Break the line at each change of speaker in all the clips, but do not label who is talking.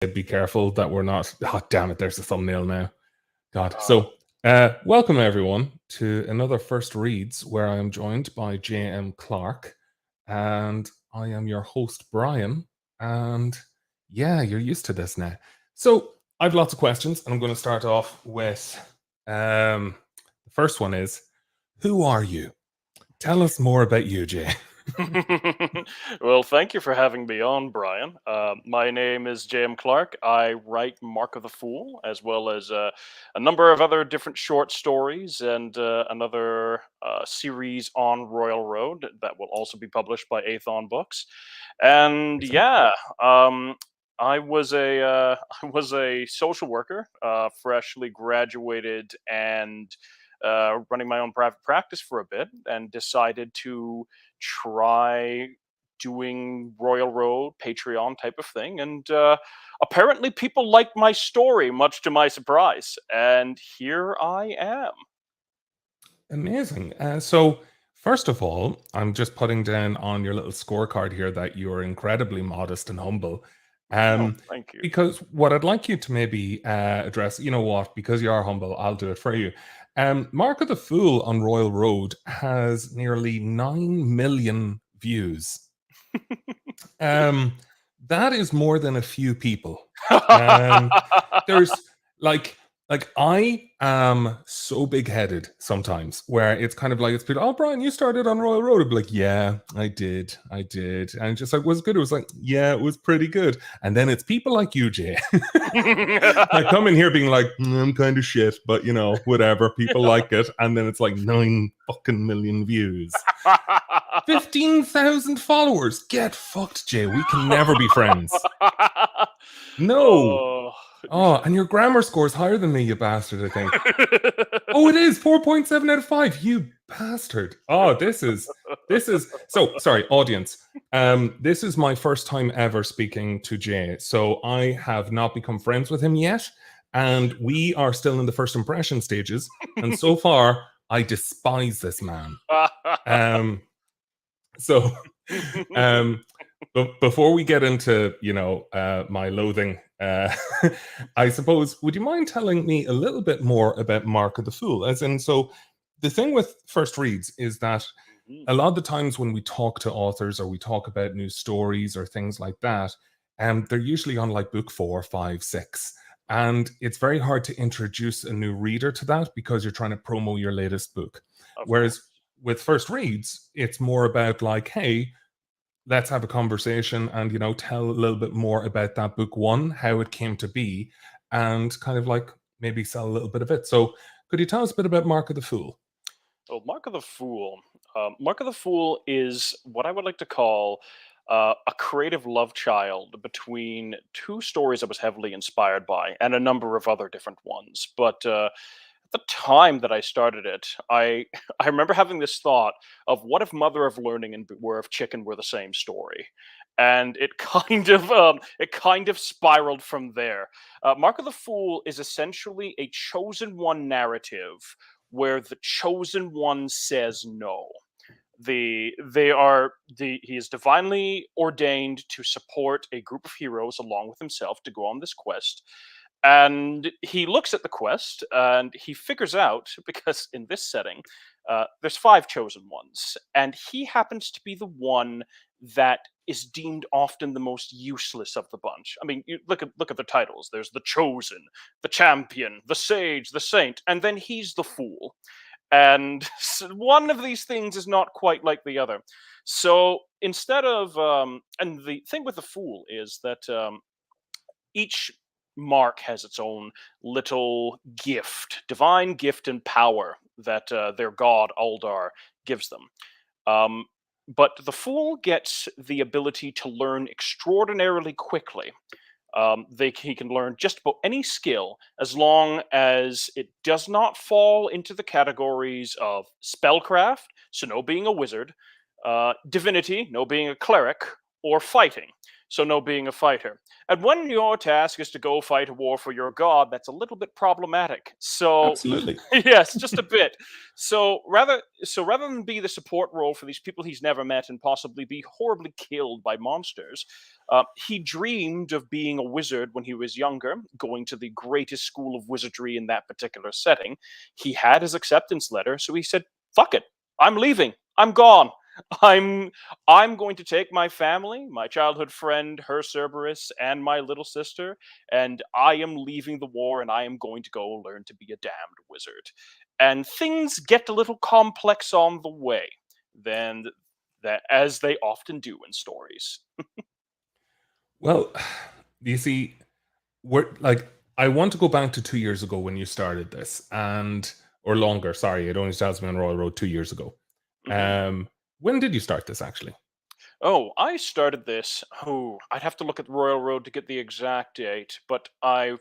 be careful that we're not. Oh, damn it! There's the thumbnail now. God. So, welcome everyone to another First Reads, where I am joined by J.M. Clarke, and I am your host Brian. And yeah, you're used to this now. So, I've lots of questions, and I'm going to start off with the first one is, who are you? Tell us more about you, Jay.
Well, thank you for having me on, Brian. My name is J.M. Clarke. I write Mark of the Fool, as well as a number of other different short stories and another series on Royal Road that will also be published by Athon Books. And
Excellent.
yeah, I was a I was a social worker, freshly graduated and running my own private practice for a bit, and decided to try doing Royal Road Patreon type of thing. And apparently, people like my story, much to my surprise. And here I am.
Amazing. So, first of all, I'm just putting down on your little scorecard here that you're incredibly modest and humble.
Oh,
Um,
thank you.
because what I'd like you to maybe address, you know what, because you are humble, I'll do it for you. Mark of the Fool on Royal Road has nearly 9 million views. Um, that is more than a few people. Um, there's like I am so big-headed sometimes, where it's kind of like, it's people, oh Brian, you started on Royal Road. I'd be like, yeah, I did. And just like, was it good? It was like, yeah, it was pretty good. And then it's people like you, Jay, that come in here being like, I'm kind of shit, but you know, whatever, people like it. And then it's like 9 fucking million views. 15,000 followers. Get fucked, Jay. We can never be friends. No.
Oh.
Oh, and your grammar score is higher than me, you bastard, I think. Oh, it is 4.7 out of 5. You bastard. Oh, this is so sorry, audience. This is my first time ever speaking to Jay. So I have not become friends with him yet, and we are still in the first impression stages. And so far, I despise this man. So but before we get into, my loathing, I suppose, would you mind telling me a little bit more about Mark of the Fool? As in, so the thing with First Reads is that a lot of the times when we talk to authors or we talk about new stories or things like that, they're usually on like book 4, 5, 6. And it's very hard to introduce a new reader to that because you're trying to promo your latest book.
Of
Whereas
course.
with First Reads, it's more about like, hey, let's have a conversation and tell a little bit more about that book one, how it came to be, and kind of like maybe sell a little bit of it. So could you tell us a bit about Mark of the Fool?
So, Mark of the Fool. Mark of the Fool is what I would like to call a creative love child between two stories I was heavily inspired by, and a number of other different ones. But at the time that I started it, I I remember having this thought of, what if Mother of Learning and Beware of Chicken were the same story, and it kind of spiraled from there. Mark of the Fool is essentially a chosen one narrative where the chosen one says no. He is divinely ordained to support a group of heroes along with himself to go on this quest, and he looks at the quest and he figures out, because in this setting there's 5 chosen ones, and he happens to be the one that is deemed often the most useless of the bunch. I mean, you look at the titles. There's the chosen, the champion, the sage, the saint, and then he's the fool. And one of these things is not quite like the other. So instead of and the thing with the fool is that each mark has its own little gift, divine gift and power that their god Aldar gives them. Um, but the fool gets the ability to learn extraordinarily quickly. He can learn just about any skill, as long as it does not fall into the categories of spellcraft, so no being a wizard, divinity, no being a cleric, or fighting. so no being a fighter. And when your task is to go fight a war for your god, that's a little bit problematic. So
Absolutely.
yes, just a bit. So rather than be the support role for these people he's never met and possibly be horribly killed by monsters, he dreamed of being a wizard when he was younger, going to the greatest school of wizardry in that particular setting. He had his acceptance letter, so he said, "Fuck it, I'm leaving. I'm gone. I'm I'm going to take my family, my childhood friend, her Cerberus, and my little sister, and I am leaving the war and I am going to go learn to be a damned wizard." And things get a little complex on the way, then that as they often do in stories.
Well, you see, we're like, I want to go back to 2 years ago when you started this, and or longer. Sorry, it only starts me on Royal Road 2 years ago.
Mhm.
Um, when did you start this actually?
Oh, I started this. Oh, I'd have to look at Royal Road to get the exact date, but I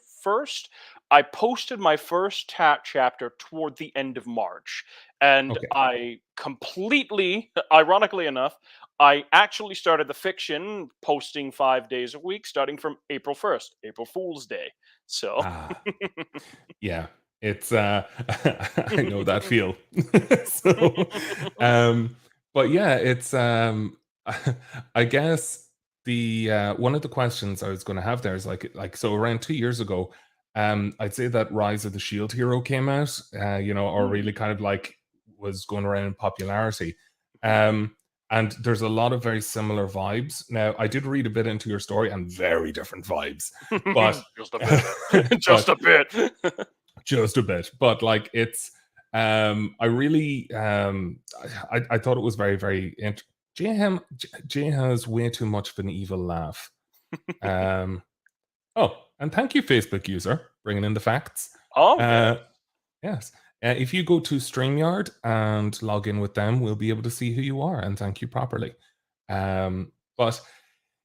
posted my first chapter toward the end of March, and
Okay.
I completely, ironically enough, I actually started the fiction posting 5 days a week, starting from April 1st, April Fool's Day. So.
Ah, yeah. It's I know that feel. So, um, but yeah, it's I guess the one of the questions I was going to have there is so around 2 years ago, I'd say that Rise of the Shield Hero came out, or
Hmm.
really kind of like was going around in popularity.
Mhm.
Um, and there's a lot of very similar vibes. Now, I did read a bit into your story and very different vibes, but
Just a bit. Just
but
a bit.
just a bit. But like it's I really I thought it was very, very Jay has way too much of an evil laugh. Um oh, and thank you, Facebook user, bringing in the facts.
Oh, yeah.
Uh yes. If you go to StreamYard and log in with them, we'll be able to see who you are and thank you properly. But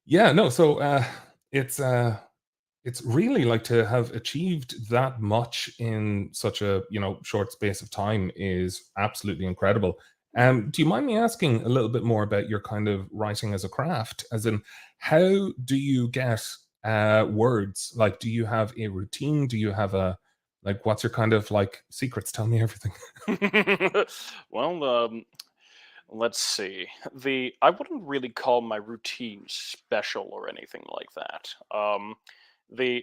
yeah, no, so it's it's really like to have achieved that much in such a short space of time is absolutely incredible. Do you mind me asking a little bit more about your kind of writing as a craft? As in, how do you get words? Like, do you have a routine? Do you have a like? What's your kind of like secrets? Tell me everything.
Well, let's see. I wouldn't really call my routine special or anything like that.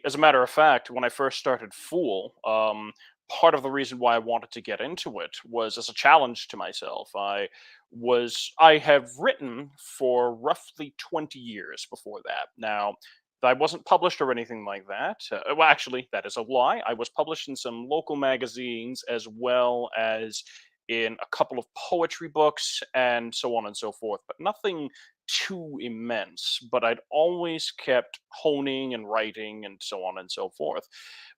As a matter of fact, when I first started Fool, part of the reason why I wanted to get into it was as a challenge to myself. I have written for roughly 20 years before that. Now, I wasn't published or anything like that. Well, actually, that is a lie. I was published in some local magazines as well as in a couple of poetry books and so on and so forth, but nothing too immense. But I'd always kept honing and writing and so on and so forth.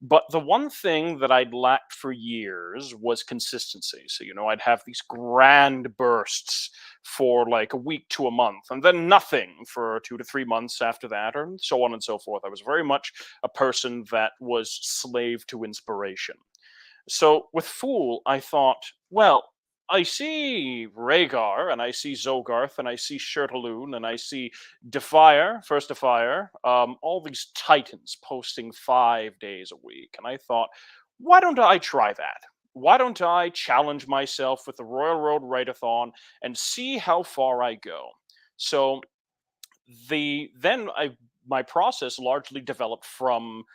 But the one thing that I'd lacked for years was consistency. So, I'd have these grand bursts for like a week to a month, and then nothing for 2 to 3 months after that, and so on and so forth. I was very much a person that was slave to inspiration. So with Fool, I thought, well, I see Rhaegar, and I see Zogarth, and I see Shirtaloon, and I see Defier, First Defier, all these titans posting 5 days a week. And I thought, why don't I try that? Why don't I challenge myself with the Royal Road Write-a-thon and see how far I go? So then my process largely developed from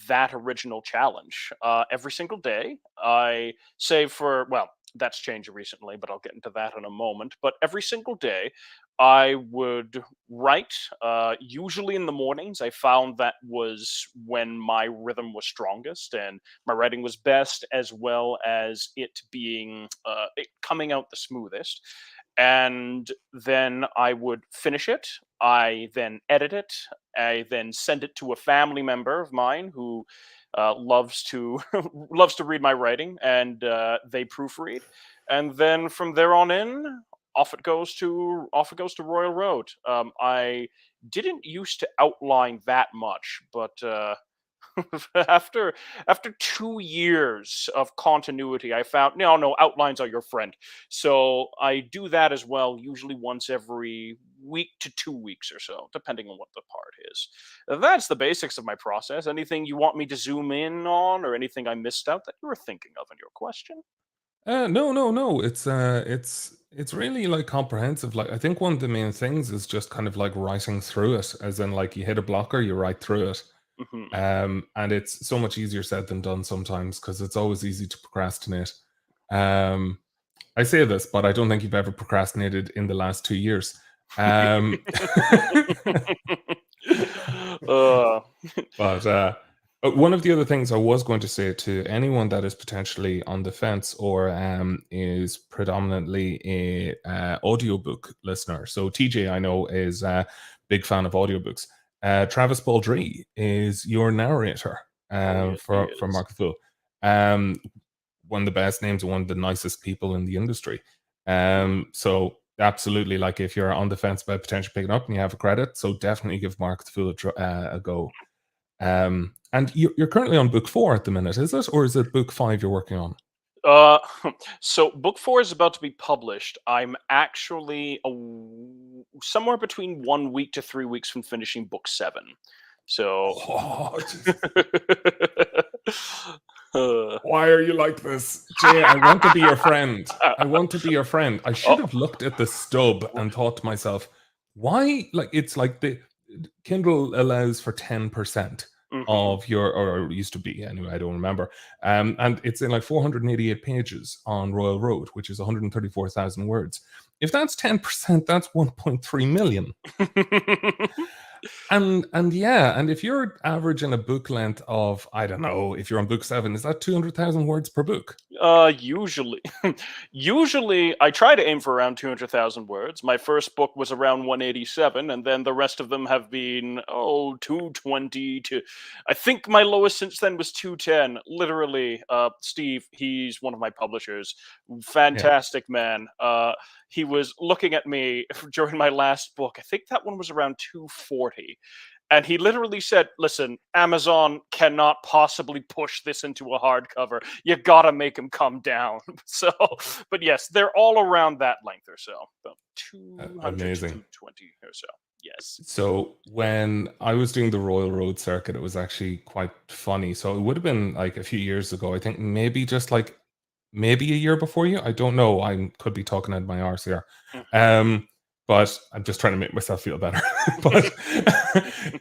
that original challenge. Every single day, I save for well, that's changed recently, but I'll get into that in a moment. But every single day, I would write. Usually in the mornings, I found that was when my rhythm was strongest and my writing was best, as well as it coming out the smoothest. And then I would finish it. I then edit it. I then send it to a family member of mine who loves to loves to read my writing, and they proofread. And then from there on in, off it goes to Royal Road. I didn't used to outline that much, but after after 2 years of continuity, I found no, outlines are your friend. So I do that as well, usually once every week to 2 weeks or so, depending on what the part is. That's the basics of my process. Anything you want me to zoom in on, or anything I missed out that you were thinking of in your question?
No, no, no. It's really like comprehensive. Like I think one of the main things is just kind of like writing through it, as in like you hit a blocker, you write through it.
Hmm.
And it's so much easier said than done sometimes because it's always easy to procrastinate. Um, I say this, but I don't think you've ever procrastinated in the last 2 years. Um,
uh,
but one of the other things I was going to say to anyone that is potentially on the fence or is predominantly a audiobook listener. So TJ, I know, is a big fan of audiobooks. Travis Baldry is your narrator
oh yes, he
for
is.
Mark the Fool. Um, one of the best names and one of the nicest people in the industry. So absolutely, like if you're on the fence about potentially picking up and you have a credit, so definitely give Mark the Fool a go. And you're currently on book 4 at the minute, is it, or is it book 5 you're working on?
Uh, so book four is about to be published. I'm actually somewhere between 1 week to 3 weeks from finishing book seven. So,
Oh, Jesus.
uh,
Why are you like this? Jay, I want to be your friend. I want to be your friend. I should
oh,
have looked at the stub and thought to myself, why? Like, it's like the Kindle allows for 10%
mhm.
of your, or it used to be anyway, I don't remember. And it's in like 488 pages on Royal Road, which is 134,000 words. If that's 10%, that's 1.3 million. And yeah, and if you're averaging a book length of, I don't know, if you're on book 7, is that 200,000 words per book?
Usually, usually I try to aim for around 200,000 words. My first book was around 187, and then the rest of them have been 220 to, I think my lowest since then was 210. Literally, Steve, he's one of my publishers,
Yeah.
fantastic man. He was looking at me during my last book. I think that one was around 240. And he literally said, "Listen, Amazon cannot possibly push this into a hardcover. You gotta make him come down." So, but yes, they're all around that length or so, about 200 to
Amazing.
220 or so. Yes.
So when I was doing the Royal Road circuit, it was actually quite funny. So it would have been like a few years ago. I think maybe just like maybe a year before you. I don't know. I could be talking out my arse here.
Mhm.
Um, but I'm just trying to make myself feel better. but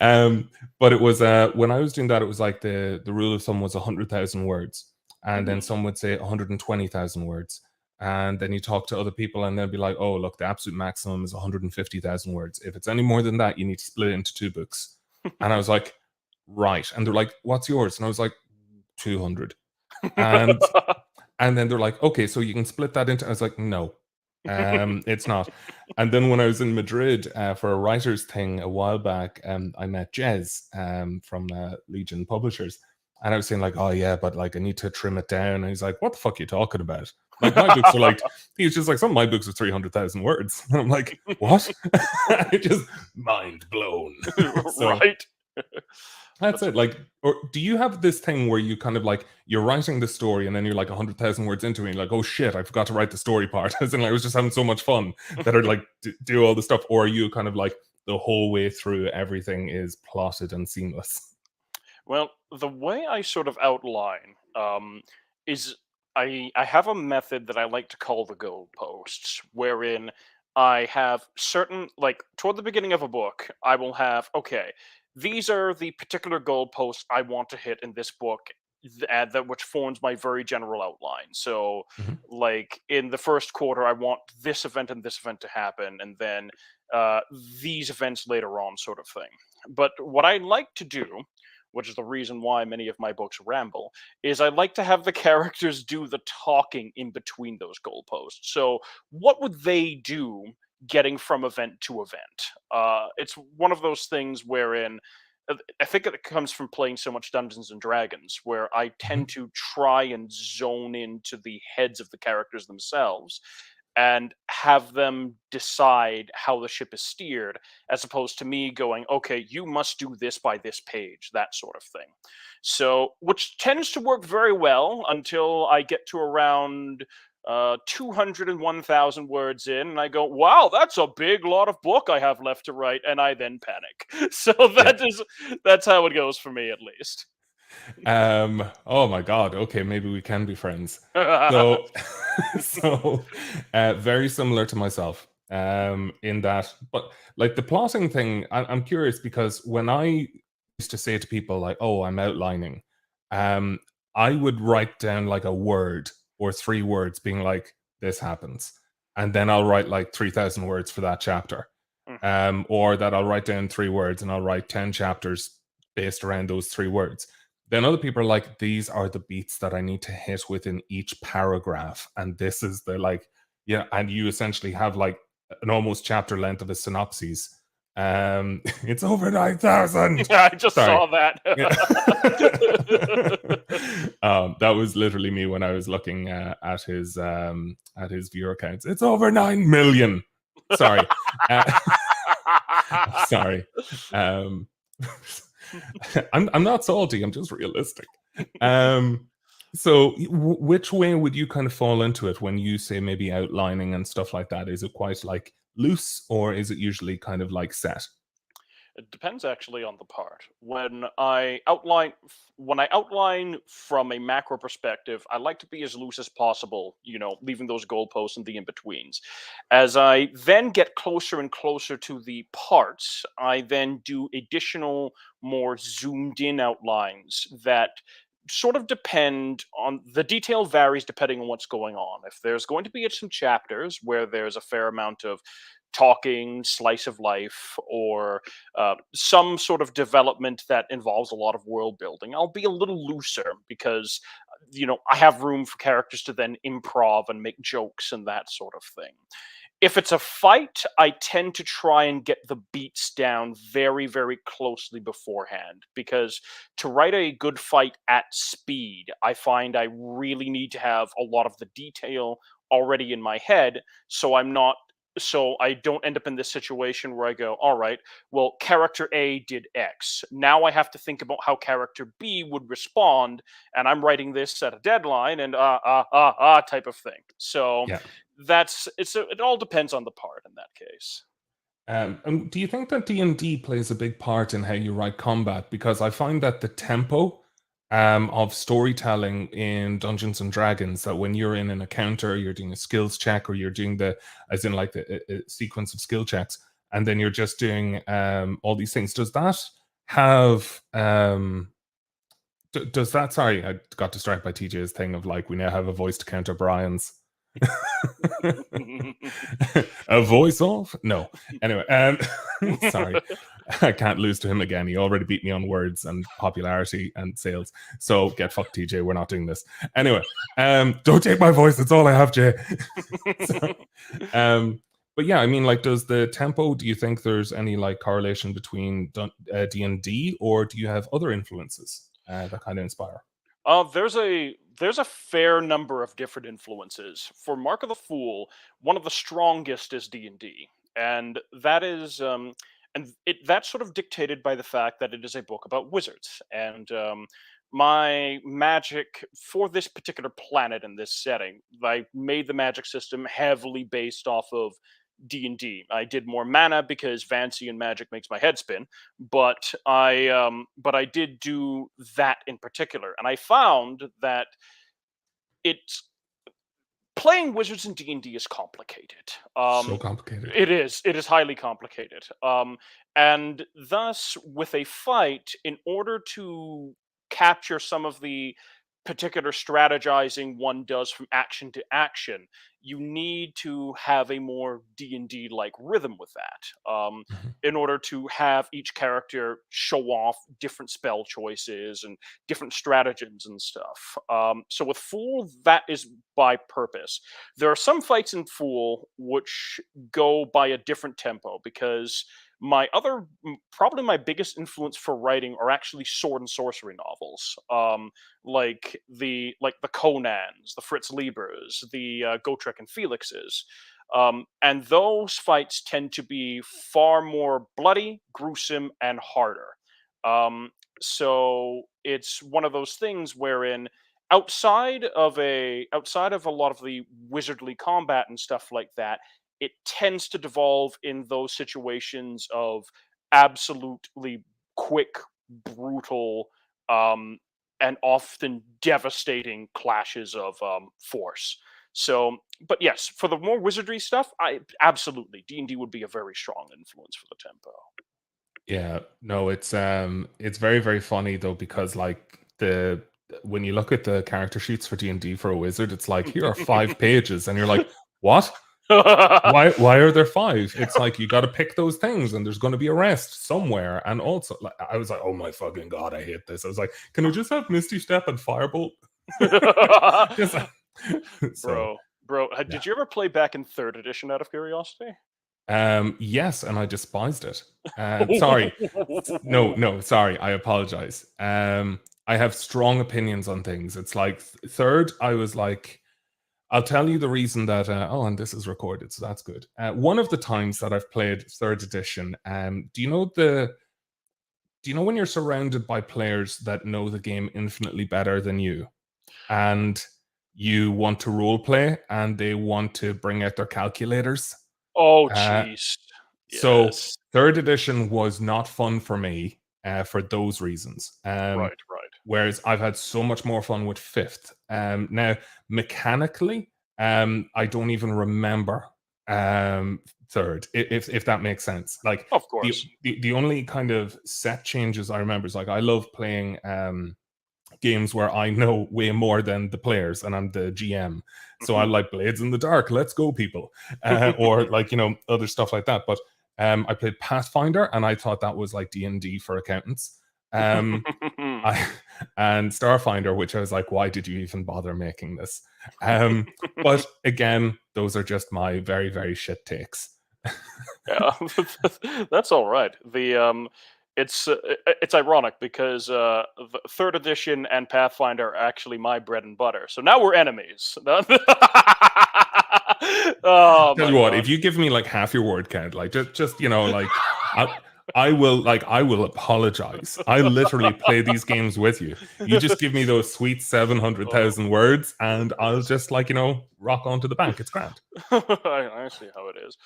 um, but it was when I was doing that, it was like the rule of thumb was 100,000 words, and then
Mhm.
some would say 120,000 words. And then you talk to other people, and they'll be like, "Oh, look, the absolute maximum is 150,000 words. If it's any more than that, you need to split it into 2 books." And I was like, "Right." And they're like, "What's yours?" And I was like, 200. And and then they're like, "Okay, so you can split that into." I was like, "No, it's not." And then when I was in Madrid for a writers thing a while back, I met Jez from Legion Publishers, and I was saying like, "Oh yeah, but like I need to trim it down." And he's like, "What the fuck are you talking about? Like my books are like," he was just like, "Some of my books are 300,000 words," and I'm like, "What?" I just mind blown. So
Right.
that's
That's
it. Like, or do you have this thing where you kind of like you're writing the story and then you're like 100,000 words into it, and you're like, oh shit, I forgot to write the story part. As in, like, I was just having so much fun that are like do all the stuff, or are you kind of like the whole way through everything is plotted and seamless?
Well, the way I sort of outline is I have a method that I like to call the goalposts, wherein I have certain like toward the beginning of a book, I will have okay, these are the particular goalposts I want to hit in this book. That which forms my very general outline. So,
Mhm.
like in the first quarter, I want this event and this event to happen, and then uh, these events later on, sort of thing. But what I like to do, which is the reason why many of my books ramble, is I like to have the characters do the talking in between those goalposts. So, what would they do getting from event to event? It's one of those things wherein I think it comes from playing so much Dungeons and Dragons, where I
Mhm.
tend to try and zone into the heads of the characters themselves and have them decide how the ship is steered, as opposed to me going, okay, you must do this by this page, that sort of thing. So, which tends to work very well until I get to around 201,000 words in, and I go, wow, that's a big lot of book I have left to write, and I then panic. So
Yeah.
that's how it goes for me, at least.
Oh my God. Okay, maybe we can be friends. So, so very similar to myself. In that, but like the plotting thing, I'm curious because when I used to say to people like, "Oh, I'm outlining," um, I would write down like a word or three words, being like, "This happens," and then I'll write like 3,000 words for that chapter.
Mhm.
Or that I'll write down three words and I'll write 10 chapters based around those three words. Then other people are like, these are the beats that I need to hit within each paragraph. And this is the like, yeah, and you essentially have like an almost chapter length of a synopsis. It's over 9,000.
Yeah, I just
Sorry.
saw that.
Yeah. That was literally me when I was looking at his viewer counts. It's over 9 million. Sorry. Sorry. Um, I'm not salty. I'm just realistic. Um, so, which way would you kind of fall into it when you say maybe outlining and stuff like that? Is it quite like loose, or is it usually kind of like set?
It depends actually on the part. When I outline from a macro perspective, I like to be as loose as possible, leaving those goalposts and the in-betweens. As I then get closer and closer to the parts, I then do additional, more zoomed in outlines that sort of depend on the detail varies depending on what's going on. If there's going to be some chapters where there's a fair amount of talking, slice of life, or some sort of development that involves a lot of world building, I'll be a little looser because, I have room for characters to then improv and make jokes and that sort of thing. If it's a fight, I tend to try and get the beats down very, very closely beforehand because to write a good fight at speed, I find I really need to have a lot of the detail already in my head so I don't end up in this situation where I go, all right, well, character A did X. Now I have to think about how character B would respond, and I'm writing this at a deadline and type of thing. So
Yeah.
it all depends on the part in that case.
And do you think that D&D plays a big part in how you write combat? Because I find that the tempo of storytelling in Dungeons and Dragons, that when you're in an encounter, you're doing a skills check, or you're doing as in like the sequence of skill checks, and then you're just doing all these things. Does that have does that? Sorry, I got distracted by TJ's thing of like we now have a voice to counter Brian's. A voice off? No. Anyway, sorry. I can't lose to him again. He already beat me on words and popularity and sales. So get fucked, TJ. We're not doing this. Anyway, don't take my voice. That's all I have, Jay. So, but yeah, I mean, like, does the tempo? Do you think there's any like correlation between D&D, or do you have other influences that kind of inspire?
There's a fair number of different influences. For Mark of the Fool, one of the strongest is D&D, and that's sort of dictated by the fact that it is a book about wizards. And my magic for this particular planet in this setting, I made the magic system heavily based off of D&D. I did more mana because Vancian magic makes my head spin, but I did do that in particular, and I found that it's playing wizards in D&D is complicated.
So complicated.
It is highly complicated. And thus with a fight, in order to capture some of the particular strategizing one does from action to action, you need to have a more D&D like rhythm with that.
Mhm.
In order to have each character show off different spell choices and different stratagems and stuff. So with Fool, that is by purpose. There are some fights in Fool which go by a different tempo because probably my biggest influence for writing are actually sword and sorcery novels, like the Conans, the Fritz Liebers, the Gotrek and Felixes. And those fights tend to be far more bloody, gruesome, and harder. Um, so it's one of those things wherein outside of a lot of the wizardly combat and stuff like that, it tends to devolve in those situations of absolutely quick, brutal, um, and often devastating clashes of force. So, but yes, for the more wizardry stuff, I absolutely D&D would be a very strong influence for the tempo.
Yeah, no, it's very, very funny though, because like when you look at the character sheets for D&D for a wizard, it's like here are 5 pages, and you're like, what? Why are there 5? It's like you got to pick those things, and there's going to be a rest somewhere. And also, like, I was like, oh my fucking god, I hate this. I was like, can we just have Misty Step and Firebolt? Just so
Bro,
yeah.
did you ever play back in third edition out of curiosity?
Yes, and I despised it. Sorry. No, sorry. I apologize. I have strong opinions on things. It's like third, I was like, I'll tell you the reason that. Oh, and this is recorded, so that's good. One of the times that I've played third edition, do you know when you're surrounded by players that know the game infinitely better than you, and you want to role play, and they want to bring out their calculators?
Oh,
Uh,
jeez.
so
Yes.
third edition was not fun for me for those reasons.
Right, right.
Whereas I've had so much more fun with fifth. Now, mechanically, I don't even remember third, if that makes sense. Like
Of
the,
course.
the only kind of set changes I remember is like I love playing games where I know way more than the players and I'm the GM. So I
Mhm.
like Blades in the Dark, let's go, people, or like other stuff like that. But I played Pathfinder, and I thought that was like D&D for accountants. Um, I and Starfinder, which I was like, why did you even bother making this? But again, those are just my very, very shit takes.
Yeah, that's all right. It's ironic because the third edition and Pathfinder are actually my bread and butter. So now we're enemies. Oh
Tell
my
you what,
god.
if you give me like half your word count, like just like I I will apologize. I literally play these games with you. You just give me those sweet
Oh.
700,000 words, and I'll just like rock onto the bank. It's grand.
I see how it is.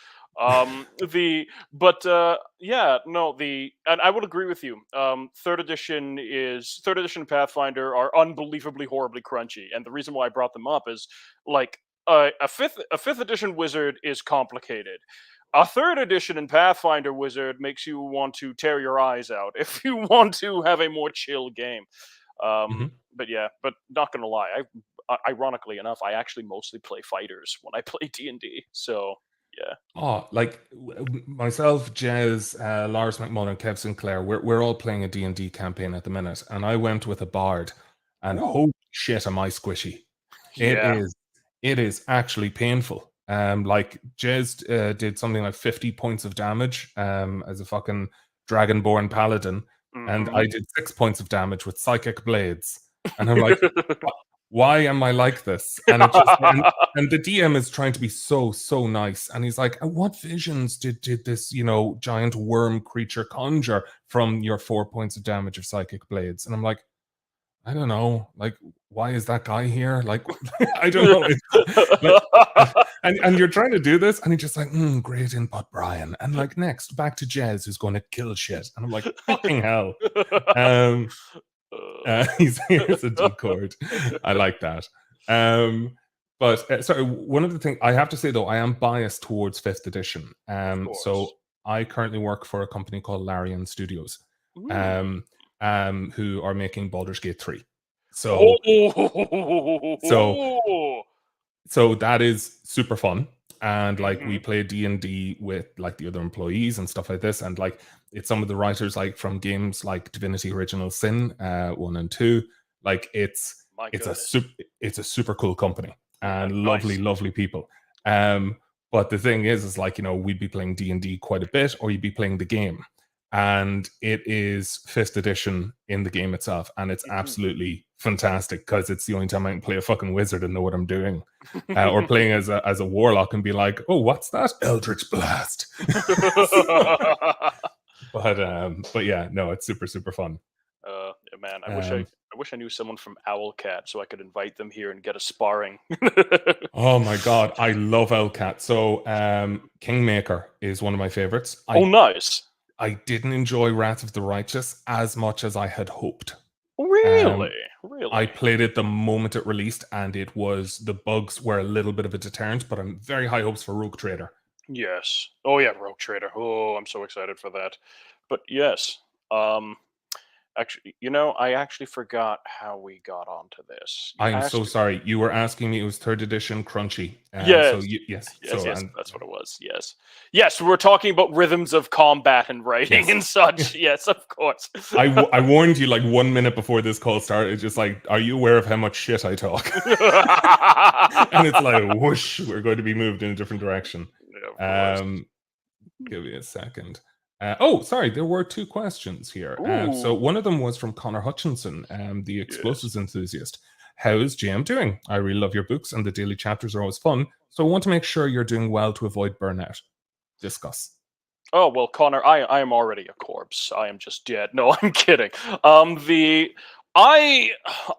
Yeah, no, and I would agree with you. Third edition Pathfinder are unbelievably horribly crunchy, and the reason why I brought them up is like a fifth edition wizard is complicated. A third edition in Pathfinder wizard makes you want to tear your eyes out if you want to have a more chill game.
Mhm.
But yeah, but not gonna lie, ironically enough, I actually mostly play fighters when I play D&D. So yeah.
Oh, like myself, Jez, Lars McMullen, Kev Sinclair, we're all playing a D&D campaign at the minute, and I went with a bard, and
Ooh.
holy shit, am I squishy. It
Yeah.
is it is actually painful. Like Jez did something like 50 points of damage as a fucking dragonborn paladin, and
Hmm.
I did 6 points of damage with psychic blades. And I'm like, why am I like this? And it just and the DM is trying to be so nice, and he's like, "What visions did this giant worm creature conjure from your 4 points of damage of psychic blades?" And I'm like, I don't know. Like, why is that guy here? Like, I don't know. Like, and you're trying to do this, and he's just like, great input, Brian. And like, next, back to Jez, who's going to kill shit. And I'm like, fucking hell. Um, here's a D chord. I like that. Um, but sorry, one of the things I have to say though, I am biased towards fifth edition.
Of
So
course.
I currently work for a company called Larian Studios.
Mm.
Um, who are making Baldur's Gate 3. So so
Oh.
so that is super fun. And like we
Hmm.
play D&D with like the other employees and stuff like this. And like it's some of the writers like from games like Divinity Original Sin 1 and 2. Like
My
it's a
goodness.
super cool company
Yeah.
and lovely,
Nice.
lovely people. Um But the thing is like, we'd be playing D&D quite a bit, or you'd be playing the game. And it is 5th edition in the game itself. And it's absolutely fantastic because it's the only time I can play a fucking wizard and know what I'm doing. Or playing as a warlock and be like, oh, what's that? Eldritch Blast. But yeah, no, it's super, super fun.
Man, I wish I knew someone from Owlcat so I could invite them here and get a sparring.
Oh my god, I love Owlcat. So Kingmaker is one of my favorites.
Oh, nice.
I didn't enjoy Wrath of the Righteous as much as I had hoped.
Really?
I
Really?
played it the moment it released, and the bugs were a little bit of a deterrent, but I'm very high hopes for Rogue Trader.
Yes. Oh yeah, Rogue Trader. Oh, I'm so excited for that. But yes, um, actually, I actually forgot how we got onto this. You
I'm so
asked.
sorry. You were asking me, it was 3rd edition crunchy.
Yes.
Yes.
Yes,
So
yes,
and
that's what it was. Yes. Yes, we're talking about rhythms of combat and writing
yes.
and such. Yes, of course.
I warned you like 1 minute before this call started. Just like, are you aware of how much shit I talk? And it's like, whoosh, we're going to be moved in a different direction.
Yeah, of course.
Give me a second. Oh, sorry, there were 2 questions here. So
Ooh.
one of them was from Connor Hutchinson, the
Yes.
explosives enthusiast. How's GM doing? I really love your books, and the daily chapters are always fun. So I want to make sure you're doing well to avoid burnout. Discuss.
Oh well, Connor, I am already a corpse. I am just dead. No, I'm kidding. The I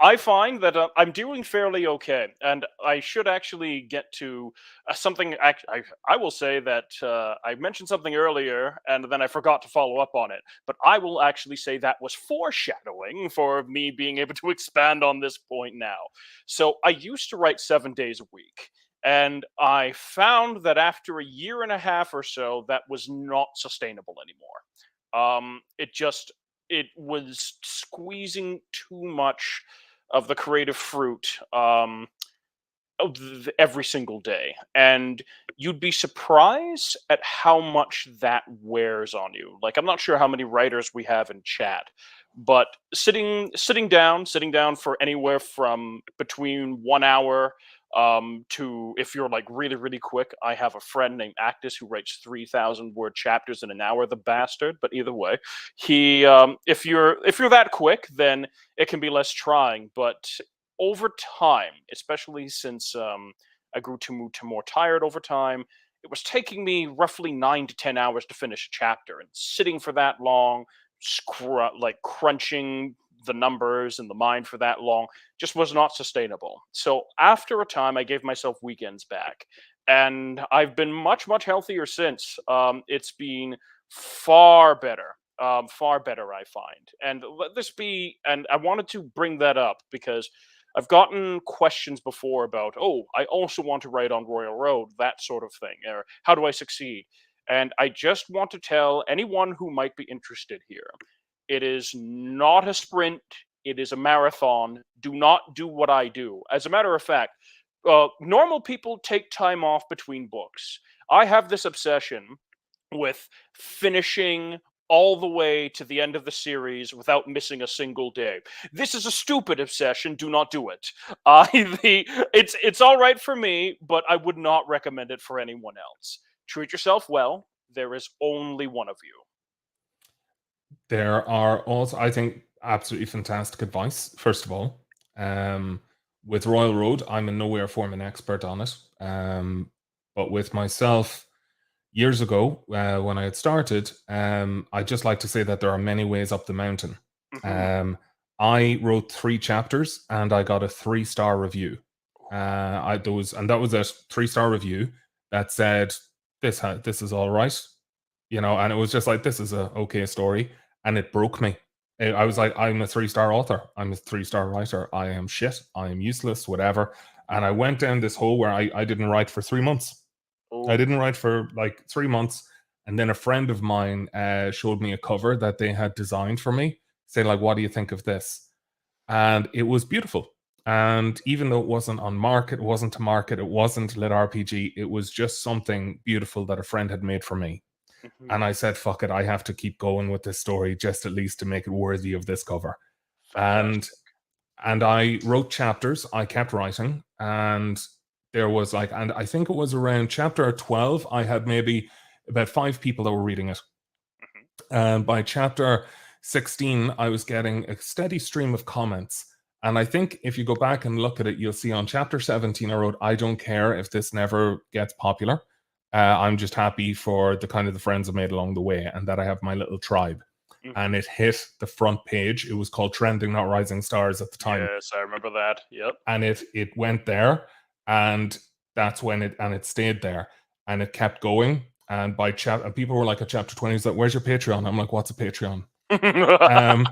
I find that I'm doing fairly okay, and I should actually get to something. I will say that I mentioned something earlier, and then I forgot to follow up on it. But I will actually say that was foreshadowing for me being able to expand on this point now. So I used to write 7 days a week. And I found that after a year and a half or so, that was not sustainable anymore. It was squeezing too much of the creative fruit every single day, and you'd be surprised at how much that wears on you. Like, I'm not sure how many writers we have in chat, but sitting down for anywhere from between 1 hour to, if you're like really really quick, I have a friend named Actus who writes 3,000 word chapters in an hour, the bastard. But either way, he if you're that quick, then it can be less trying. But over time, especially since I grew to more tired over time, it was taking me roughly 9 to 10 hours to finish a chapter, and sitting for that long, like crunching the numbers in the mind for that long, just was not sustainable. So after a time, I gave myself weekends back, and I've been much much healthier since. It's been far better. Far better, I find. And let this be, and I wanted to bring that up because I've gotten questions before about, oh, I also want to write on Royal Road, that sort of thing, or how do I succeed? And I just want to tell anyone who might be interested here, it is not a sprint, it is a marathon. Do not do what I do. As a matter of fact, normal people take time off between books. I have this obsession with finishing all the way to the end of the series without missing a single day. This is a stupid obsession. Do not do it. It's all right for me, but I would not recommend it for anyone else. Treat yourself well. There is only one of you.
There are also, I think, absolutely fantastic advice, first of all. With Royal Road, I'm in nowhere form an expert on it. But with myself, years ago, when I had started, I'd just like to say that there are many ways up the mountain.
Mhm.
I wrote 3 chapters and I got a 3-star review. And that was a 3-star review that said this is all right, and it was just like, this is a okay story, and it broke me. I was like, I'm a 3-star author, I'm a 3-star writer, I am shit, I am useless, whatever. And I went down this hole where I didn't write for 3 months. I
Oh.
didn't write for like 3 months, and then a friend of mine showed me a cover that they had designed for me. Say like, what do you think of this? And it was beautiful. And even though it wasn't on market, it wasn't to market, it wasn't lit RPG, it was just something beautiful that a friend had made for me.
Mhm.
And I said, fuck it, I have to keep going with this story just at least to make it worthy of this cover. And
Fantastic.
and I wrote chapters, I kept writing, and there was like, and I think it was around chapter 12, I had maybe about 5 people that were reading it. And by chapter 16, I was getting a steady stream of comments. And I think if you go back and look at it, you'll see on chapter 17, I wrote, I don't care if this never gets popular. I'm just happy for the kind of the friends I made along the way and that I have my little tribe. And it hit the front page. It was called Trending, Not Rising Stars at the time.
Yes, I remember that. Yep.
And it went there, and that's when it stayed there, and it kept going. And by and people were like at chapter 20, it's like, where's your Patreon? I'm like, what's a Patreon? And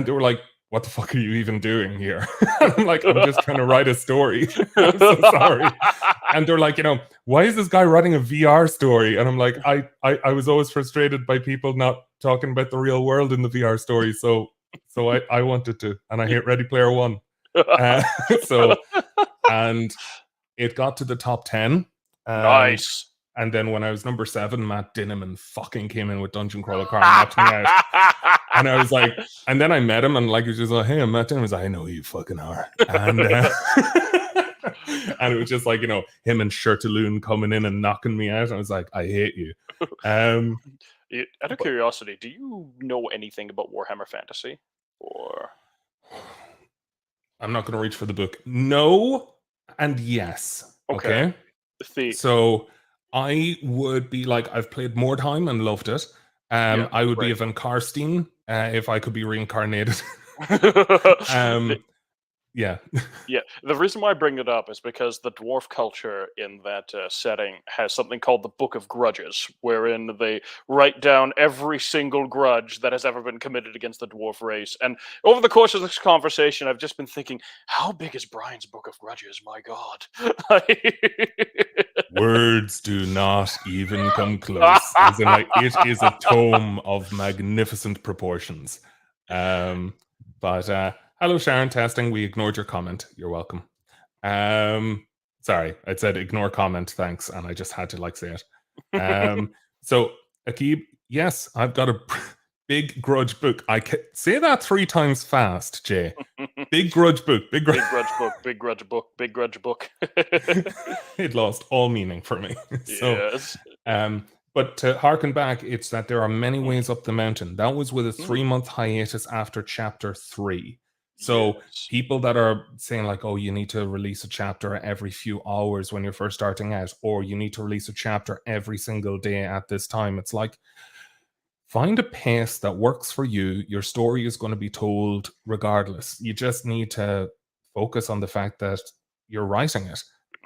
they were like, what the fuck are you even doing here? I'm like, I'm just trying to write a story. I'm so sorry. And they're like, why is this guy writing a VR story? And I'm like, I was always frustrated by people not talking about the real world in the VR story. So I wanted to, and I hate Ready Player One. And it got to the top 10.
Nice.
And then when I was number 7, Matt Dinneman fucking came in with Dungeon Crawler Car and knocked me out. And I was like, and then I met him, and like he was just like, hey, I'm Matt Dinneman. I was like, I know who you fucking are. And and it was just like, him and Shirtaloon coming in and knocking me out. I was like, I hate you.
Out of curiosity, do you know anything about Warhammer Fantasy? Or
I'm not going to reach for the book. No and yes. Okay. So I would be like, I've played Mordheim and loved it. I would be Evan Karstein if I could be reincarnated. Yeah.
The reason why I bring it up is because the dwarf culture in that setting has something called the Book of Grudges, wherein they write down every single grudge that has ever been committed against the dwarf race. And over the course of this conversation, I've just been thinking, how big is Brian's Book of Grudges? My God.
Words do not even come close. As in, like, it is a tome of magnificent proportions. But hello, Sharon. Testing. We ignored your comment. You're welcome. Sorry, I said ignore comment. Thanks, and I just had to say it. So Akib, yes, I've got a big grudge book. I can say that 3 times fast, Jay. Big grudge book. Big grudge book.
Big grudge book. Big grudge book.
It lost all meaning for me.
Yes.
But to harken back, it's that there are many ways up the mountain. That was with a 3-month hiatus after chapter 3. So people that are saying like, oh, you need to release a chapter every few hours when you're first starting out, or you need to release a chapter every single day at this time. It's like, find a pace that works for you. Your story is going to be told regardless. You just need to focus on the fact that you're writing it.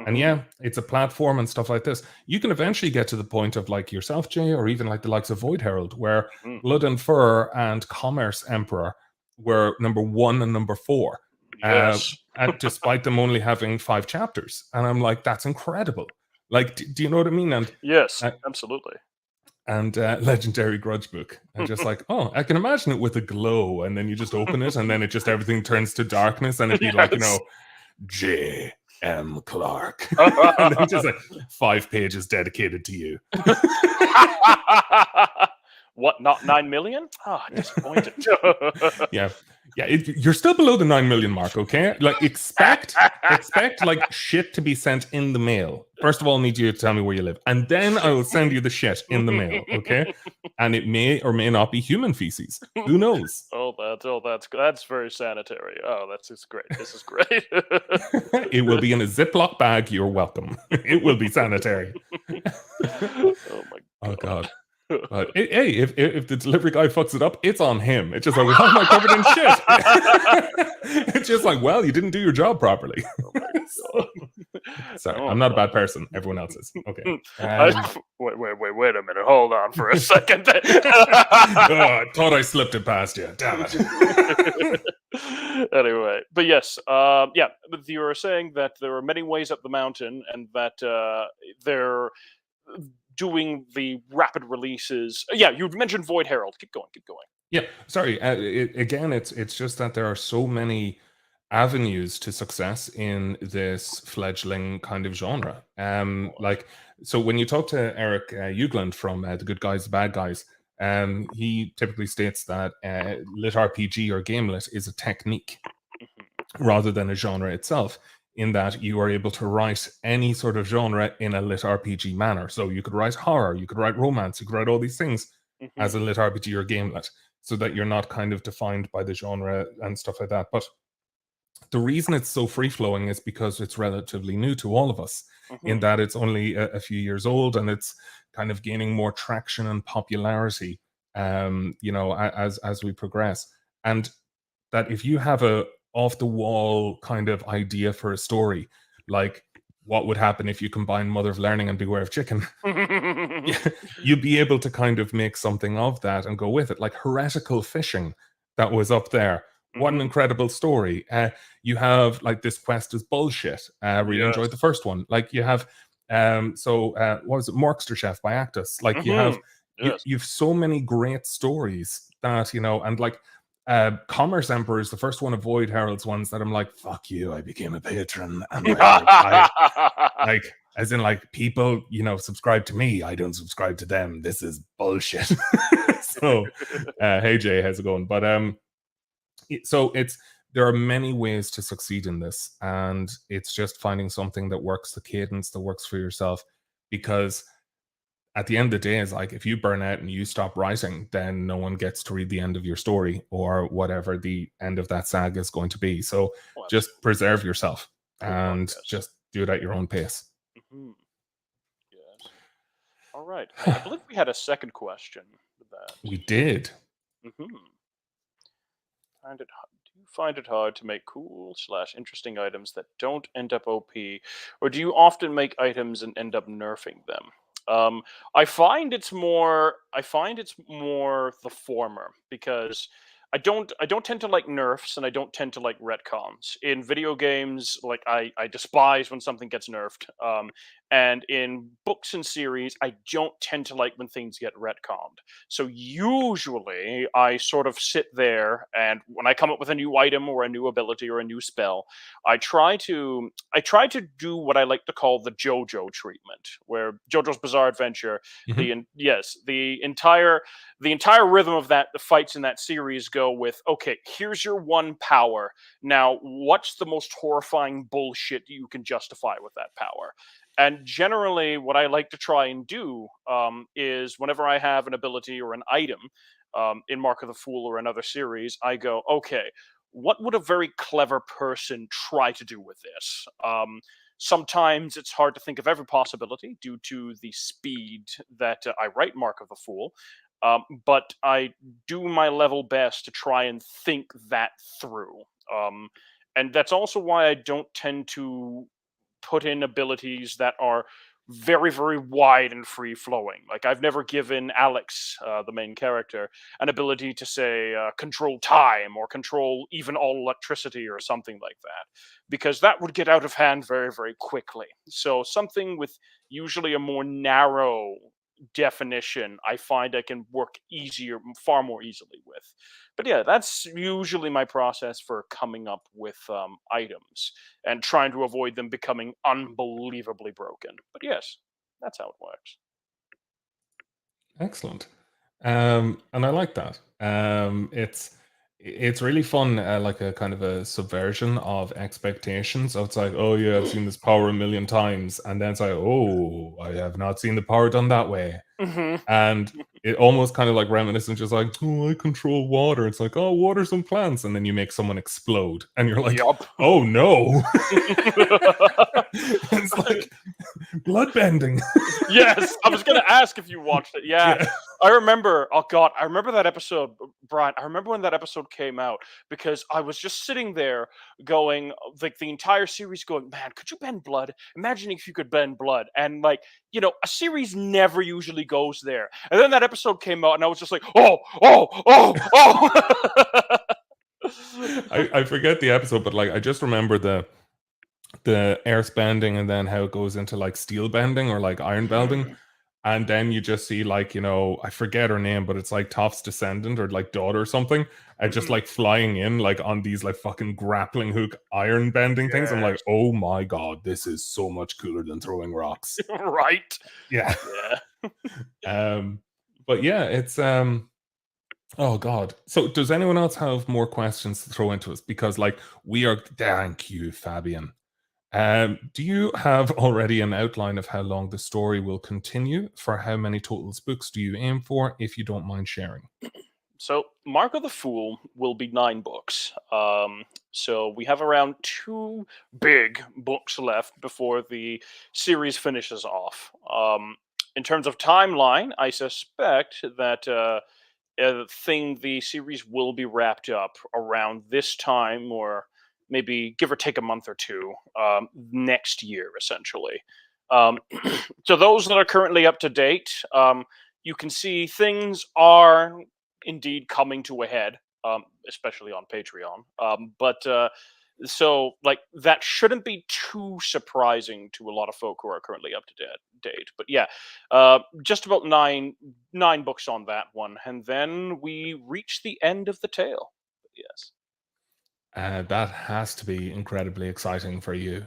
And yeah, it's a platform and stuff like this. You can eventually get to the point of like yourself, Jay, or even like the likes of Void Herald, where Blood and Fur and Commerce Emperor were number 1 and number 4.
Yes.
And despite them only having 5 chapters. And I'm like, that's incredible. Like, do you know what I mean? And
yes, absolutely.
And Legendary Grudge Book. And just like, oh, I can imagine it with a glow. And then you just open it and then it just everything turns to darkness and it'd be like, J.M. Clarke. And then just like 5 pages dedicated to you.
What, not 9 million? Disappointed.
Yeah. You're still below the 9 million mark, okay? Like, expect like shit to be sent in the mail. First of all, I need you to tell me where you live, and then I will send you the shit in the mail, okay? And it may or may not be human feces. Who knows?
That's very sanitary. Oh, that's great. This is great.
It will be in a Ziploc bag. You're welcome. It will be sanitary.
Oh my God.
Oh God. But hey, if the delivery guy fucks it up, it's on him. It's just like, why am I covered in shit? It's just like, well, you didn't do your job properly.
Oh
sorry, I'm not a bad person. Everyone else is. Okay.
Wait a minute. Hold on for a second.
I thought I slipped it past you. Damn it.
Anyway, but yes, but you were saying that there are many ways up the mountain, and that they're doing the rapid releases. Yeah, you mentioned Void Herald. Keep going.
Yeah, sorry. Again, it's just that there are so many avenues to success in this fledgling kind of genre. Like, so when you talk to Eric Ugland from The Good Guys, The Bad Guys, he typically states that lit RPG or game lit is a technique rather than a genre itself. in that you are able to write any sort of genre in a lit RPG manner. So you could write horror, you could write romance, you could write all these things as a lit RPG or gamelet, so that you're not kind of defined by the genre and stuff like that. But the reason it's so free flowing is because it's relatively new to all of us, in that it's only a few years old, and it's kind of gaining more traction and popularity, as we progress. And that if you have a off the wall kind of idea for a story, like what would happen if you combine Mother of Learning and Beware of Chicken, you'd be able to kind of make something of that and go with it. Like Heretical Fishing, that was up there. What an incredible story. You have like This Quest is Bullshit. Really enjoyed the first one. Like you have what was it, Morkster Chef by Actus. Like you've so many great stories that, and like Commerce Emperor is the first one of Void Herald's ones that I'm like, fuck you, I became a patron, and like as in like people, subscribe to me, I don't subscribe to them, this is bullshit. So hey Jay, how's it going? But so there are many ways to succeed in this, and it's just finding something that works, the cadence that works for yourself. Because at the end of the day, it's like if you burn out and you stop writing, then no one gets to read the end of your story or whatever the end of that saga is going to be. So just preserve yourself and just do it at your own pace.
Yes. All right. I believe we had a second question.
We did.
Do you find it hard to make cool/interesting items that don't end up OP, or do you often make items and end up nerfing them? I find it's more the former, because I don't tend to like nerfs, and I don't tend to like retcons. In video games, like I despise when something gets nerfed. And in books and series, I don't tend to like when things get retconned. So usually I sort of sit there, and when I come up with a new item or a new ability or a new spell, I try to do what I like to call the JoJo treatment, where JoJo's Bizarre Adventure, the entire rhythm of the fights in that series go with, okay, here's your one power. Now, what's the most horrifying bullshit you can justify with that power? And generally, what I like to try and do is whenever I have an ability or an item in Mark of the Fool or another series, I go, okay, what would a very clever person try to do with this? Sometimes it's hard to think of every possibility due to the speed that I write Mark of the Fool. But I do my level best to try and think that through. And that's also why I don't tend to put in abilities that are very, very wide and free flowing. Like I've never given Alex, the main character, an ability to say control time or control even all electricity or something like that, because that would get out of hand very, very quickly. So something with usually a more narrow definition, I find I can work far more easily with. But yeah, that's usually my process for coming up with items and trying to avoid them becoming unbelievably broken. But yes, that's how it works.
Excellent. And I like that. It's really fun, like a kind of a subversion of expectations. So it's like, oh yeah, I've seen this power a million times, and then it's like, oh, I have not seen the power done that way. And it almost kind of like reminiscent, just like, oh, I control water. It's like, oh, water some plants, and then you make someone explode, and you're like, oh no. It's like bloodbending.
Yes, I was going to ask if you watched it. Yeah. I remember. Oh God, I remember that episode, Brian. I remember when that episode came out, because I was just sitting there going, like the entire series, going, man, could you bend blood? Imagine if you could bend blood. And like, a series never usually goes there. And then that episode came out, and I was just like, oh.
I forget the episode, but like I just remember the earth bending, and then how it goes into like steel bending or like iron bending. And then you just see like, I forget her name, but it's like Toph's descendant or like daughter or something, and just like flying in like on these like fucking grappling hook iron bending things. I'm like, oh my God, this is so much cooler than throwing rocks.
Right.
Yeah. But yeah, it's oh God. So does anyone else have more questions to throw into us? Because like we are, thank you, Fabian. Do you have already an outline of how long the story will continue? For how many total books do you aim for, if you don't mind sharing?
So, Mark of the Fool will be 9 books. So we have around 2 big books left before the series finishes off. In terms of timeline, I suspect that the series will be wrapped up around this time, or maybe give or take a month or two next year, essentially. Um, so those that are currently up to date, you can see things are indeed coming to a head, especially on Patreon. So like that shouldn't be too surprising to a lot of folk who are currently up to date. But yeah, just about nine books on that one, and then we reach the end of the tale. Yes.
That has to be incredibly exciting for you.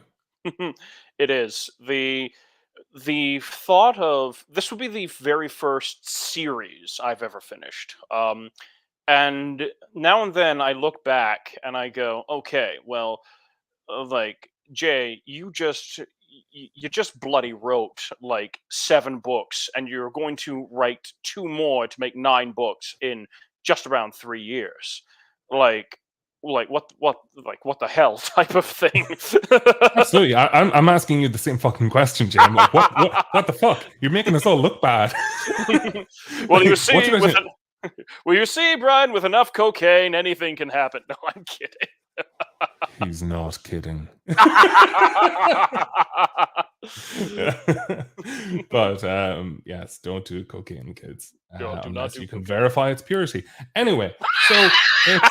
It is. The thought of this would be the very first series I've ever finished. And now and then I look back and I go, okay, well, like Jay, you just bloody wrote like 7 books, and you're going to write 2 more to make 9 books in just around 3 years. Like, what the hell type of thing.
Absolutely. I'm asking you the same fucking question, Jay. I'm like, what the fuck? You're making us all look bad.
Well, you
Like, what
see,
did I do?
well, you see, Brian, with enough cocaine, anything can happen. No, I'm kidding.
He's not kidding. But yes, don't do cocaine, kids,
No, do not
unless
do
you can
cocaine.
verify its purity. Anyway, so it's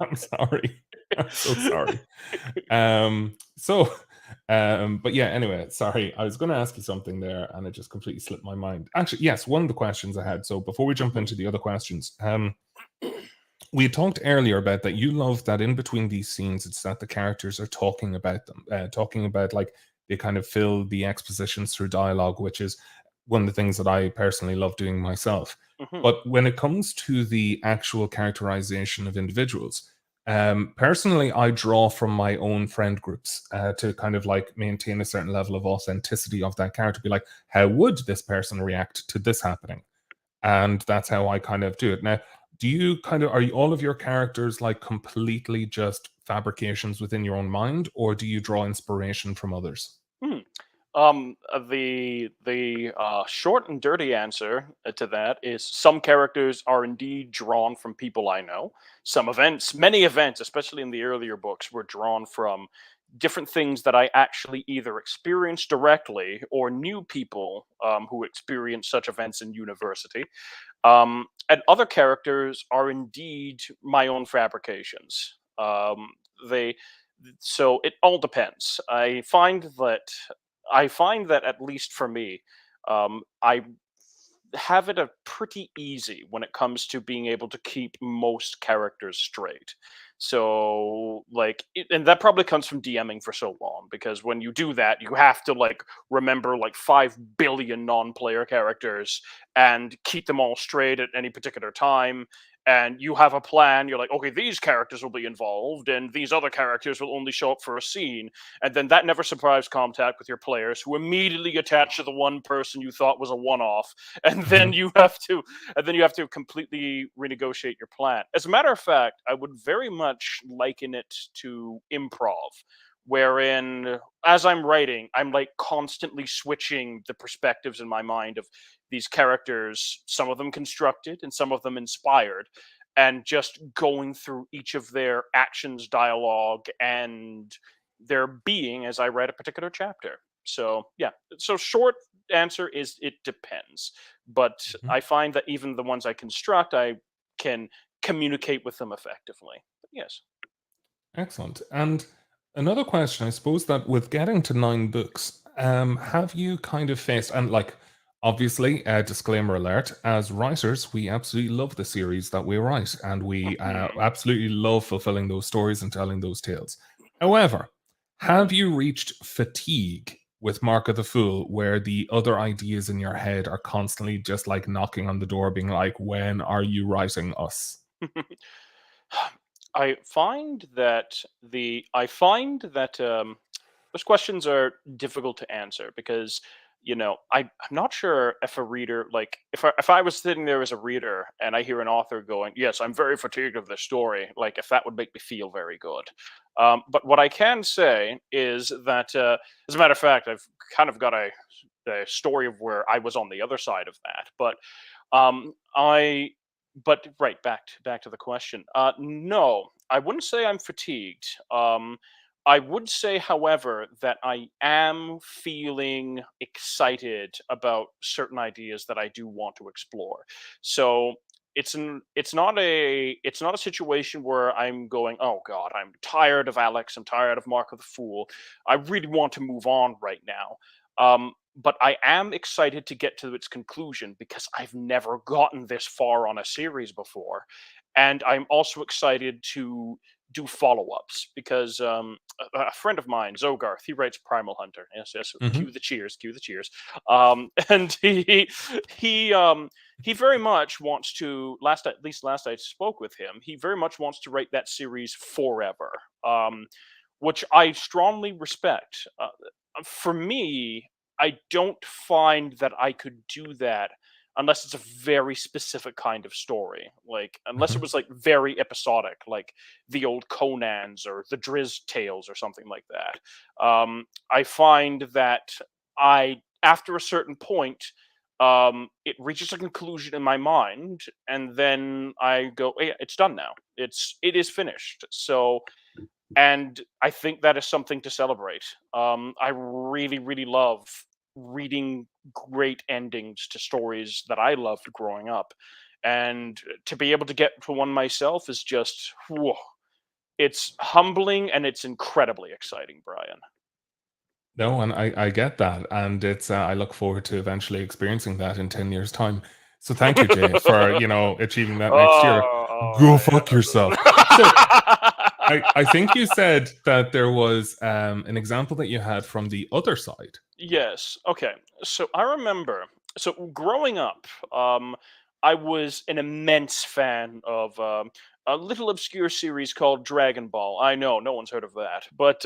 I'm sorry. I'm so sorry. So but yeah, anyway, sorry. I was going to ask you something there and it just completely slipped my mind. Actually, yes, one of the questions I had. So before we jump into the other questions, we had talked earlier about that you love that in between these scenes, it's that the characters are talking about them, talking about like they kind of fill the expositions through dialogue, which is one of the things that I personally love doing myself.
Mhm.
But when it comes to the actual characterization of individuals, personally, I draw from my own friend groups to kind of like maintain a certain level of authenticity of that character. Be like, how would this person react to this happening? And that's how I kind of do it. Now, do you kind of are you, all of your characters like completely just fabrications within your own mind, or do you draw inspiration from others?
Hmm. The short and dirty answer to that is some characters are indeed drawn from people I know. Many events, especially in the earlier books, were drawn from different things that I actually either experienced directly or knew people who experienced such events in university. And other characters are indeed my own fabrications. They so it all depends. I find that at least for me, I have it a pretty easy when it comes to being able to keep most characters straight. So and that probably comes from DMing for so long, because when you do that, you have to like remember like 5 billion non-player characters and keep them all straight at any particular time. And you have a plan. You're like, okay, these characters will be involved, and these other characters will only show up for a scene, and then that never survives contact with your players, who immediately attach to the one person you thought was a one-off, and then
Mhm.
you have to completely renegotiate your plan. As a matter of fact, I would very much liken it to improv, wherein as I'm writing, I'm like constantly switching the perspectives in my mind of these characters, some of them constructed and some of them inspired, and just going through each of their actions, dialogue, and their being as I write a particular chapter. So yeah, so short answer is it depends. But
Mhm.
I find that even the ones I construct, I can communicate with them effectively. But yes.
Excellent. And another question, I suppose, that with getting to 9 books, have you kind of faced, and like, obviously, disclaimer alert, as writers, we absolutely love the series that we write, and we
Mhm.
absolutely love fulfilling those stories and telling those tales. However, have you reached fatigue with Mark of the Fool, where the other ideas in your head are constantly just like knocking on the door, being like, when are you writing us?
I find that those questions are difficult to answer because I'm not sure if a reader, like, if I was sitting there as a reader and I hear an author going, yes, I'm very fatigued of this story, like, if that would make me feel very good. But what I can say is that, as a matter of fact, I've kind of got a story of where I was on the other side of that. I but right, back to the question. No, I wouldn't say I'm fatigued. I would say, however, that I am feeling excited about certain ideas that I do want to explore. So it's not a situation where I'm going, oh God, I'm tired of Alex, I'm tired of Mark of the Fool. I really want to move on right now. But I am excited to get to its conclusion because I've never gotten this far on a series before. And I'm also excited to do follow-ups because a friend of mine, Zogarth, he writes Primal Hunter. Yes, yes. Cue
Hmm.
the cheers. Cue the cheers. And he he very much wants to. At least last I spoke with him, he very much wants to write that series forever, which I strongly respect. For me, I don't find that I could do that unless it's a very specific kind of story. Like, unless it
Hmm.
was like very episodic, like the old Conans or the Driz tales or something like that. I find that after a certain point, it reaches a conclusion in my mind, and then I go, "Yeah, it's done now. It is finished." So, and I think that is something to celebrate. I really, really love reading great endings to stories that I loved growing up, and to be able to get to one myself is just, whoa, it's humbling and it's incredibly exciting, Brian.
No, and I get that, and it's I look forward to eventually experiencing that in 10 years' time. So thank you, Jay, for achieving that next year. Go
Oh,
fuck yourself. So I think you said that there was an example that you had from the other side.
Yes. Okay. So I remember. So growing up, I was an immense fan of a little obscure series called Dragon Ball. I know no one's heard of that, but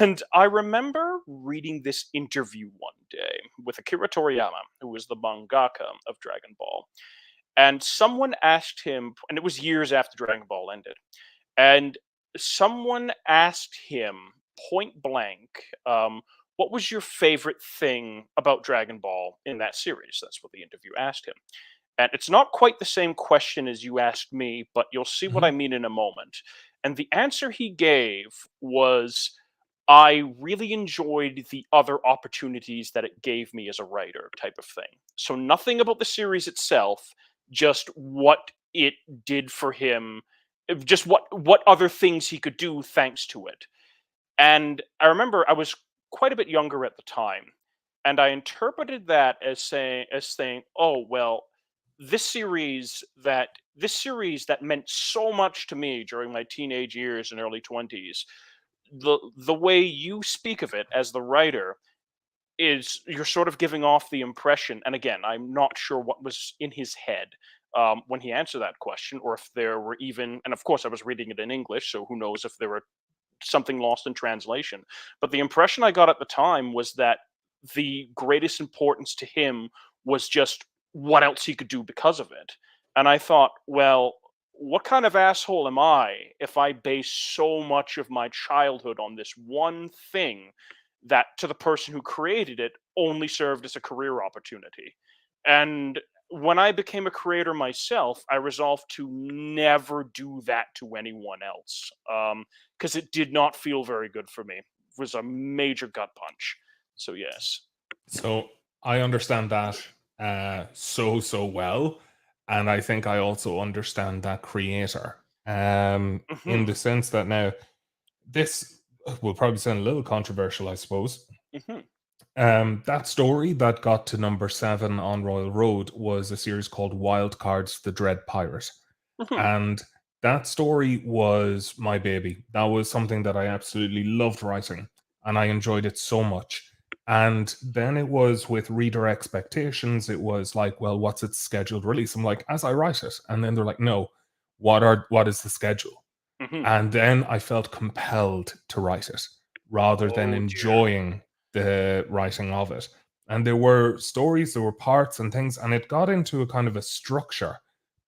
and I remember reading this interview one day with Akira Toriyama, who was the mangaka of Dragon Ball, and someone asked him, and it was years after Dragon Ball ended, and someone asked him point blank, what was your favorite thing about Dragon Ball in that series? That's what the interview asked him. And it's not quite the same question as you asked me, but you'll see what I
Mhm.
mean in a moment. And the answer he gave was, I really enjoyed the other opportunities that it gave me as a writer, type of thing. So nothing about the series itself, just what it did for him, just what other things he could do thanks to it. And I remember I was quite a bit younger at the time, and I interpreted that as saying, "Oh, well, this series that meant so much to me during my teenage years and early 20s, the way you speak of it as the writer is you're sort of giving off the impression." And again, I'm not sure what was in his head when he answered that question, or if there were even, and of course I was reading it in English, so who knows if there were something lost in translation. But the impression I got at the time was that the greatest importance to him was just what else he could do because of it. And I thought, well, what kind of asshole am I if I base so much of my childhood on this one thing that to the person who created it only served as a career opportunity? And when I became a creator myself, I resolved to never do that to anyone else. Because it did not feel very good for me. It was a major gut punch. So yes.
So I understand that so well, and I think I also understand that creator. In
Hmm.
the sense that now this will probably sound a little controversial, I suppose.
Hmm.
That story that got to number 7 on Royal Road was a series called Wild Cards: The Dread Pirate.
Hmm.
And that story was my baby. That was something that I absolutely loved writing, and I enjoyed it so much. And then it was with reader expectations. It was like, well, what's its scheduled release? I'm like, as I write it, and then they're like, no, what is the schedule?
Mhm.
And then I felt compelled to write it rather than
Oh dear.
enjoying the writing of it. And there were stories, there were parts and things, and it got into a kind of a structure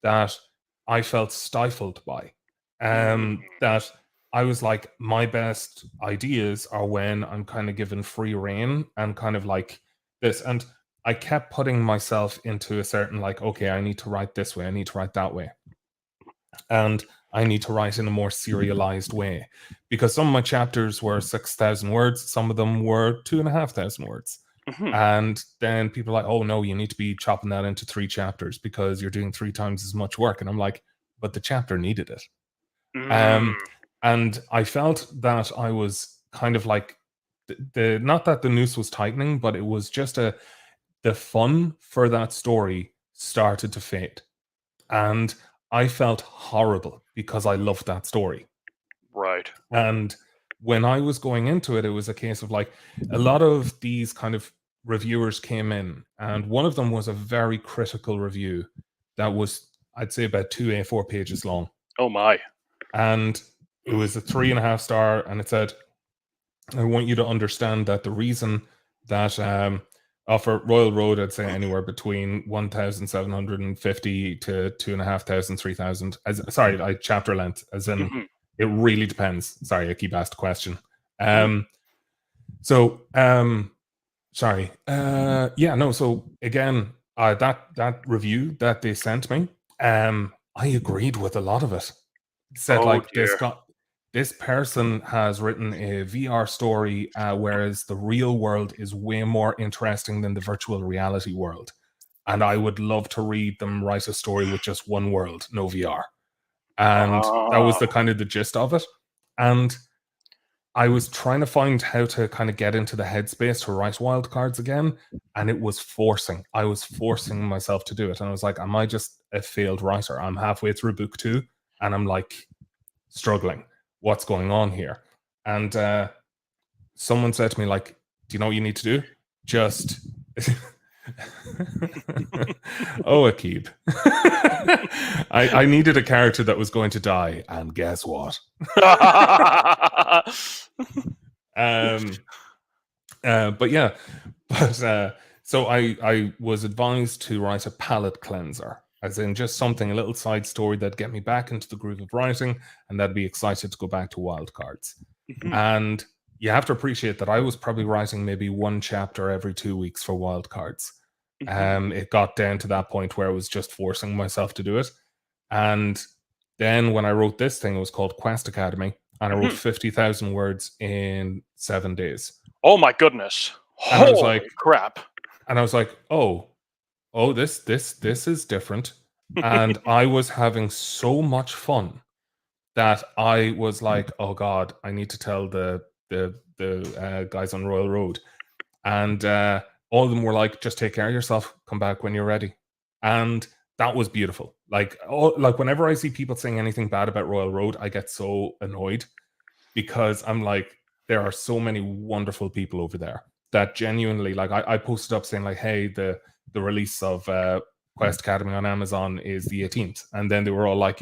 that I felt stifled by.
Mm.
That I was like, my best ideas are when I'm kind of given free rein and kind of like this. And I kept putting myself into a certain, like, okay, I need to write this way, I need to write that way. And I need to write in a more serialized way because some of my chapters were 6,000 words, some of them were 2,500 words.
Mhm.
And then people are like, oh no, you need to be chopping that into 3 chapters because you're doing 3 times as much work. And I'm like, but the chapter needed it.
Mm.
And I felt that I was kind of like the not that the noose was tightening, but it was just the fun for that story started to fade. And I felt horrible because I loved that story.
Right.
And when I was going into it, it was a case of like a lot of these kind of reviewers came in, and one of them was a very critical review that was, I'd say, about 2 A4 pages long.
Oh my.
And it was a 3.5 star, and it said, I want you to understand that the reason that for Royal Road, I'd say anywhere between 1,750 to 2,500, 3,000. As sorry, like chapter length, as in
Mhm.
it really depends. Sorry, I keep asked the question.
Mhm.
So sorry. Yeah, no. So again, that review that they sent me, I agreed with a lot of it. Said
Oh
like
dear.
this person has written a VR story, whereas the real world is way more interesting than the virtual reality world. And I would love to read them write a story with just one world, no VR. And that was
Ah.
the kind of the gist of it. And I was trying to find how to kind of get into the headspace to write wildcards again, and it was forcing. I was forcing myself to do it, and I was like, "Am I just a failed writer? I'm halfway through book 2, and I'm like struggling. What's going on here?" And someone said to me, "Like, do you know what you need to do? Just." Oh, Akib. I needed a character that was going to die, and guess what? Um, but yeah, but so I was advised to write a palette cleanser, as in just something, a little side story that get me back into the groove of writing, and that'd be excited to go back to wildcards.
Mhm.
And you have to appreciate that I was probably writing maybe one chapter every 2 weeks for wildcards.
Mhm.
It got down to that point where I was just forcing myself to do it. And then when I wrote this thing, it was called Quest Academy, and I wrote
Mhm.
50,000 words in 7 days.
Oh my goodness.
And I was like,
Holy crap.
oh, this is different. And I was having so much fun that I was like, oh God, I need to tell the guys on Royal Road. And all of them were like, just take care of yourself, come back when you're ready. And that was beautiful. Like whenever I see people saying anything bad about Royal Road, I get so annoyed because I'm like, there are so many wonderful people over there that genuinely, like, I posted up saying like, hey, the release of Quest Academy on Amazon is the 18th, and then they were all like,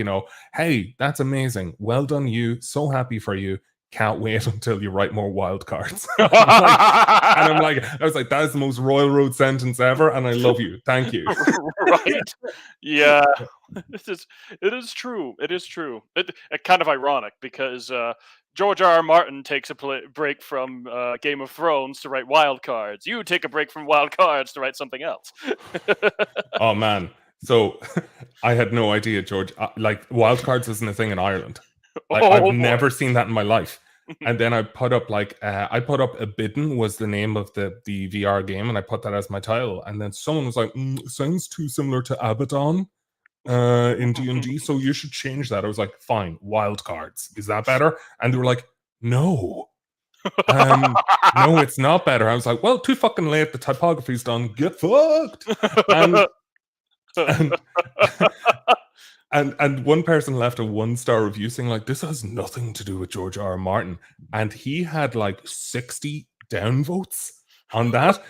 hey, that's amazing, well done, you, so happy for you, can't wait until you write more wild cards. I was like, that is the most Royal Road sentence ever, and I love you, thank you.
Right? Yeah. It is true. It is true. It kind of ironic because George R. R. Martin takes a break from Game of Thrones to write Wild Cards. You take a break from Wild Cards to write something else.
Oh man, so I had no idea, George. Like wildcards isn't a thing in Ireland. Like I've
Oh boy.
never seen that in my life. And then I put up I put up Abidden was the name of the VR game, and I put that as my title. And then someone was like, "Sounds too similar to Abaddon in D&D, so you should change that." I was like, "Fine, wildcards. Is that better?" And they were like, "No, no, it's not better." I was like, "Well, too fucking late. The typography's done. Get fucked." And and and one person left a 1 star review saying like, this has nothing to do with George R. R. Martin, and he had like 60 downvotes on that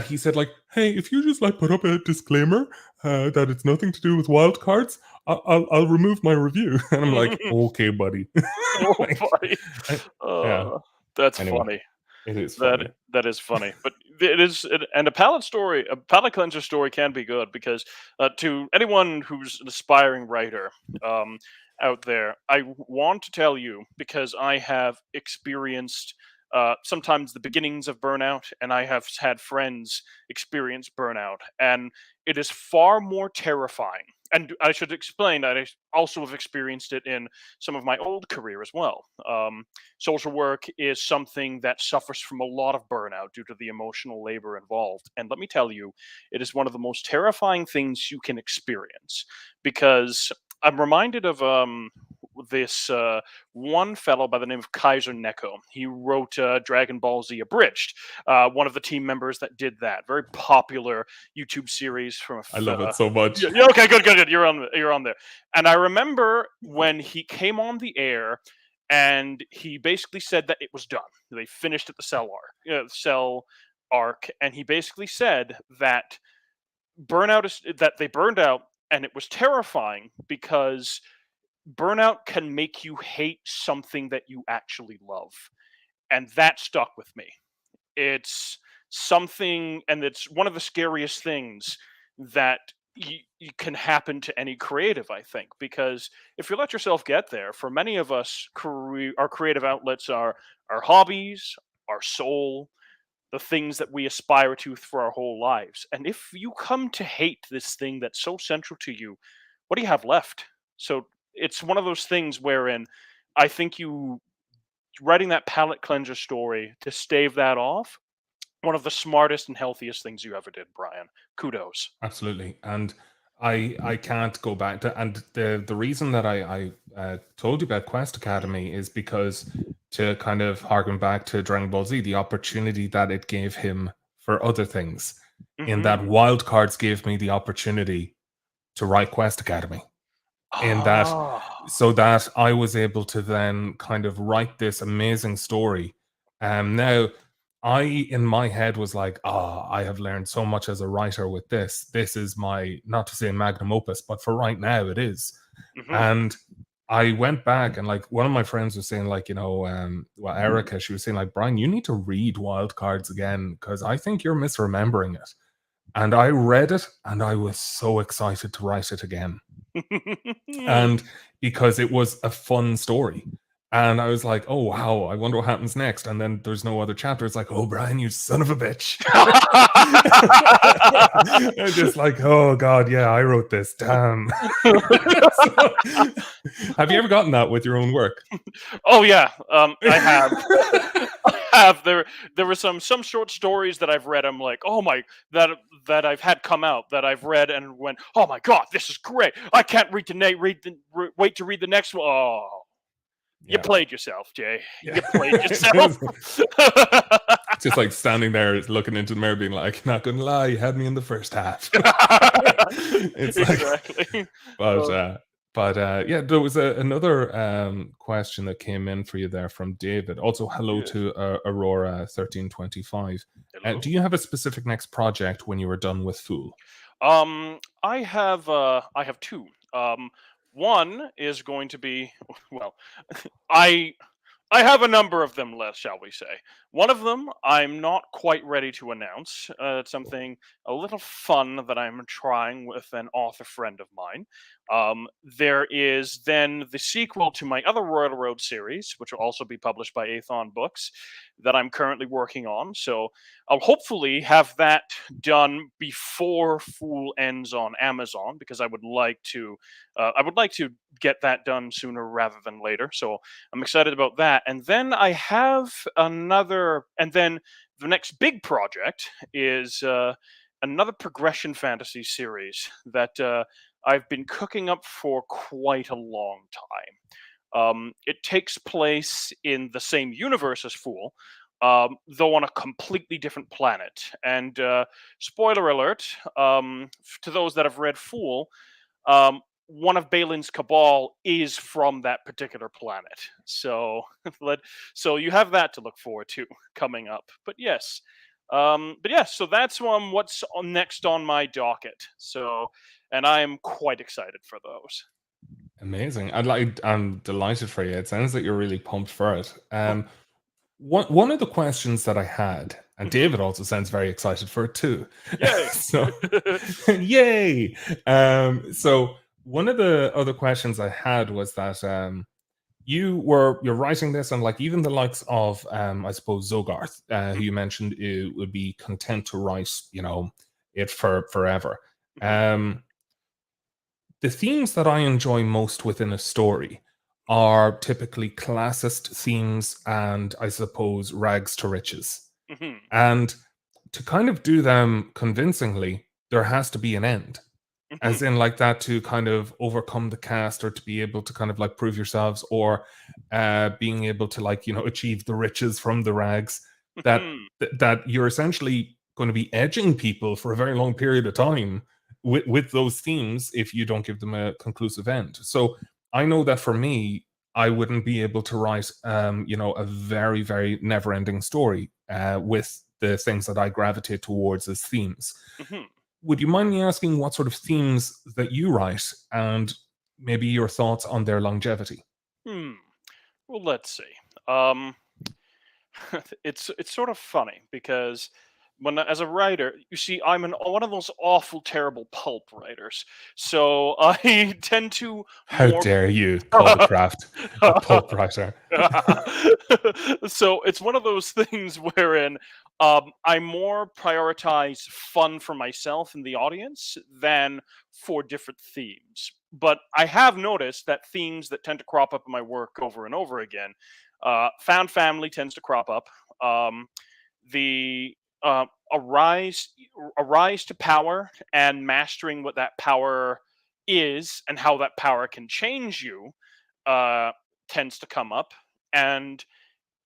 he said like, hey, if you just like put up a disclaimer that it's nothing to do with wild cards, I'll remove my review. And I'm like, okay, buddy.
Oh,
Like,
buddy.
yeah.
That's
Anyway,
funny.
it is
That
funny.
that is funny, but and a palate cleanser story can be good because to anyone who's an aspiring writer um, out there, want to tell you because I have experienced sometimes the beginnings of burnout, and I have had friends experience burnout, and it is far more terrifying. And I should explain that I also have experienced it in some of my old career as well. Social work is something that suffers from a lot of burnout due to the emotional labor involved. And let me tell you, it is one of the most terrifying things you can experience because I'm reminded of this one fellow by the name of Kaiser Neko. He wrote Dragon Ball Z Abridged, one of the team members that did that. Very popular YouTube series from.
I love it so much.
Yeah, yeah, okay, good, good, good. You're on there. And I remember when he came on the air and he basically said that it was done. They finished at the cell arc, and he basically said that that they burned out, and it was terrifying because burnout can make you hate something that you actually love, and that stuck with me. It's something, and it's one of the scariest things that you can happen to any creative, I think, because if you let yourself get there, for many of us, our creative outlets are our hobbies, our soul, the things that we aspire to for our whole lives. And if you come to hate this thing that's so central to you, what do you have left? So it's one of those things wherein I think you writing that palate cleanser story to stave that off, one of the smartest and healthiest things you ever did, Brian. Kudos.
Absolutely. And I can't go back to, and the reason that I told you about Quest Academy is because, to kind of harken back to Dragon Ball Z, the opportunity that it gave him for other things, in that
Hmm.
wild cards gave me the opportunity to write Quest Academy, in that,
Ah.
so that I was able to then kind of write this amazing story. Now, I in my head was like, I have learned so much as a writer with this. This is my, not to say magnum opus, but for right now it is.
Hmm.
And I went back, and like one of my friends was saying, like, well, Erica, she was saying, like, Brian, you need to read Wild Cards again because I think you're misremembering it. And I read it, and I was so excited to write it again, and because it was a fun story. And I was like, oh wow, I wonder what happens next. And then there's no other chapter. It's like, oh Brian, you son of a bitch. I'm just like, oh god, yeah, I wrote this. Damn. So, have you ever gotten that with your own work?
Oh yeah, I have. I have. There were some short stories that I've read. I'm like, oh my, that I've had come out that I've read and went, oh my god, this is great. I can't wait to read the next one. Oh, you
Yeah.
played yourself, Jay.
Yeah.
You played yourself.
Just like standing there looking into the mirror being like, not gonna lie, you had me in the first half. It's like,
Exactly.
but
Oh,
yeah, there was another question that came in for you there from David. Also, hello
yes.
to Aurora 1325. Do
Hello.
you have a specific next project when you were done with Fool?
I have two. One is going to be well, I I have a number of them left, shall we say. One of them I'm not quite ready to announce. It's something a little fun that I'm trying with an author friend of mine. There is then the sequel to my other Royal Road series, which will also be published by Athon Books, that I'm currently working on. So I'll hopefully have that done before Fool ends on Amazon because I would like to get that done sooner rather than later. So I'm excited about that. And then I have and then the next big project is another progression fantasy series that I've been cooking up for quite a long time. It takes place in the same universe as Fool, though on a completely different planet. And spoiler alert to those that have read Fool, one of Balin's cabal is from that particular planet. So, so you have that to look forward to coming up. But yes, But yeah, so that's next on my docket. So, and I am quite excited for those.
Amazing. I'm delighted for you. It sounds like you're really pumped for it. One of the questions that I had, and
Mhm.
David also sounds very excited for it too.
Yay!
So, yay! So one of the other questions I had was that you're writing this, and like even the likes of I suppose Zogarth, who you mentioned, would be content to write, it for forever.
Mhm.
Um, the themes that I enjoy most within a story are typically classist themes and I suppose rags to riches.
Mhm.
And to kind of do them convincingly, there has to be an end.
Mhm.
As in, like that, to kind of overcome the cast or to be able to kind of like prove yourselves, or being able to, like, achieve the riches from the rags, that
Mhm.
that you're essentially going to be edging people for a very long period of time with those themes if you don't give them a conclusive end. So I know that for me, I wouldn't be able to write a very, very never-ending story with the things that I gravitate towards as themes.
Mhm.
Would you mind me asking what sort of themes that you write, and maybe your thoughts on their longevity?
Hmm. Well, let's see. Um, it's sort of funny because as a writer, you see, I'm one of those awful, terrible pulp writers. So I tend to
How
more.
dare you call the craft a pulp writer?
So it's one of those things wherein I more prioritize fun for myself and the audience than for different themes. But I have noticed that themes that tend to crop up in my work over and over again, found family tends to crop up. Um, the a rise to power and mastering what that power is and how that power can change you uh, tends to come up. And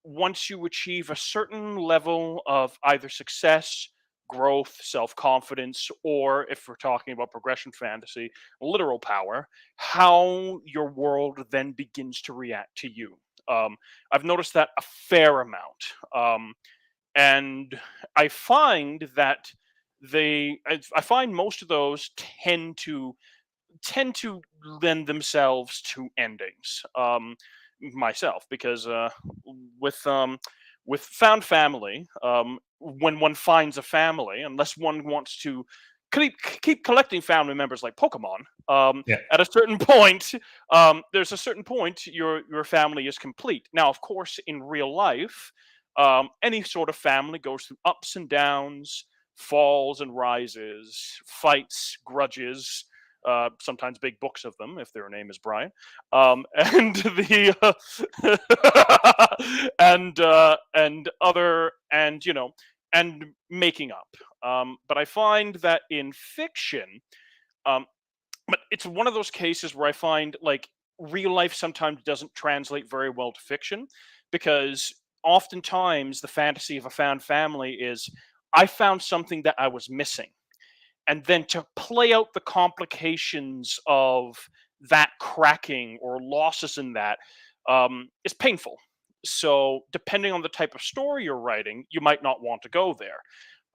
once you achieve a certain level of either success, growth, self confidence, or if we're talking about progression fantasy, literal power, how your world then begins to react to you. Um, I've noticed that a fair amount. And I find that I find most of those tend to lend themselves to endings. Myself, because with um, with found family, when one finds a family, unless one wants to keep collecting family members like Pokemon,
Yeah.
at a certain point, there's a certain point your family is complete. Now, of course, in real life, any sort of family goes through ups and downs, falls and rises, fights, grudges, sometimes big books of them if their name is Brian, and the and other and and making up. But I find that in fiction, um, but it's one of those cases where I find like real life sometimes doesn't translate very well to fiction because oftentimes the fantasy of a found family is I found something that I was missing, and then to play out the complications of that cracking or losses in that is painful. So depending on the type of story you're writing, you might not want to go there.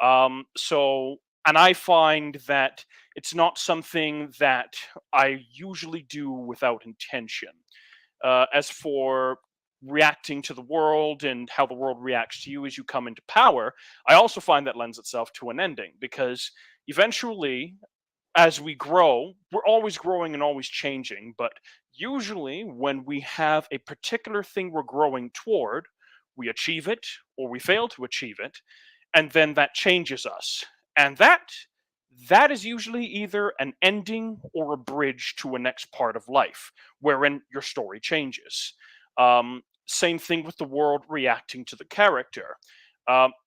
And I find that it's not something that I usually do without intention. As for reacting to the world and how the world reacts to you as you come into power, I also find that lends itself to an ending because eventually, as we grow, we're always growing and always changing. But usually, when we have a particular thing we're growing toward, we achieve it or we fail to achieve it, and then that changes us. And that is usually either an ending or a bridge to a next part of life wherein your story changes. Same thing with the world reacting to the character.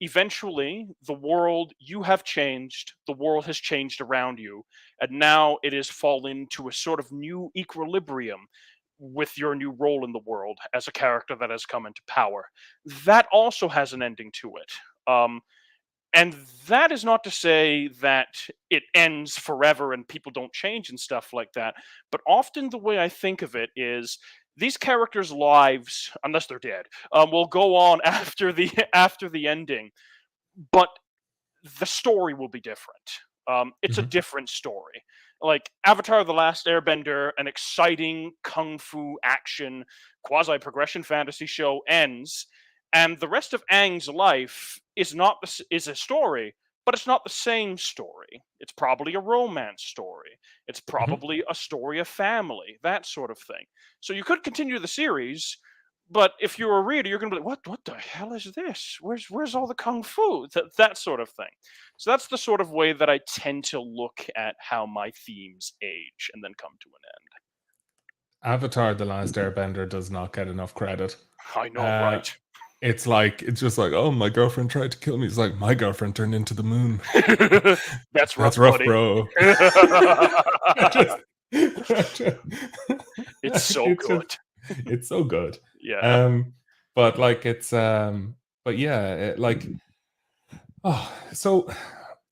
Eventually, the world you have changed, the world has changed around you, and now it is fallen to a sort of new equilibrium with your new role in the world as a character that has come into power. That also has an ending to it. And that is not to say that it ends forever and people don't change and stuff like that. But often the way I think of it is these characters' lives, unless they're dead, will go on after the after the ending. But the story will be different. It's a
Mhm.
different story. Like Avatar: The Last Airbender, an exciting kung fu action quasi progression fantasy show ends, and the rest of Aang's life is not is a story, but it's not the same story. It's probably a romance story. It's
Mhm.
probably a story of family, that sort of thing. So you could continue the series, but if you're a reader, you're going to be like, what the hell is this? Where's all the kung fu? That sort of thing. So that's the sort of way that I tend to look at how my themes age and then come to an
Avatar: The Last Airbender does not get enough credit.
end. I know,
Uh,
right?
it's just like, oh, my girlfriend tried to kill me. It's like my girlfriend turned into the moon.
That's
That's
rough,
rough,
buddy.
bro. I just, I just-
It's so
it's just,
good.
it's so good.
Yeah.
Um, but like but yeah, like, oh, so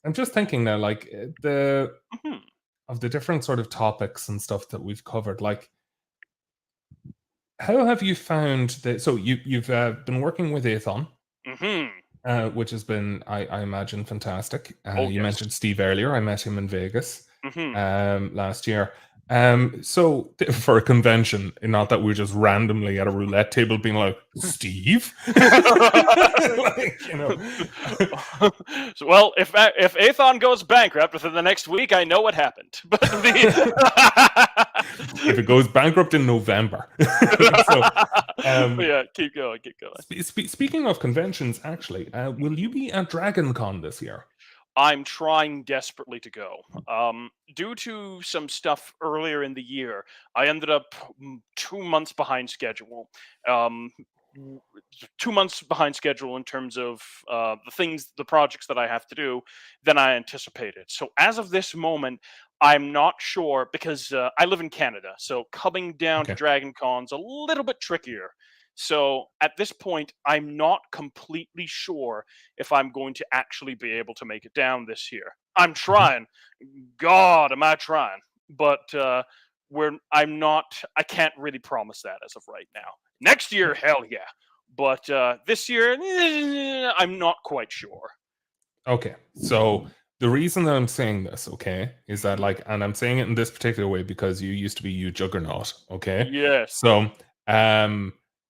I'm just thinking now, like the
Mhm.
of the different sort of topics and stuff that we've covered, like how have you found that? So you've been working with Athon,
Mhm.
which has been, I imagine, fantastic.
Oh
You
yes.
mentioned Steve earlier. I met him in Vegas
Mhm.
last year. So for a convention, not that we're just randomly at a roulette table being like, Steve, like,
So, well, if Athon goes bankrupt within the next week, I know what happened. But
if it goes bankrupt in November. So, um,
yeah, keep going, keep going.
speaking of conventions, actually, will you be at Dragon Con this year?
I'm trying desperately to go. Due to some stuff earlier in the year, I ended up 2 months behind schedule. Um, 2 months behind schedule in terms of the projects that I have to do than I anticipated. So as of this moment, I'm not sure because I live in Canada, so coming down to
Okay.
Dragon Con's a little bit trickier. So at this point, I'm not completely sure if I'm going to actually be able to make it down this year. I'm
Mhm.
trying. God, am I trying? But I'm not. I can't really promise that as of right now. Next year, hell yeah. But this year, I'm not quite sure.
Okay. So the reason that I'm saying this, okay, is that
Mhm.
like, and I'm saying it in this particular way because you used to be you juggernaut, okay?
Yes.
So,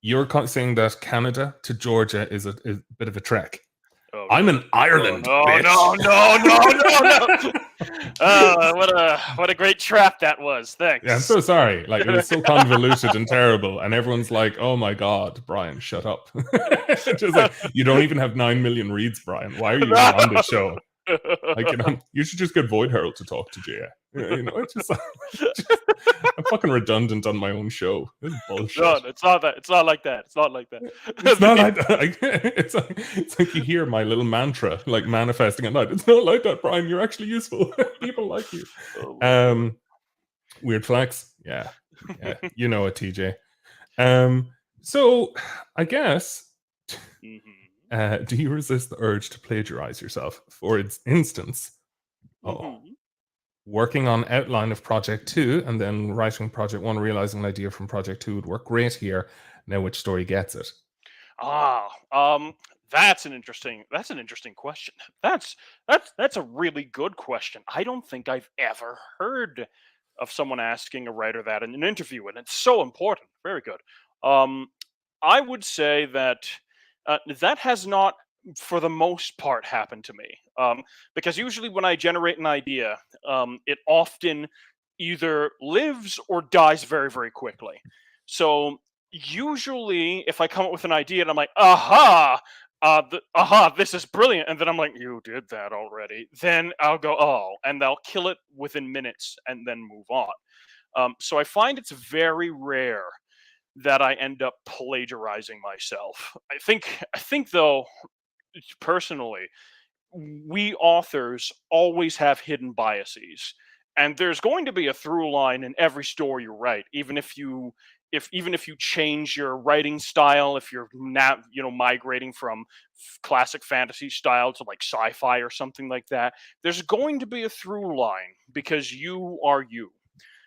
you're saying that Canada to Georgia is a bit of a trek.
Oh
I'm
no.
in
Oh
Ireland,
no
bitch.
no no no no no. What a great trap that was.
Yeah, I'm
Thanks.
so sorry. Like, it was so convoluted and terrible, and everyone's like, "Oh my god, Brian, shut up!" Just like, you don't even have 9 million reads, Brian. Why are you even on this show? Like, you should just get Void Herald to talk to Jay. It's just, just, I'm fucking redundant on my own show. This is
No,
bullshit.
it's not that. It's not like that. It's not like that.
It's not like that. It's like you hear my little mantra, like manifesting at night. It's not like that, Brian. You're actually useful. People like you.
Oh my god.
Um, Weird flex. Yeah, yeah. You know it, TJ. Um, so I guess,
Mhm.
do you resist the urge to plagiarize yourself? For instance, oh,
Mhm.
working on outline of project two and then writing project one, realizing an idea from project two would work great here. Now, which story gets it?
Ah, that's an interesting question. That's a really good question. I don't think I've ever heard of someone asking a writer that in an interview, and it's so important. Very good. Um, I would say that that has not, for the most part, happened to me. Because usually when I generate an idea, it often either lives or dies very, very quickly. So usually, if I come up with an idea and I'm like, aha, this is brilliant, and then I'm like, you did that already, then I'll go, oh, and they'll kill it within minutes and then move on. So I find it's very rare that I end up plagiarizing myself. I think though, personally, we authors always have hidden biases, and there's going to be a through line in every story you write, even if you change your writing style, if you're now migrating from classic fantasy style to like sci-fi or something like that. There's going to be a through line because you are you.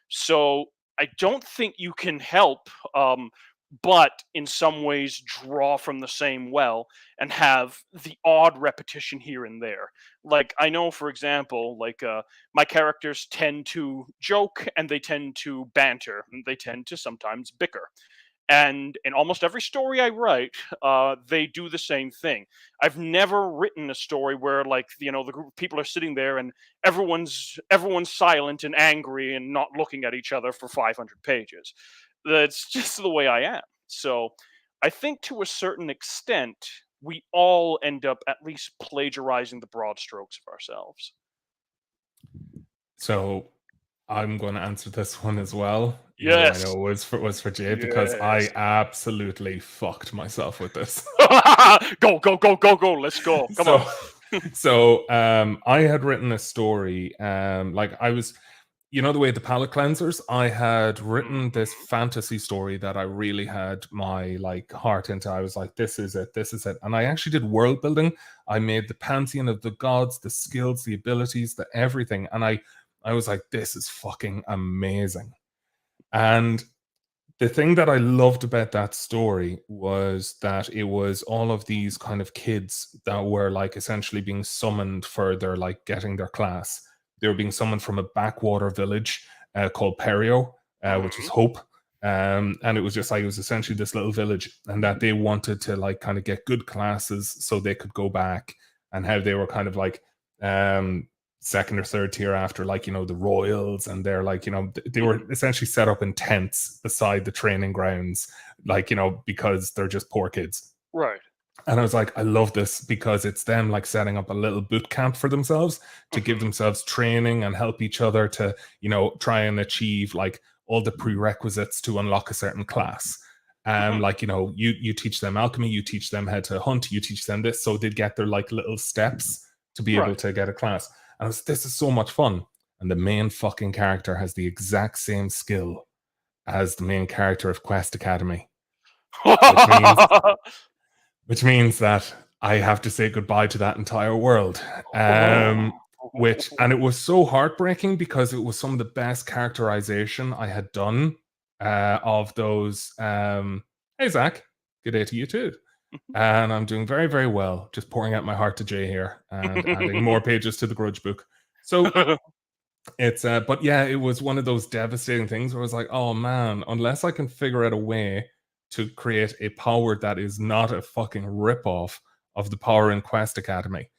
So I don't think you can help but in some ways draw from the same well and have the odd repetition here and there. Like I know, for example, like my characters tend to joke and they tend to banter and they tend to sometimes bicker. And in almost every story I write, they do the same thing. I've never written a story where, like, the group of people are sitting there and everyone's silent and angry and not looking at each other for 500 pages. That's just the way I am. So, I think to a certain extent, we all end up at least plagiarizing the broad strokes of ourselves.
So I'm going to answer this one as well, even though I know
Yes.
it was for Jay, because
Yes.
I absolutely fucked myself with this.
Go, go, go, go, go. Let's go. Come
So
on.
I had written a story, like I was, the way the palette cleansers, I had written this
Mhm.
fantasy story that I really had my like heart into. I was like, this is it, this is it. And I actually did world building. I made the pantheon of the gods, the skills, the abilities, the everything. And I was like, this is fucking amazing. And the thing that I loved about that story was that it was all of these kind of kids that were like essentially being summoned for their like getting their class. They were being summoned from a backwater village called Perio, which was
Mhm.
Hope. And it was just like it was essentially this little village, and that they wanted to like kind of get good classes so they could go back, and how they were kind of like um second or third tier after like the royals, and they're like they were
Mhm.
essentially set up in tents beside the training grounds, like because they're just poor kids.
Right.
And I was like, I love this because it's them like setting up a little boot camp for themselves to give
Mhm.
themselves training and help each other to try and achieve like all the prerequisites to unlock a certain class.
Mhm.
Like you teach them alchemy, you teach them how to hunt, you teach them this, so they'd get their like little steps to be able
Right.
to get a class. And I was, this is so much fun. And the main fucking character has the exact same skill as the main character of Quest Academy, which means which means that I have to say goodbye to that entire world.
Oh.
And it was so heartbreaking because it was some of the best characterization I had done of those. Hey, Zach, good day to you too. And I'm doing very, very well. Just pouring out my heart to Jay here and adding more pages to the Grudge book. So it's but yeah, it was one of those devastating things where I was like, oh man, unless I can figure out a way to create a power that is not a fucking ripoff of the power in Quest Academy,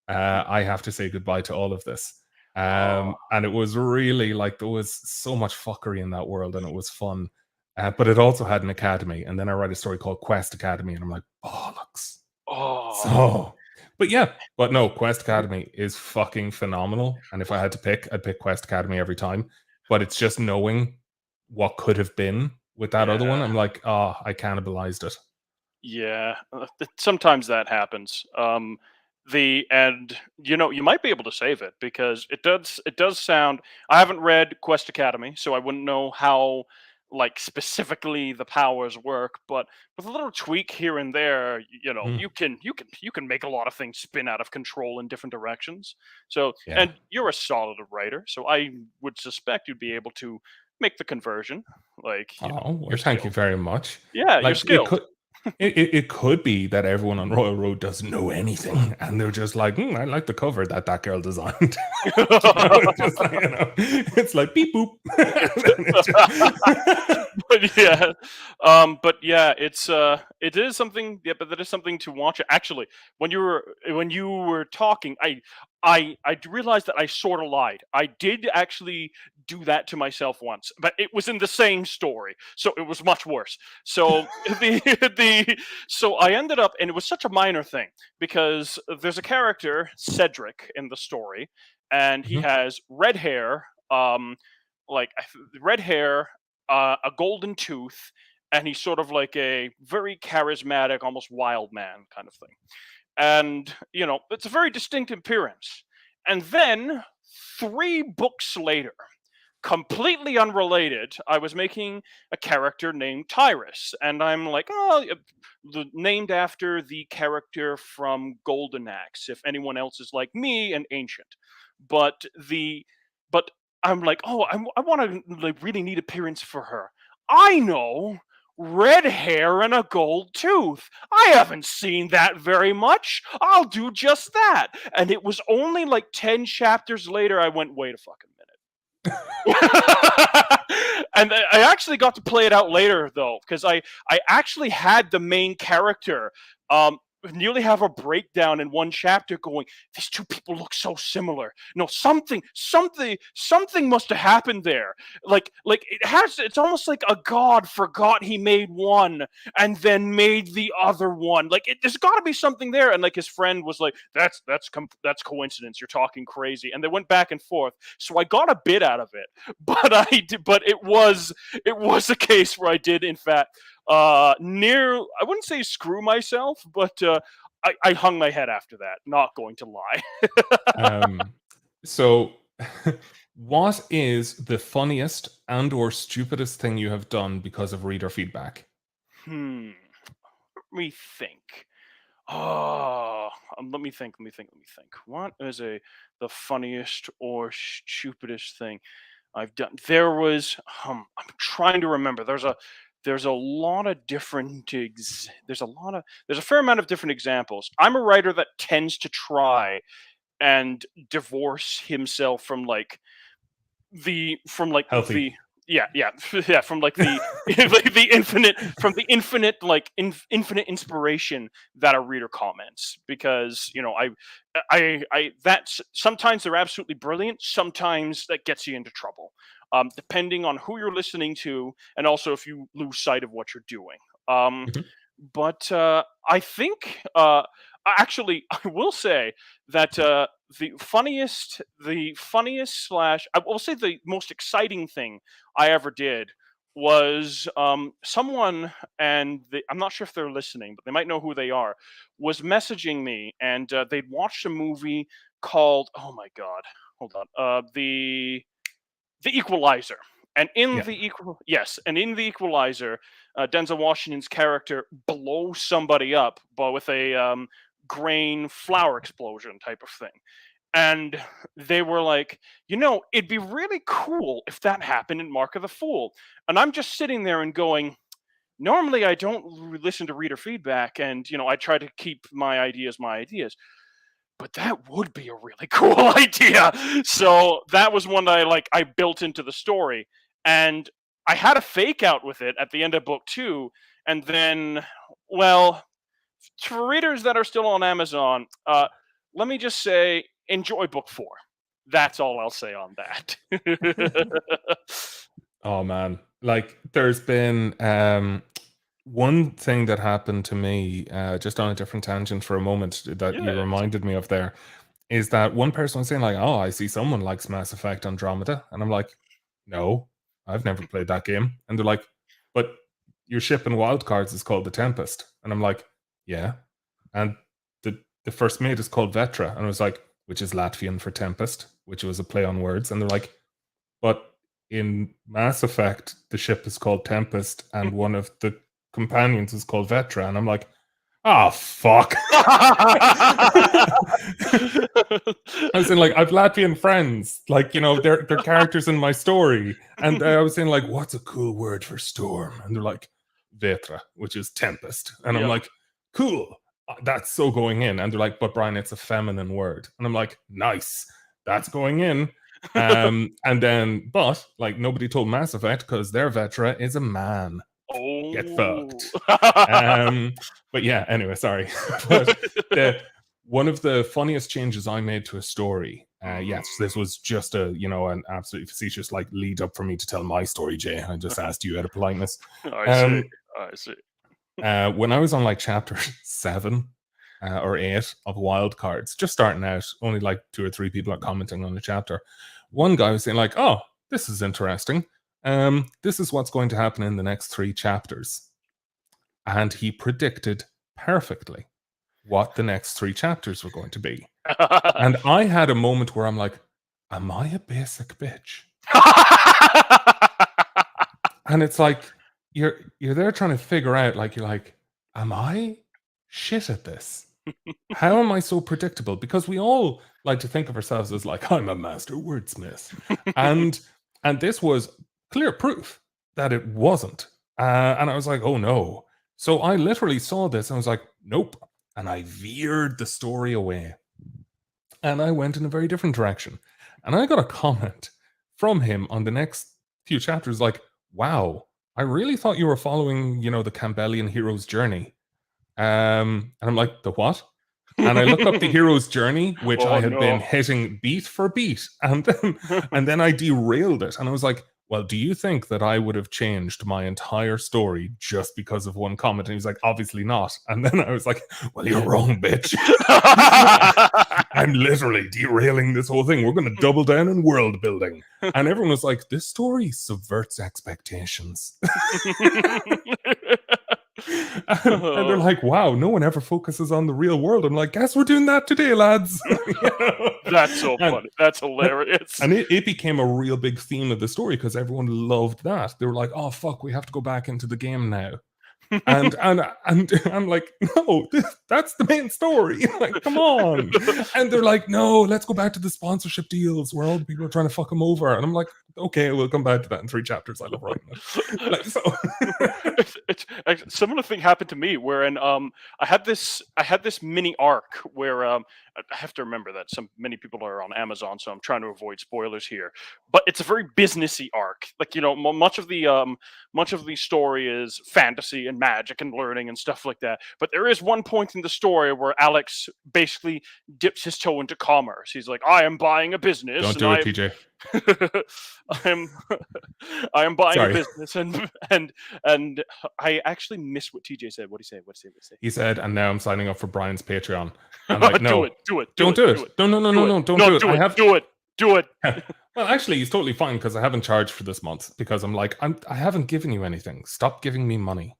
I have to say goodbye to all of this.
Oh.
And it was really like there was so much fuckery in that world, and it was fun. But it also had an academy, and then I write a story called Quest Academy, and I'm like, bollocks.
Oh.
So, but yeah, but no, Quest Academy is fucking phenomenal. And if I had to pick, I'd pick Quest Academy every time. But it's just knowing what could have been with that other one.
Yeah.
I'm like, oh, I cannibalized it.
Yeah. Sometimes that happens. And you might be able to save it because it does sound. I haven't read Quest Academy, so I wouldn't know how like specifically the powers work, but with a little tweak here and there,
Mm,
you can make a lot of things spin out of control in different directions. So,
yeah.
and you're a solid writer, so I would suspect you'd be able to make the conversion. Like,
Oh,
you're
well, thank you
skilled.
very much.
Yeah, you're
Like it
skilled.
could it could be that everyone on Royal Road doesn't know anything, and they're just like, I like the cover that girl designed. Just like, it's like beep boop. And it's just-
But yeah, it is something. Yeah, but that is something to watch. Actually, when you were talking, I realized that I sort of lied. I did actually do that to myself once, but it was in the same story, so it was much worse. So so I ended up, and it was such a minor thing because there's a character Cedric in the story, and he
Mhm.
has red hair. Red hair, a golden tooth, and he's sort of like a very charismatic, almost wild man kind of thing. And it's a very distinct appearance. And then 3 books later, completely unrelated, I was making a character named Tyrus, and I'm like, oh, named after the character from Golden Axe. If anyone else is like me, and ancient, but the but I'm like, oh, I want to like really neat appearance for her. I know red hair and a gold tooth. I haven't seen that very much. I'll do just that. And it was only like 10 chapters later I went, wait a fucking and I actually got to play it out later though, because I actually had the main character nearly have a breakdown in one chapter going, these two people look so similar. No, something must have happened there. Like it's almost like a god forgot he made one and then made the other one. Like there's got to be something there. And like his friend was like, that's coincidence. You're talking crazy. And they went back and forth. So I got a bit out of it, but it was a case where I did in fact near, I wouldn't say screw myself, but I hung my head after that. Not going to lie.
So, what is the funniest and or stupidest thing you have done because of reader feedback?
Let me think. Oh, let me think. What is the funniest or stupidest thing I've done? There was. I'm trying to remember. There's a lot of different. There's a fair amount of different examples. I'm a writer that tends to try and divorce himself from like
Healthy.
the yeah from like the the infinite like infinite inspiration that a reader comments, because I that's sometimes they're absolutely brilliant, sometimes that gets you into trouble, depending on who you're listening to and also if you lose sight of what you're doing.
Mhm.
But I think actually I will say that the funniest slash I will say the most exciting thing I ever did was someone, and I'm not sure if they're listening, but they might know who they are, was messaging me, and they'd watched a movie called, oh my god, hold on, the Equalizer. And in
Yeah.
the Equalizer, Denzel Washington's character blows somebody up, but with a grain flower explosion type of thing. And they were like, it'd be really cool if that happened in Mark of the Fool. And I'm just sitting there and going, normally I don't listen to reader feedback, and I try to keep my ideas, but that would be a really cool idea. So that was one that I built into the story, and I had a fake out with it at the end of book 2, and then, well, for readers that are still on Amazon, let me just say, enjoy book 4. That's all I'll say on that.
Oh man, like there's been one thing that happened to me, just on a different tangent for a moment, that you
Yes.
reminded me of there, is that one person was saying like, "Oh, I see someone likes Mass Effect Andromeda," and I'm like, "No, I've never played that game." And they're like, "But your ship in Wildcards is called the Tempest," and I'm like, "Yeah," and the first mate is called Vetra, and I was like, which is Latvian for Tempest, which was a play on words, and they're like, "But in Mass Effect, the ship is called Tempest, and one of the companions is called Vetra," and I'm like, "Oh fuck!" I was saying like, I've Latvian friends, like they're characters in my story, and I was saying like, what's a cool word for storm? And they're like, Vetra, which is tempest, and I'm
Yep.
like, cool, that's so going in. And they're like, but Brian, it's a feminine word, and I'm like, nice, that's going in. And then, but like nobody told Mass Effect because their Vetra is a man. Get
Oh.
fucked. But yeah, anyway, sorry. But one of the funniest changes I made to a story, yes, this was just an absolutely facetious like lead up for me to tell my story, Jay. I just asked you out of politeness.
I see. I see.
When I was on like chapter 7 or 8 of Wild Cards, just starting out, only like 2 or 3 people are commenting on the chapter. One guy was saying like, "Oh, this is interesting. This is what's going to happen in the next 3 chapters," and he predicted perfectly what the next 3 chapters were going to be. And I had a moment where I'm like, "Am I a basic bitch?" And it's like you're there trying to figure out, like, you're like, am I shit at this? How am I so predictable? Because we all like to think of ourselves as like, I'm a master wordsmith. And this was clear proof that it wasn't. And I was like, oh no. So I literally saw this and I was like, nope. And I veered the story away. And I went in a very different direction. And I got a comment from him on the next few chapters like, wow, I really thought you were following, the Campbellian hero's journey. And I'm like, the what? And I looked up the hero's journey, which I
Oh
had been
no.
hitting beat for beat, and then I derailed it. And I was like, "Well, do you think that I would have changed my entire story just because of one comment?" And he was like, "Obviously not." And then I was like, "Well, you're wrong, bitch. I'm literally derailing this whole thing. We're going to double down in world building." And everyone was like, "This story subverts expectations." And they're like, wow, no one ever focuses on the real world. I'm like, guess we're doing that today, lads.
That's so
and,
funny. That's hilarious.
and it became a real big theme of the story because everyone loved that. They were like, oh fuck, we have to go back into the game now. And I'm like, no, that's the main story. Like, come on. And they're like, no, let's go back to the sponsorship deals where all the people are trying to fuck them over. And I'm like, okay, we'll come back to that in 3 chapters. I love writing it. Like, so
Similar thing happened to me where I had this mini arc where I have to remember that many people are on Amazon, so I'm trying to avoid spoilers here. But it's a very businessy arc. Like, much of the story is fantasy and magic and learning and stuff like that. But there is one point in the story where Alex basically dips his toe into commerce. He's like, I am buying a business.
don't
And
do it, TJ.
I am I am buying
Sorry.
a business and I actually missed what TJ said. What did he say? What did he say?
He said, and now I'm signing up for Brian's Patreon. I'm like,
Do
no,
it. Do it.
don't do it. No, don't do it.
Do
I
it.
have.
Do it. Do it.
Well, actually, he's totally fine because I haven't charged for this month because I'm like, I haven't given you anything. Stop giving me money.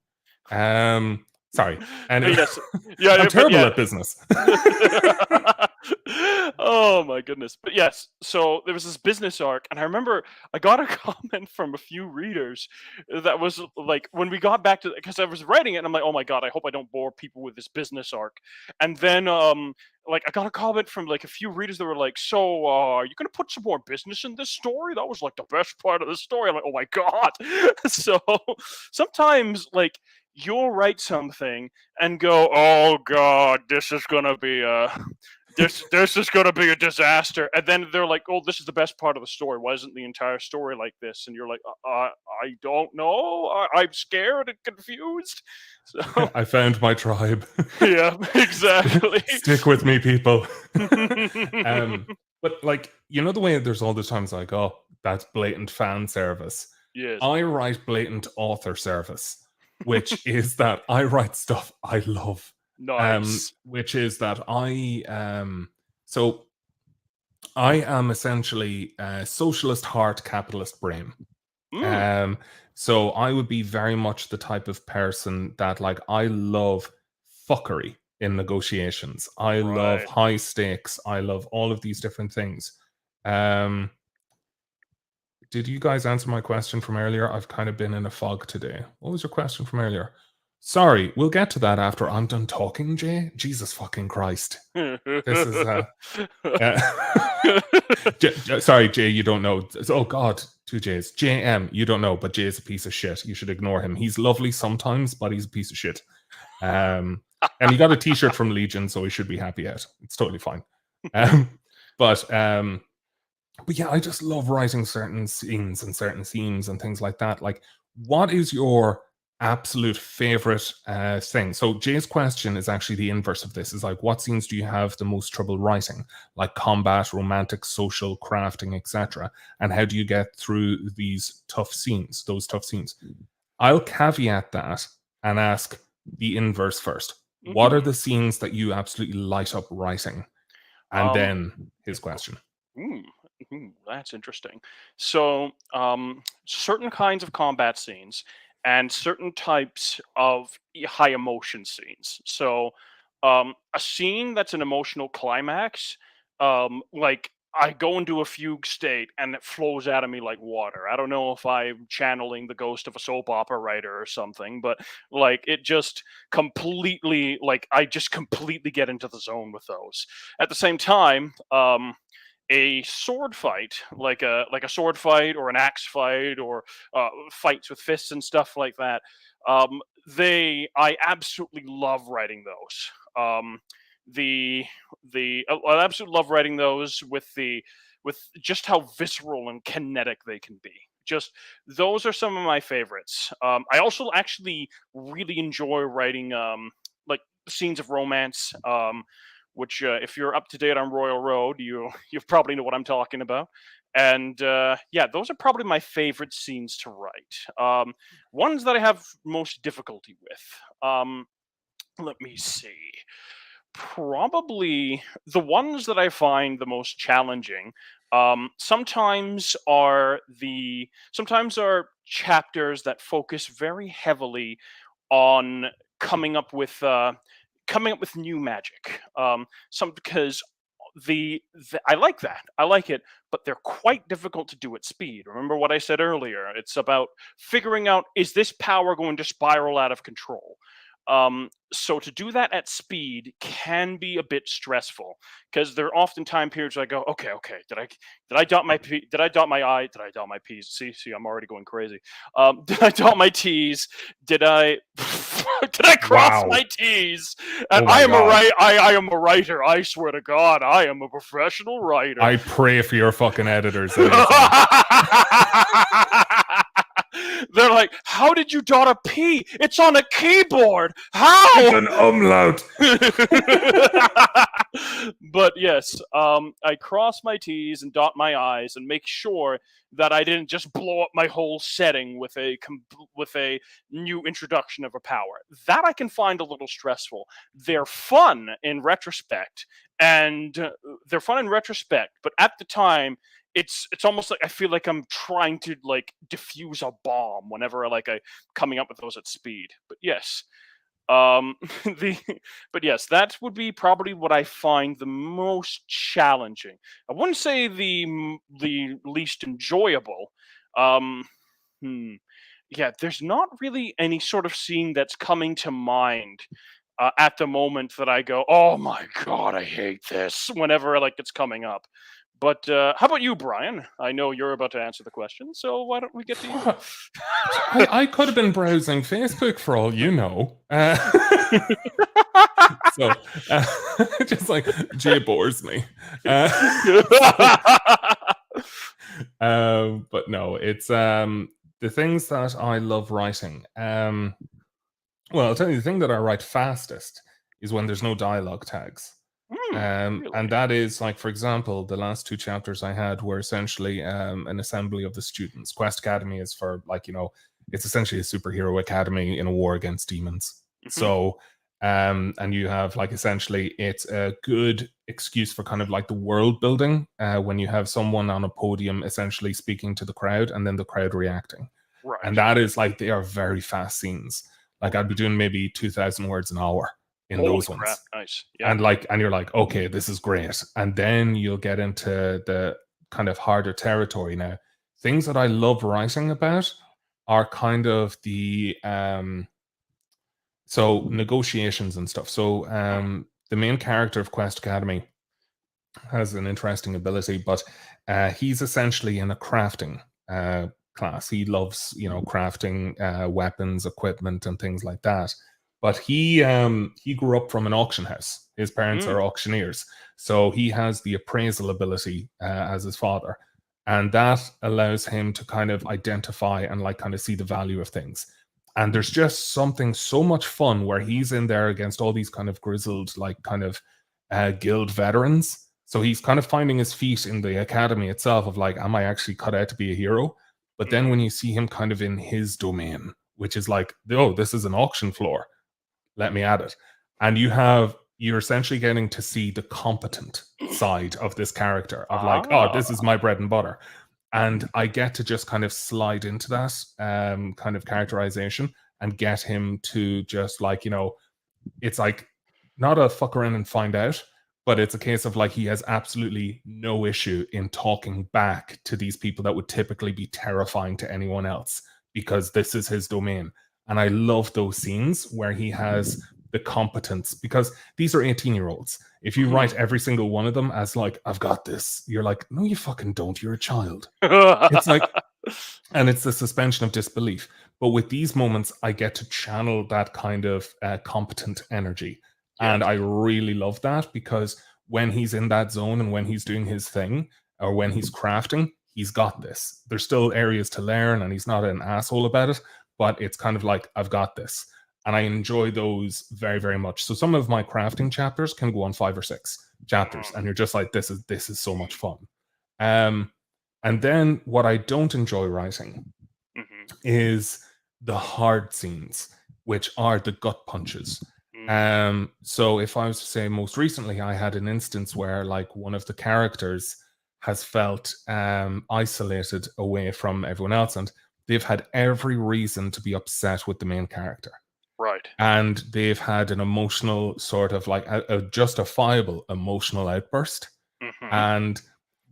Sorry. Anyway,
Yes. Yeah,
I'm
but
terrible
yeah.
at business.
Oh my goodness. But yes, so there was this business arc, and I remember I got a comment from a few readers that was like, when we got back to, because I was writing it and I'm like, oh my god, I hope I don't bore people with this business arc. And then like, I got a comment from like a few readers that were like, so are you gonna put some more business in this story? That was like the best part of the story. I'm like, oh my god. So sometimes, like, you'll write something and go, oh god, this is gonna be this is gonna be a disaster. And then they're like, oh, this is the best part of the story. Why isn't the entire story like this? And you're like, I don't know. I'm scared and confused. So
I found my tribe.
yeah, exactly.
Stick with me, people. But like, the way there's all the times like, oh, that's blatant fan service.
Yes.
I write blatant author service, which is that I write stuff I love.
Nice.
Which is that so I am essentially a socialist heart, capitalist brain. So I would be very much the type of person that, like, I love fuckery in negotiations. I love
Right.
high stakes. I love all of these different things. Did you guys answer my question from earlier? I've kind of been in a fog today. What was your question from earlier? Sorry, we'll get to that after I'm done talking, Jay. Jesus fucking Christ. This is sorry, Jay, you don't know. Oh god, 2 J's. JM, you don't know, but Jay is a piece of shit. You should ignore him. He's lovely sometimes, but he's a piece of shit. And he got a t-shirt from Legion, so he should be happy out. It's totally fine. But yeah, I just love writing certain scenes and certain themes and things like that. Like, what is your absolute favorite thing? So Jay's question is actually the inverse of this. Is like, what scenes do you have the most trouble writing? Like combat, romantic, social, crafting, etc. And how do you get through these tough scenes, those tough scenes? I'll caveat that and ask the inverse first. What are the scenes that you absolutely light up writing? And then his question.
That's interesting. So, certain kinds of combat scenes and certain types of high emotion scenes. So, a scene that's an emotional climax, like, I go into a fugue state and it flows out of me like water. I don't know if I'm channeling the ghost of a soap opera writer or something, but like, it just completely, like, I just completely get into the zone with those. At the same time, a sword fight, like a sword fight or an axe fight or fights with fists and stuff like that. They I absolutely love writing those. The I absolutely love writing those with just how visceral and kinetic they can be. Just those are some of my favorites. I also actually really enjoy writing like scenes of romance. Which if you're up to date on Royal Road, you probably know what I'm talking about. And yeah, those are probably my favorite scenes to write. Ones that I have most difficulty with. Let me see. Probably the ones that I find the most challenging. Sometimes are chapters that focus very heavily on coming up with uh, coming up with new magic. Some because the I like that. I like it, but they're quite difficult to do at speed. Remember what I said earlier? It's about figuring out, is this power going to spiral out of control? So to do that at speed can be a bit stressful because there are often time periods where I go, okay, okay, did I dot my did I dot my I, did I dot my P's? See, I'm already going crazy. Did I dot my T's? Did I did I cross
Wow.
my T's? And
Oh my God.
I am a writer. I swear to God, I am a professional writer.
I pray for your fucking editors that listen.
They're like, how did you dot a P? It's on a keyboard. How?
It's an umlaut.
But yes, I cross my T's and dot my I's and make sure that I didn't just blow up my whole setting with a new introduction of a power. That I can find a little stressful. They're fun in retrospect, and but at the time, it's almost like I feel like I'm trying to like diffuse a bomb whenever I coming up with those at speed. But yes, the but yes, that would be probably what I find the most challenging. I wouldn't say the least enjoyable. Um, hmm. Yeah, there's not really any sort of scene that's coming to mind at the moment that I go, "Oh my god, I hate this." Whenever like it's coming up. But how about you, Brian? I know you're about to answer the question, so why don't we get to you?
I could have been browsing Facebook for all you know. So, just like Jay bores me. But no, it's the things that I love writing. Well, I'll tell you the thing that I write fastest is when there's no dialogue tags.
Really?
And that is like, for example, the last two chapters I had were essentially an assembly of the students. Quest Academy is for it's essentially a superhero academy in a war against demons.
Mhm.
So, and you have like essentially it's a good excuse for kind of like the world building when you have someone on a podium essentially speaking to the crowd and then the crowd reacting.
Right.
And that is like, they are very fast scenes. Like I'd be doing maybe 2,000 words an hour in
Holy
those
crap,
ones.
nice. Yeah.
And you're like, okay, this is great. And then you'll get into the kind of harder territory now. Things that I love writing about are kind of the so negotiations and stuff. So the main character of Quest Academy has an interesting ability, but he's essentially in a crafting class. He loves, crafting weapons, equipment, and things like that. But he grew up from an auction house. His parents are auctioneers, so he has the appraisal ability as his father, and that allows him to kind of identify and like kind of see the value of things. And there's just something so much fun where he's in there against all these kind of grizzled, like kind of guild veterans. So he's kind of finding his feet in the academy itself of like, am I actually cut out to be a hero? But then when you see him kind of in his domain, which is like, oh, this is an auction floor, let me at it. And you're essentially getting to see the competent side of this character of like, oh, this is my bread and butter. And I get to just kind of slide into that kind of characterization and get him to just like, it's like not a fuck around and find out, but it's a case of like he has absolutely no issue in talking back to these people that would typically be terrifying to anyone else because this is his domain. And I love those scenes where he has the competence, because these are 18-year-olds. If you write every single one of them as like, I've got this, you're like, no, you fucking don't. You're a child. It's like, and it's the suspension of disbelief. But with these moments, I get to channel that kind of competent energy. And
Yes.
I really love that, because when he's in that zone and when he's doing his thing, or when he's crafting, he's got this. There's still areas to learn, and he's not an asshole about it, but it's kind of like, I've got this. And I enjoy those very, very much. So some of my crafting chapters can go on 5 or 6 chapters, and you're just like, this is so much fun. And then what I don't enjoy writing is the hard scenes, which are the gut punches. So if I was to say, most recently, I had an instance where like one of the characters has felt isolated away from everyone else, and they've had every reason to be upset with the main character.
Right.
And they've had an emotional sort of like a justifiable emotional outburst. And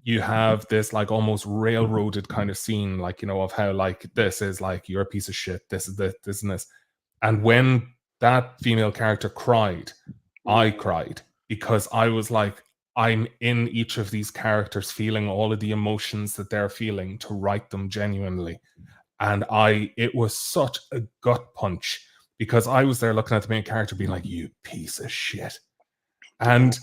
you have this like almost railroaded kind of scene, like, you know, of how like, this is like, you're a piece of shit, this is this and this. And when that female character cried, I cried, because I was like, I'm in each of these characters feeling all of the emotions that they're feeling, to write them genuinely. And it was such a gut punch, because I was there looking at the main character being like, you piece of shit. And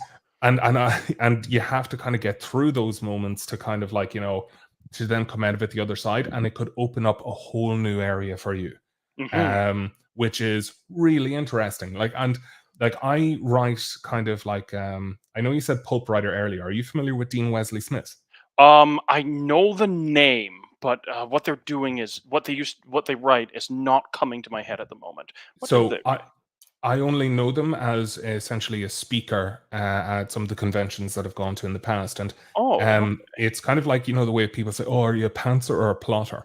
you have to kind of get through those moments to kind of like, you know, to then come out of it the other side, and it could open up a whole new area for you, which is really interesting. Like, and like I write kind of like, I know you said pulp writer earlier. Are you familiar with Dean Wesley Smith?
I know the name, but what they're doing is what they write is not coming to my head at the moment. What do
So
they?
I only know them as essentially a speaker at some of the conventions that I've gone to in the past. And
Oh,
it's kind of like, you know, the way people say, oh, are you a pantser or a plotter?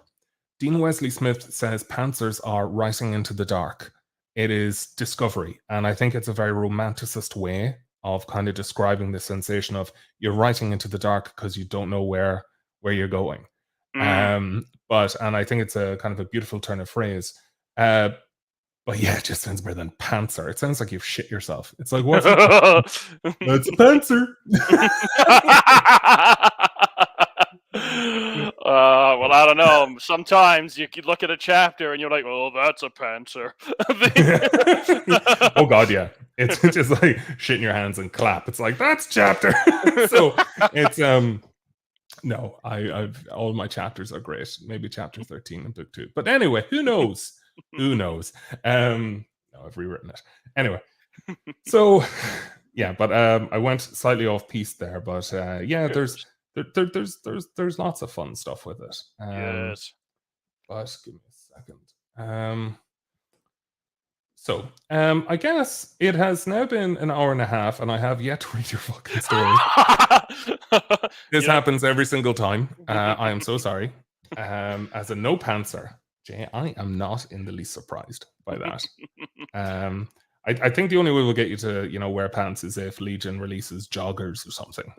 Dean Wesley Smith says pantsers are rising into the dark. It is discovery. And I think it's a very romanticist way of kind of describing the sensation of you're writing into the dark because you don't know where you're going. And I think it's a kind of a beautiful turn of phrase. But yeah, it just sounds better than pantser. It sounds like you've shit yourself. It's like, what's it? It's a pantser.
Well, I don't know. Sometimes you could look at a chapter and you're like, "Oh, that's a pantser."
Oh God, yeah. It's just like shit in your hands and clap. It's like, that's chapter. So it's no, I've all my chapters are great. Maybe chapter 13 in book 2. But anyway, who knows? Who knows? No, I've rewritten it. Anyway, so yeah, but I went slightly off piece there, but yeah, there's lots of fun stuff with it.
Yes.
But give me a second. So I guess it has now been an hour and a half, and I have yet to read your fucking story. This happens every single time. I am so sorry. As a no pantser, Jay, I am not in the least surprised by that. I think the only way we'll get you to, you know, wear pants is if Legion releases joggers or something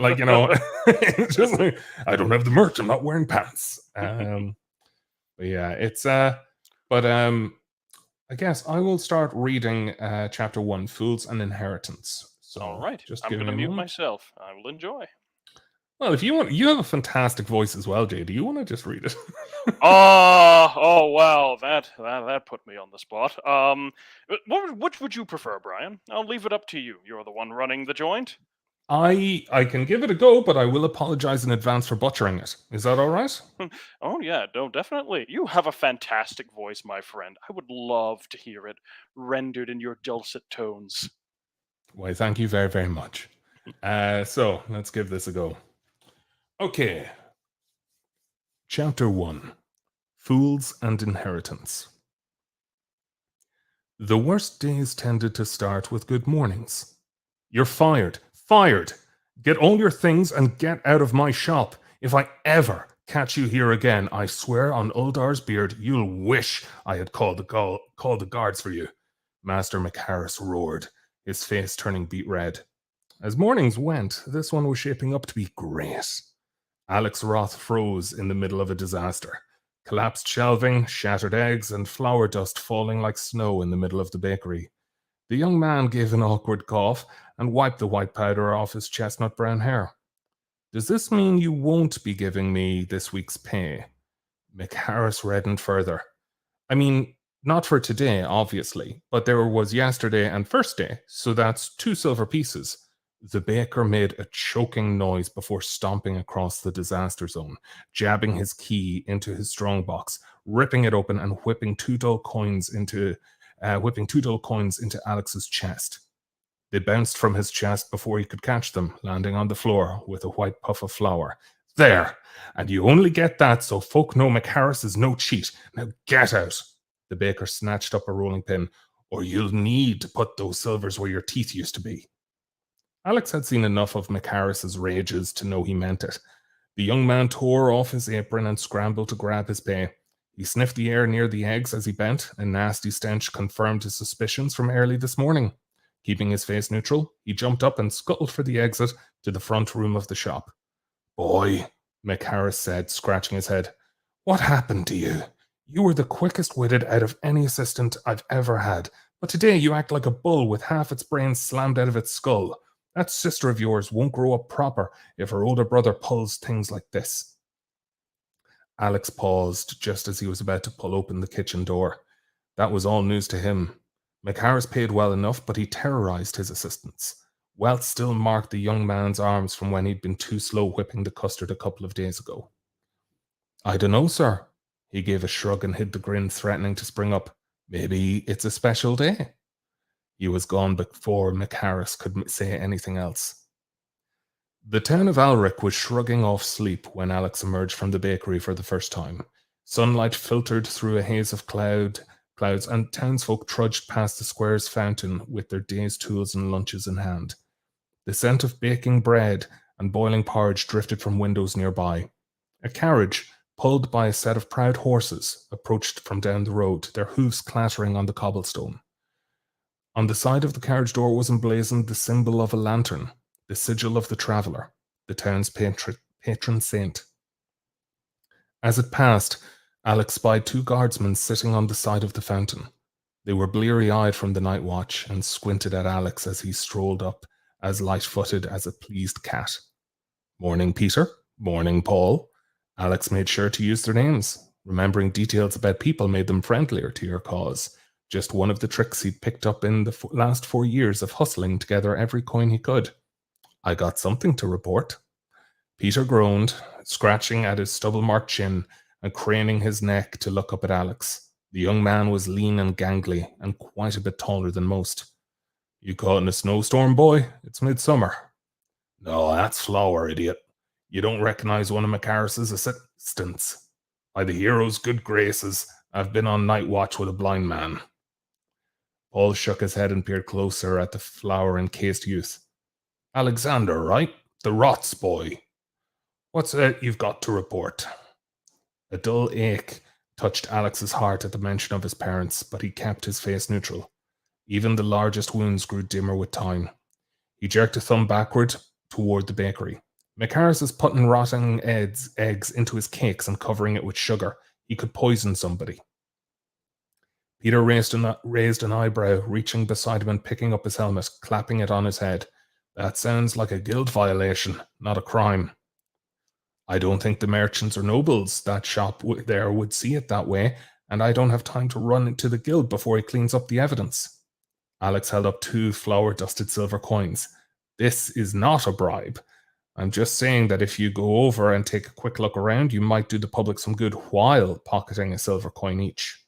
like, you know, it's just like, I don't have the merch, I'm not wearing pants. But yeah, it's but I guess I will start reading chapter 1, Fools and Inheritance. So
All right.
just
I'm
give
going
me
to
a
mute
moment.
myself. I will enjoy.
Well, if you want, you have a fantastic voice as well, Jay. Do you want to just read it?
Oh, well, that put me on the spot. Which would you prefer, Brian? I'll leave it up to you. You're the one running the joint.
I can give it a go, but I will apologize in advance for butchering it. Is that all right?
Oh yeah, no, definitely. You have a fantastic voice, my friend. I would love to hear it rendered in your dulcet tones.
Why, thank you very, very much. So let's give this a go. Okay. Chapter 1, Fools and Inheritance. The worst days tended to start with good mornings. You're fired. Fired! Get all your things and get out of my shop. If I ever catch you here again, I swear on Uldar's beard, you'll wish I had called the guards for you. Master McHarris roared, his face turning beet red. As mornings went, this one was shaping up to be great. Alex Roth froze in the middle of a disaster. Collapsed shelving, shattered eggs, and flour dust falling like snow in the middle of the bakery. The young man gave an awkward cough and wiped the white powder off his chestnut brown hair. Does this mean you won't be giving me this week's pay? McHarris reddened further. I mean, not for today, obviously, but there was yesterday and first day, so that's 2 silver pieces. The baker made a choking noise before stomping across the disaster zone, jabbing his key into his strongbox, ripping it open, and whipping 2 dull coins into Alex's chest. They bounced from his chest before he could catch them, landing on the floor with a white puff of flour. There! And you only get that so folk know McHarris is no cheat. Now get out! The baker snatched up a rolling pin. Or you'll need to put those silvers where your teeth used to be. Alex had seen enough of McHarris's rages to know he meant it. The young man tore off his apron and scrambled to grab his pay. He sniffed the air near the eggs as he bent. A nasty stench confirmed his suspicions from early this morning. Keeping his face neutral, he jumped up and scuttled for the exit to the front room of the shop. Boy, McHarris said, scratching his head, what happened to you? You were the quickest-witted out of any assistant I've ever had, but today you act like a bull with half its brains slammed out of its skull. That sister of yours won't grow up proper if her older brother pulls things like this. Alex paused just as he was about to pull open the kitchen door. That was all news to him. McHarris paid well enough, but he terrorized his assistants. Wealth still marked the young man's arms from when he'd been too slow whipping the custard a couple of days ago. I dunno, sir. He gave a shrug and hid the grin, threatening to spring up. Maybe it's a special day. He was gone before McHarris could say anything else. The town of Alric was shrugging off sleep when Alex emerged from the bakery for the first time. Sunlight filtered through a haze of clouds, and townsfolk trudged past the square's fountain with their day's tools and lunches in hand. The scent of baking bread and boiling porridge drifted from windows nearby. A carriage, pulled by a set of proud horses, approached from down the road, their hoofs clattering on the cobblestone. On the side of the carriage door was emblazoned the symbol of a lantern, the sigil of the traveller, the town's patron saint. As it passed, Alex spied 2 guardsmen sitting on the side of the fountain. They were bleary-eyed from the night watch and squinted at Alex as he strolled up, as light-footed as a pleased cat. Morning, Peter. Morning, Paul. Alex made sure to use their names. Remembering details about people made them friendlier to your cause. Just one of the tricks he'd picked up in the last 4 years of hustling to gather every coin he could. I got something to report. Peter groaned, scratching at his stubble-marked chin and craning his neck to look up at Alex. The young man was lean and gangly, and quite a bit taller than most. You caught in a snowstorm, boy? It's midsummer. No, that's flour, idiot. You don't recognize one of McHarris's assistants. By the hero's good graces, I've been on night watch with a blind man. Paul shook his head and peered closer at the flour-encased youth. Alexander, right? The Rots boy. What's it you've got to report? A dull ache touched Alex's heart at the mention of his parents, but he kept his face neutral. Even the largest wounds grew dimmer with time. He jerked a thumb backward toward the bakery. McHarris is putting rotting eggs into his cakes and covering it with sugar. He could poison somebody. Peter raised an eyebrow, reaching beside him and picking up his helmet, clapping it on his head. That sounds like a guild violation, not a crime. I don't think the merchants or nobles that shop there would see it that way, and I don't have time to run into the guild before he cleans up the evidence. Alex held up 2 flour-dusted silver coins. This is not a bribe. I'm just saying that if you go over and take a quick look around, you might do the public some good while pocketing a silver coin each.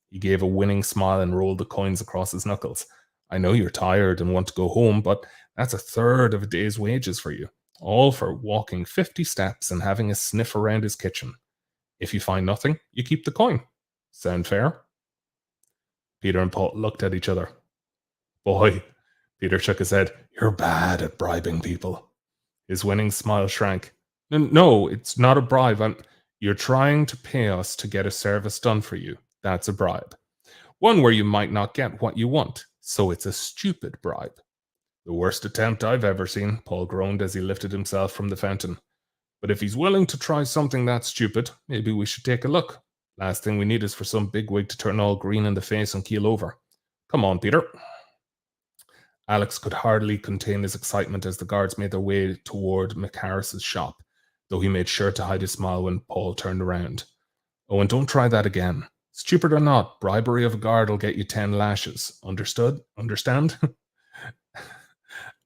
He gave a winning smile and rolled the coins across his knuckles. I know you're tired and want to go home, but that's 1/3 of a day's wages for you. All for walking 50 steps and having a sniff around his kitchen. If you find nothing, you keep the coin. Sound fair? Peter and Paul looked at each other. Boy, Peter shook his head. You're bad at bribing people. His winning smile shrank. No, it's not a bribe. You're trying to pay us to get a service done for you. That's a bribe. One where you might not get what you want. So it's a stupid bribe. The worst attempt I've ever seen, Paul groaned as he lifted himself from the fountain. But if he's willing to try something that stupid, maybe we should take a look. Last thing we need is for some bigwig to turn all green in the face and keel over. Come on, Peter. Alex could hardly contain his excitement as the guards made their way toward McHarris's shop, though he made sure to hide his smile when Paul turned around. Oh, and don't try that again. Stupid or not, bribery of a guard will get you 10 lashes. Understood? Understand?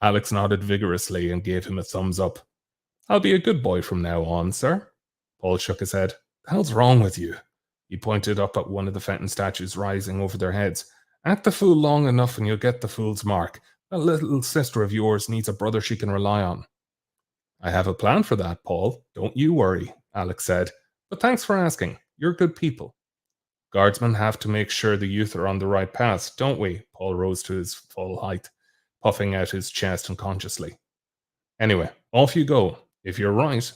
Alex nodded vigorously and gave him a thumbs up. I'll be a good boy from now on, sir. Paul shook his head. The hell's wrong with you? He pointed up at one of the Fenton statues rising over their heads. Act the fool long enough and you'll get the fool's mark. That little sister of yours needs a brother she can rely on. I have a plan for that, Paul. Don't you worry, Alex said. But thanks for asking. You're good people. Guardsmen have to make sure the youth are on the right path, don't we? Paul rose to his full height, puffing out his chest unconsciously. Anyway, off you go. If you're right,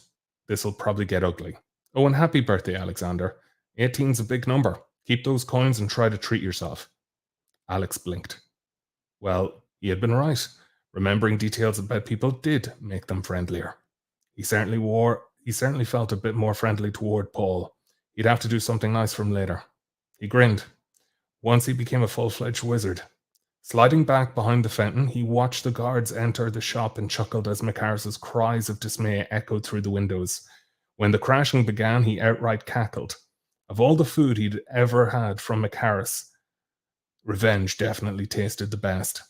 this'll probably get ugly. Oh, and happy birthday, Alexander. 18's a big number. Keep those coins and try to treat yourself. Alex blinked. Well, he had been right. Remembering details about people did make them friendlier. He certainly felt a bit more friendly toward Paul. He'd have to do something nice for him later. He grinned. Once he became a full-fledged wizard. Sliding back behind the Fenton, he watched the guards enter the shop and chuckled as McHarris's cries of dismay echoed through the windows. When the crashing began, he outright cackled. Of all the food he'd ever had from McHarris, revenge definitely tasted the best.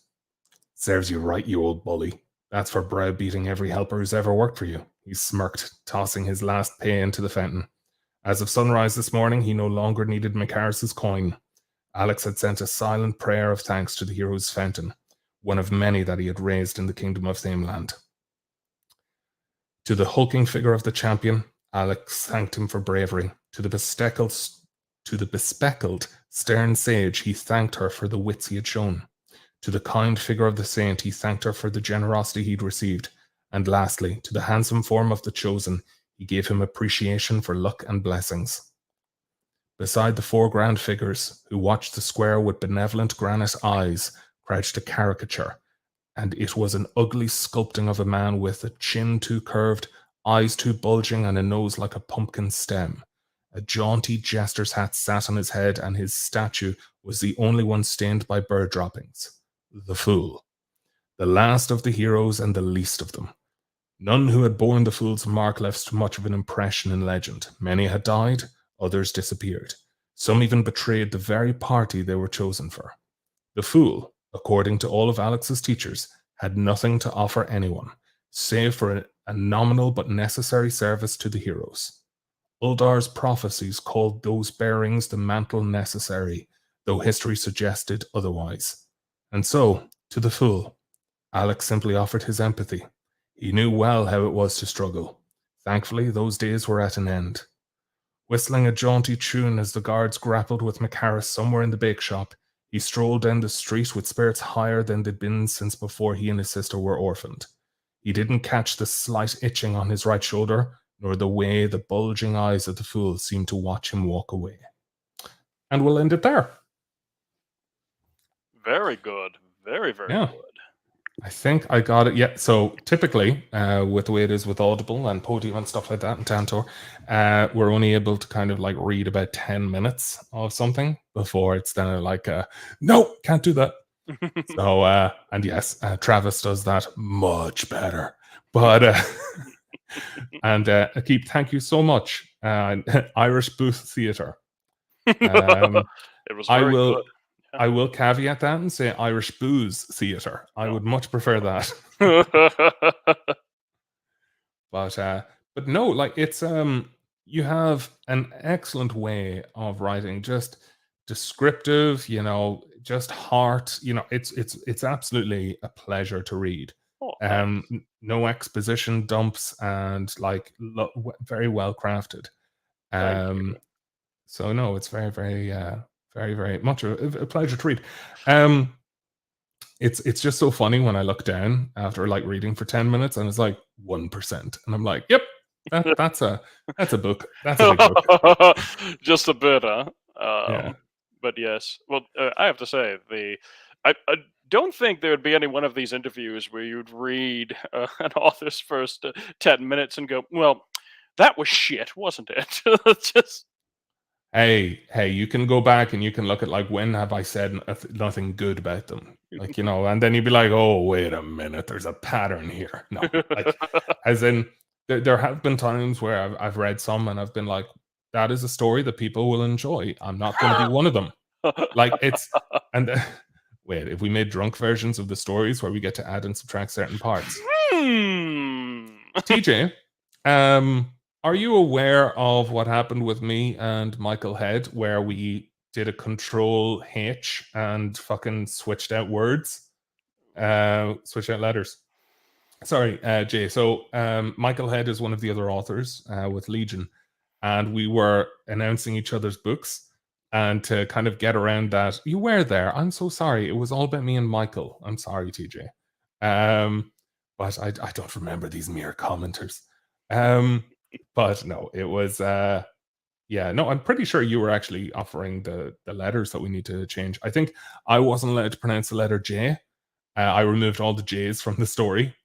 Serves you right, you old bully. That's for browbeating every helper who's ever worked for you, he smirked, tossing his last pay into the Fenton. As of sunrise this morning, he no longer needed McHarris's coin. Alex had sent a silent prayer of thanks to the hero's Fenton, one of many that he had raised in the kingdom of Thameland. To the hulking figure of the champion, Alex thanked him for bravery. To the bespectacled, stern sage, he thanked her for the wits he had shown. To the kind figure of the saint, he thanked her for the generosity he'd received. And lastly, to the handsome form of the chosen, he gave him appreciation for luck and blessings. Beside the foreground figures, who watched the square with benevolent granite eyes, crouched a caricature, and it was an ugly sculpting of a man with a chin too curved, eyes too bulging, and a nose like a pumpkin stem. A jaunty jester's hat sat on his head, and his statue was the only one stained by bird droppings. The fool. The last of the heroes and the least of them. None who had borne the fool's mark left much of an impression in legend. Many had died, others disappeared. Some even betrayed the very party they were chosen for. The fool, according to all of Alex's teachers, had nothing to offer anyone, save for a nominal but necessary service to the heroes. Uldar's prophecies called those bearings the mantle necessary, though history suggested otherwise. And so, to the fool, Alex simply offered his empathy. He knew well how it was to struggle. Thankfully, those days were at an end. Whistling a jaunty tune as the guards grappled with McHarris somewhere in the bake shop, he strolled down the street with spirits higher than they'd been since before he and his sister were orphaned. He didn't catch the slight itching on his right shoulder, nor the way the bulging eyes of the fool seemed to watch him walk away. And we'll end it there.
Very good. Very, very
Yeah.
good.
I think I got it. Yeah. So typically, with the way it is with Audible and Podium and stuff like that and Tantor, we're only able to kind of like read about 10 minutes of something before it's then like, no, can't do that. So, and yes, Travis does that much better. But, and Akeep, thank you so much. Irish Booth Theatre.
It was very good.
I will caveat that and say Irish Booze Theatre. I would much prefer that. But no, like it's you have an excellent way of writing, just descriptive, just heart, it's absolutely a pleasure to read. No exposition dumps and like very well crafted. So no, it's very, very very, very much a pleasure to read. It's just so funny when I look down after like reading for 10 minutes and it's like 1%. And I'm like, yep, that's a book. That's a big book.
Just a bit, huh?
Yeah.
But yes. Well, I have to say, I don't think there would be any one of these interviews where you'd read an author's first 10 minutes and go, well, that was shit, wasn't it? Just
hey, you can go back and you can look at like when have I said nothing good about them, like and then you'd be like, oh wait a minute, there's a pattern here. No, like as in there have been times where I've read some and I've been like, that is a story that people will enjoy. I'm not going to be one of them. Like it's and wait, if we made drunk versions of the stories where we get to add and subtract certain parts. TJ, are you aware of what happened with me and Michael Head, where we did a control H and fucking switched out words, switched out letters? Sorry, Jay. So Michael Head is one of the other authors with Legion, and we were announcing each other's books. And to kind of get around that, you were there. I'm so sorry. It was all about me and Michael. I'm sorry, TJ. But I don't remember these mere commenters. But no, it was yeah, no, I'm pretty sure you were actually offering the letters that we need to change. I think I wasn't allowed to pronounce the letter J. I removed all the J's from the story.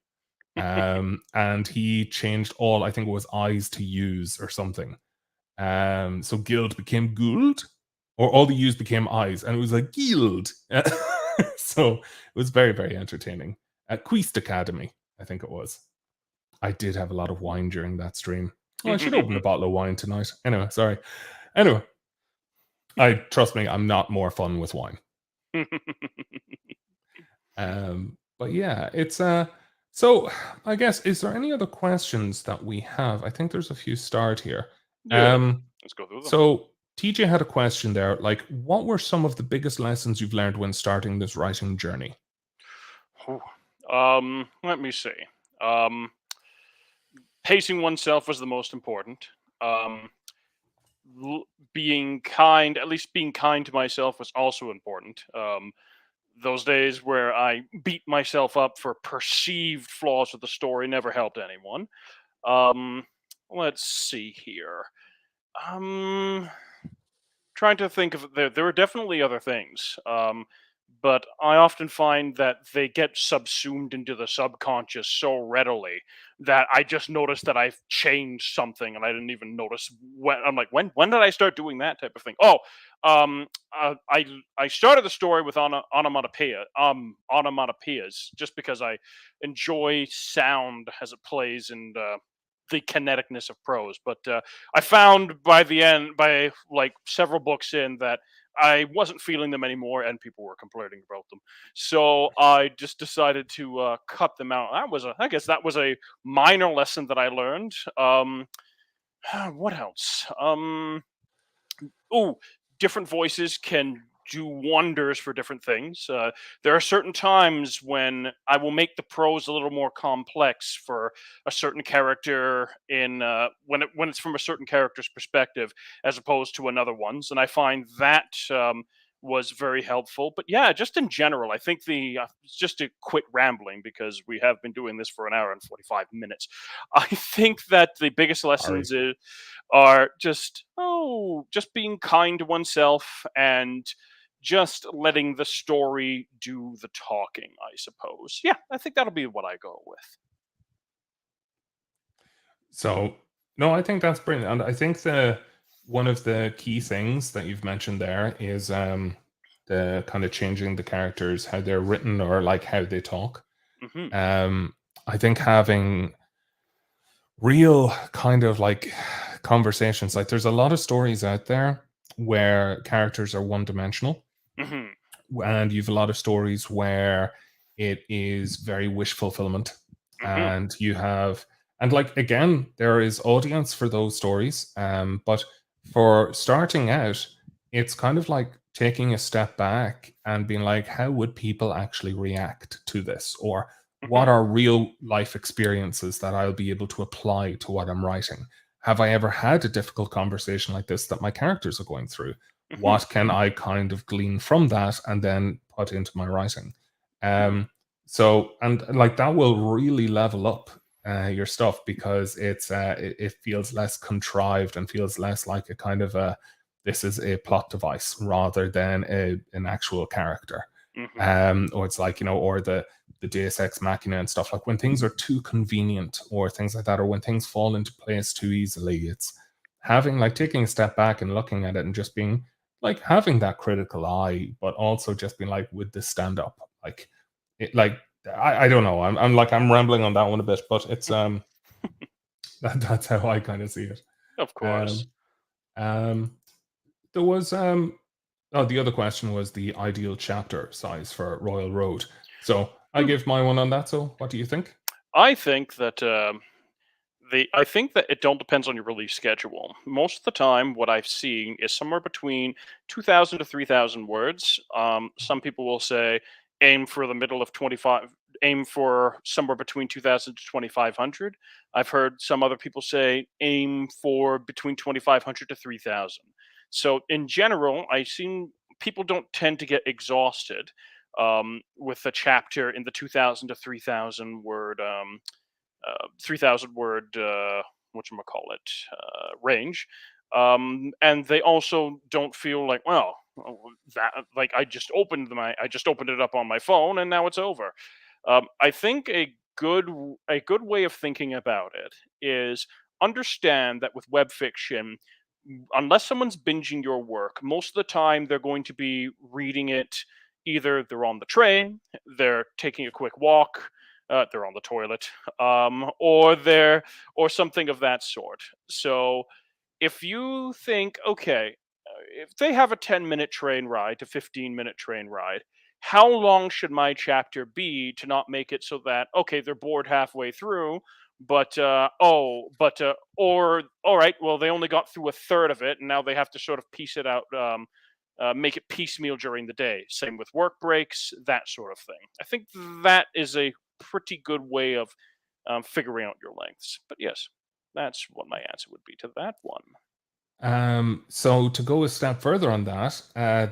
And he changed all, I think it was I's to U's or something. So Guild became Gould, or all the U's became I's, and it was like Guild. So it was very, very entertaining. At Queest Academy, I think it was. I did have a lot of wine during that stream. Oh, I should open a bottle of wine tonight. Anyway, sorry. Anyway, trust me, I'm not more fun with wine. But yeah, it's so I guess, is there any other questions that we have? I think there's a few starred here.
Yeah, let's go through them.
So TJ had a question there, like, what were some of the biggest lessons you've learned when starting this writing journey?
Let me see. Pacing oneself was the most important. Being kind, at least being kind to myself, was also important. Those days where I beat myself up for perceived flaws of the story never helped anyone. Let's see here. Trying to think of there are definitely other things. But I often find that they get subsumed into the subconscious so readily that I just notice that I've changed something and I didn't even notice when. I'm like, when did I start doing that type of thing? Oh, I started the story with onomatopoeias just because I enjoy sound as it plays and the kineticness of prose. But I found by the end, by like several books in, that I wasn't feeling them anymore, and people were complaining about them. So I just decided to cut them out. I guess that was a minor lesson that I learned. What else? Oh, different voices can do wonders for different things. There are certain times when I will make the prose a little more complex for a certain character in when it's from a certain character's perspective as opposed to another one's, and I find that was very helpful. But yeah, just in general, I think just to quit rambling because we have been doing this for an hour and 45 minutes. I think that the biggest lessons are just being kind to oneself and just letting the story do the talking, I suppose. Yeah, I think that'll be what I go with.
So no, I think that's brilliant. And I think one of the key things that you've mentioned there is the kind of changing the characters, how they're written or like how they talk. I think having real kind of like conversations, like there's a lot of stories out there where characters are one dimensional, and you've a lot of stories where it is very wish fulfillment, and you have, and like again, there is audience for those stories, but for starting out, it's kind of like taking a step back and being like, how would people actually react to this, or what are real life experiences that I'll be able to apply to what I'm writing? Have I ever had a difficult conversation like this that my characters are going through? What can I kind of glean from that and then put into my writing? So, and like that will really level up your stuff, because it feels less contrived and feels less like a kind of this is a plot device rather than an actual character. Or it's like, or the Deus Ex Machina and stuff, like when things are too convenient or things like that, or when things fall into place too easily, it's having like taking a step back and looking at it and just being like having that critical eye, but also just being like, would this stand up? Like it like I don't know. I'm rambling on that one a bit, but it's that's how I kind of see it.
Of course.
Um um there was oh, the other question was the ideal chapter size for Royal Road. So I
Hmm.
gave my one on that. So what do you think?
I think that I think that it don't depends on your release schedule. Most of the time, what I've seen is somewhere between 2,000 to 3,000 words. Some people will say aim for the middle of 25. Aim for somewhere between 2,000 to 2,500. I've heard some other people say aim for between 2,500 to 3,000. So in general, I've seen people don't tend to get exhausted with a chapter in the 2,000 to 3,000 word 3,000 word range, and they also don't feel like, well, that like I just opened it up on my phone and now it's over. I think a good way of thinking about it is understand that with web fiction, unless someone's binging your work, most of the time they're going to be reading it. Either they're on the train, they're taking a quick walk, they're on the toilet, or something of that sort. So if you think, okay, if they have a 10-minute train ride to 15-minute train ride, how long should my chapter be to not make it so that, okay, they're bored halfway through, or all right, well, they only got through a third of it, and now they have to sort of piece it out, make it piecemeal during the day. Same with work breaks, that sort of thing. I think that is a pretty good way of figuring out your lengths. But yes, that's what my answer would be to that one.
So to go a step further on that,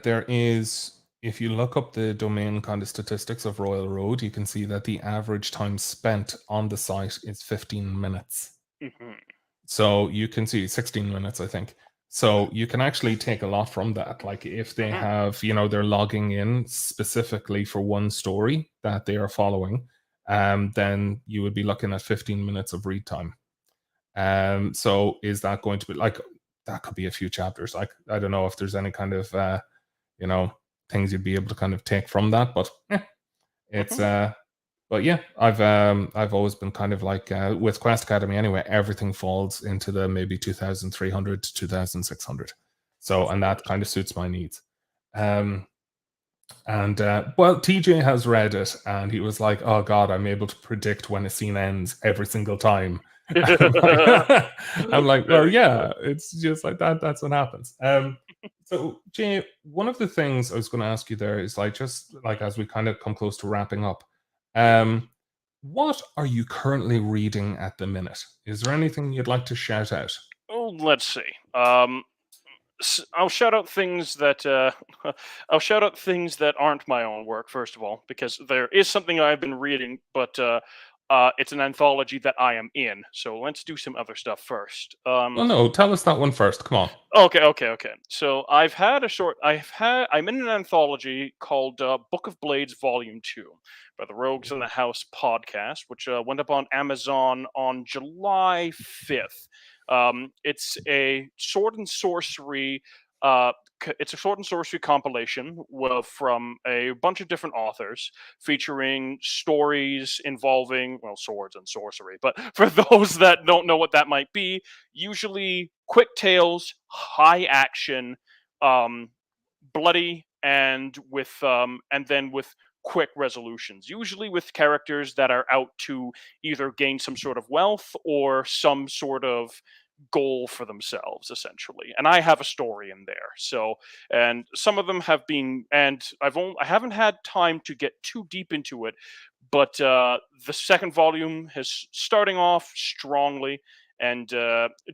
there is, if you look up the domain kind of statistics of Royal Road, you can see that the average time spent on the site is 15 minutes.
Hmm.
So you can see 16 minutes, I think. So you can actually take a lot from that. Like if they
Hmm.
have, they're logging in specifically for one story that they are following, then you would be looking at 15 minutes of read time. So is that going to be like that could be a few chapters. Like I don't know if there's any kind of you know, things you'd be able to kind of take from that, but it's
Hmm.
but yeah, I've always been kind of like with Quest Academy anyway, everything falls into the maybe 2,300 to 2,600. So
Of
and that
course.
kind of suits my needs. Um and well, TJ has read it, and he was like, "Oh God, I'm able to predict when a scene ends every single time." I'm like, I'm like, well,
Very good.
yeah, it's just like that. That's what happens. So Jay, one of the things I was going to ask you there is like, just like as we kind of come close to wrapping up,
Mhm.
um, what are you currently reading at the minute? Is there anything you'd like to shout out?
Oh, let's see. I'll shout out things that I'll shout out things that aren't my own work first of all, because there is something I've been reading, but it's an anthology that I am in. So let's do some other stuff first.
Well, no, tell us that one first. Come on.
Okay. So I'm in an anthology called Book of Blades Volume 2 by the Rogues in the House podcast, which went up on Amazon on July 5th. It's a sword and sorcery. It's a sword and sorcery compilation from a bunch of different authors, featuring stories involving, well, swords and sorcery. But for those that don't know what that might be, usually quick tales, high action, um, bloody, and then with quick resolutions. Usually with characters that are out to either gain some sort of wealth or some sort of goal for themselves, essentially. And I have a story in there. So, and some of them have been, and I haven't had time to get too deep into it, but the second volume is starting off strongly, and